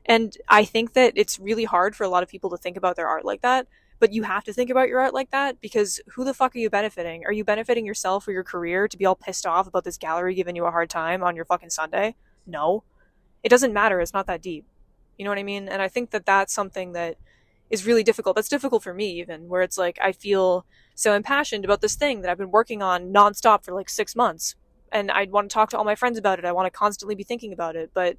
And I think that it's really hard for a lot of people to think about their art like that, but you have to think about your art like that, because who the fuck are you benefiting? Are you benefiting yourself or your career to be all pissed off about this gallery giving you a hard time on your fucking Sunday? No. It doesn't matter. It's not that deep. You know what I mean? And I think that that's something that is really difficult. That's difficult for me, even, where it's like I feel so impassioned about this thing that I've been working on nonstop for like 6 months, and I want to talk to all my friends about it. I want to constantly be thinking about it, but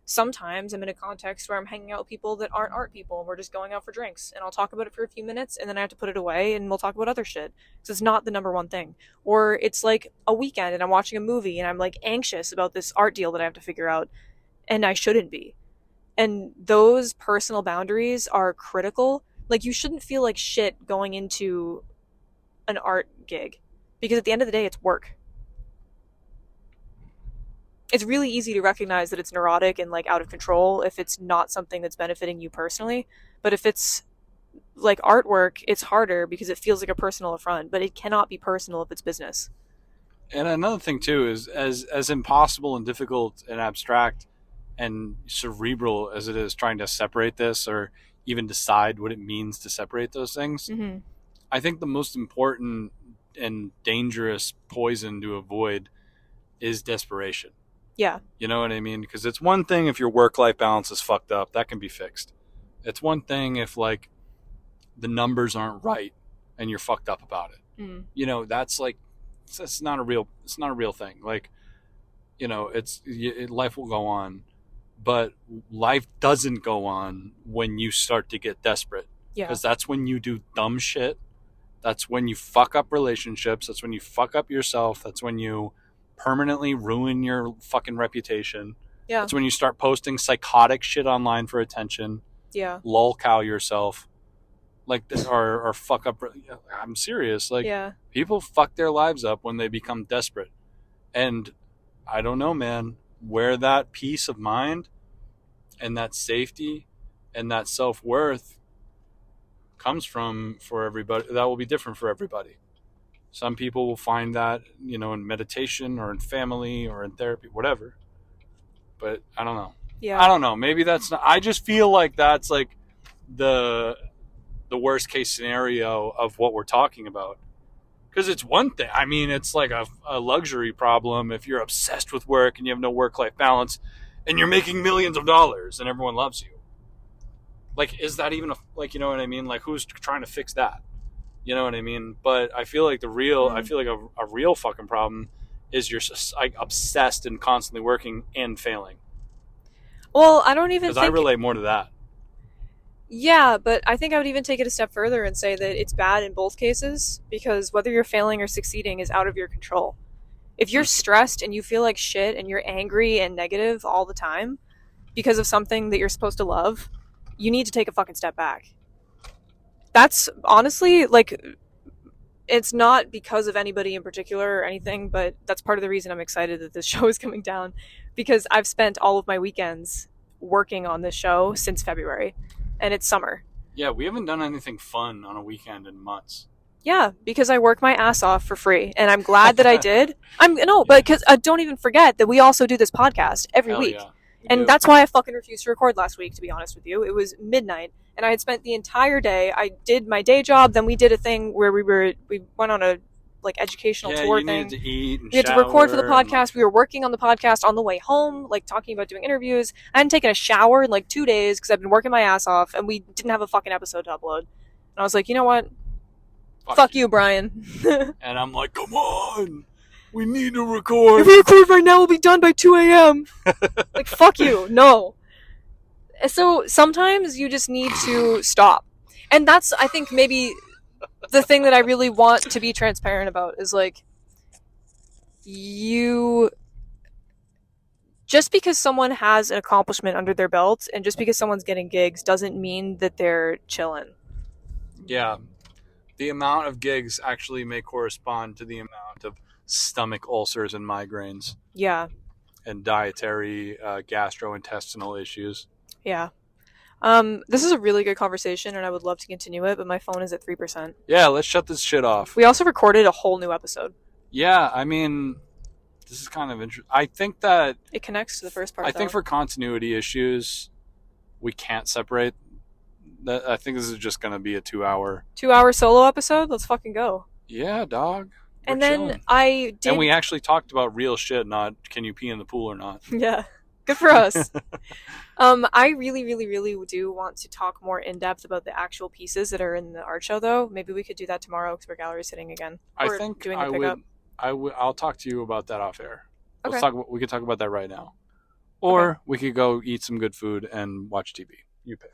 sometimes I'm in a context where I'm hanging out with people that aren't art people, and we're just going out for drinks, and I'll talk about it for a few minutes, and then I have to put it away, and we'll talk about other shit, because it's not the number one thing. Or it's like a weekend, and I'm watching a movie, and I'm like anxious about this art deal that I have to figure out, and I shouldn't be. And those personal boundaries are critical. Like, you shouldn't feel like shit going into an art gig, because at the end of the day, it's work. It's really easy to recognize that it's neurotic and like out of control if it's not something that's benefiting you personally. But if it's like artwork, it's harder because it feels like a personal affront, but it cannot be personal if it's business. And another thing too is, as impossible and difficult and abstract and cerebral as it is trying to separate this, or even decide what it means to separate those things, I think the most important and dangerous poison to avoid is desperation. Yeah. You know what I mean? Because it's one thing if your work-life balance is fucked up, that can be fixed. It's one thing if like the numbers aren't right and you're fucked up about it. You know, that's like, it's not a real thing. Like, you know, life will go on. But life doesn't go on when you start to get desperate. Yeah. Because that's when you do dumb shit. That's when you fuck up relationships. That's when you fuck up yourself. That's when you permanently ruin your fucking reputation. Yeah. That's when you start posting psychotic shit online for attention. Yeah. Lol-cow yourself. Like this, or fuck up. I'm serious. Like, people fuck their lives up when they become desperate. And I don't know, man, where that peace of mind and that safety and that self-worth comes from for everybody, that will be different for everybody. Some people will find that, in meditation or in family or in therapy, whatever. But I don't know. Yeah. I don't know. Maybe that's not. I just feel like that's like the worst case scenario of what we're talking about. Because it's one thing. I mean, it's like a luxury problem if you're obsessed with work and you have no work-life balance and you're making millions of dollars and everyone loves you. Like, is that even you know what I mean? Like, who's trying to fix that? You know what I mean? But I feel like a real fucking problem is you're just like obsessed and constantly working and failing. Well, I don't even Because I relate more to that. Yeah, but I think I would even take it a step further and say that it's bad in both cases, because whether you're failing or succeeding is out of your control. If you're stressed and you feel like shit and you're angry and negative all the time because of something that you're supposed to love, you need to take a fucking step back. That's honestly, like, it's not because of anybody in particular or anything, but that's part of the reason I'm excited that this show is coming down, because I've spent all of my weekends working on this show since February, and it's summer. Yeah, we haven't done anything fun on a weekend in months. Yeah, because I work my ass off for free, and I'm glad that I did. But because don't even forget that we also do this podcast every week. Yeah, and that's why I fucking refused to record last week, to be honest with you. It was midnight, and I had spent the entire day. I did my day job, then we did a thing where we went on a educational tour thing. Needed to eat and we had to record for the podcast. We were working on the podcast on the way home, talking about doing interviews. I hadn't taken a shower in 2 days because I've been working my ass off, and we didn't have a fucking episode to upload. And I was like, you know what? Fuck you, Brian. And I'm like, come on. We need to record. If we record right now, we'll be done by 2 a.m. Fuck you. No. So sometimes you just need to stop. And that's, I think, maybe the thing that I really want to be transparent about is just because someone has an accomplishment under their belt and just because someone's getting gigs doesn't mean that they're chilling. Yeah. The amount of gigs actually may correspond to the amount of stomach ulcers and migraines. Yeah. And dietary gastrointestinal issues. Yeah. This is a really good conversation, and I would love to continue it, but my phone is at 3%. Yeah, let's shut this shit off. We also recorded a whole new episode. Yeah, I mean, this is kind of interesting. I think that it connects to the first part. I think for continuity issues, we can't separate. I think this is just going to be a 2-hour solo episode. Let's fucking go. Yeah, dog. We're and then chilling. I did. And we actually talked about real shit, not can you pee in the pool or not. Yeah. Good for us. I really, really, really do want to talk more in depth about the actual pieces that are in the art show, though. Maybe we could do that tomorrow because we're gallery sitting again. I think doing a pickup. I'll talk to you about that off air. Okay. We could talk about that right now, or we could go eat some good food and watch TV. You pick.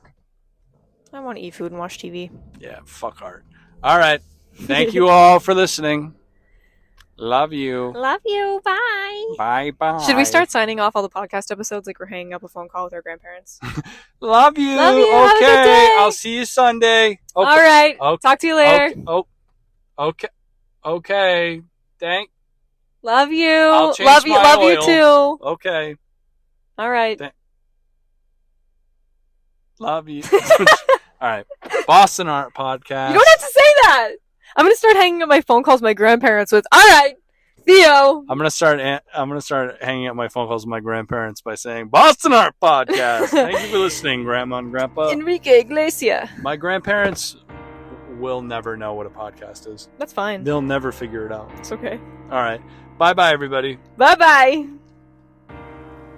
I want to eat food and watch TV. Yeah, fuck art. All right. Thank you all for listening. Love you. Love you. Bye. Bye. Should we start signing off all the podcast episodes like we're hanging up a phone call with our grandparents? Love you. Love you. Okay. Have a good day. I'll see you Sunday. Okay. All right. Okay. Talk to you later. Okay. Thank. Love you. I'll change Love you. my Love oil. you too. Okay. All right. Love you. All right. Boston Art Podcast. You don't have to say that. I'm gonna start hanging up my phone calls with my grandparents with, all right, Theo. I'm gonna start hanging up my phone calls with my grandparents by saying Boston Art Podcast. Thank you for listening, Grandma and Grandpa. Enrique Iglesias. My grandparents will never know what a podcast is. That's fine. They'll never figure it out. It's okay. All right. Bye, everybody. Bye.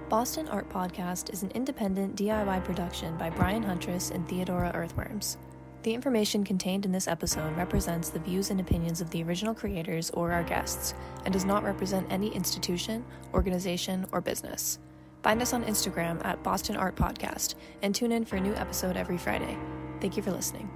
Boston Art Podcast is an independent DIY production by Brian Huntress and Theodora Earthworms. The information contained in this episode represents the views and opinions of the original creators or our guests, and does not represent any institution, organization, or business. Find us on Instagram at Boston Art Podcast, and tune in for a new episode every Friday. Thank you for listening.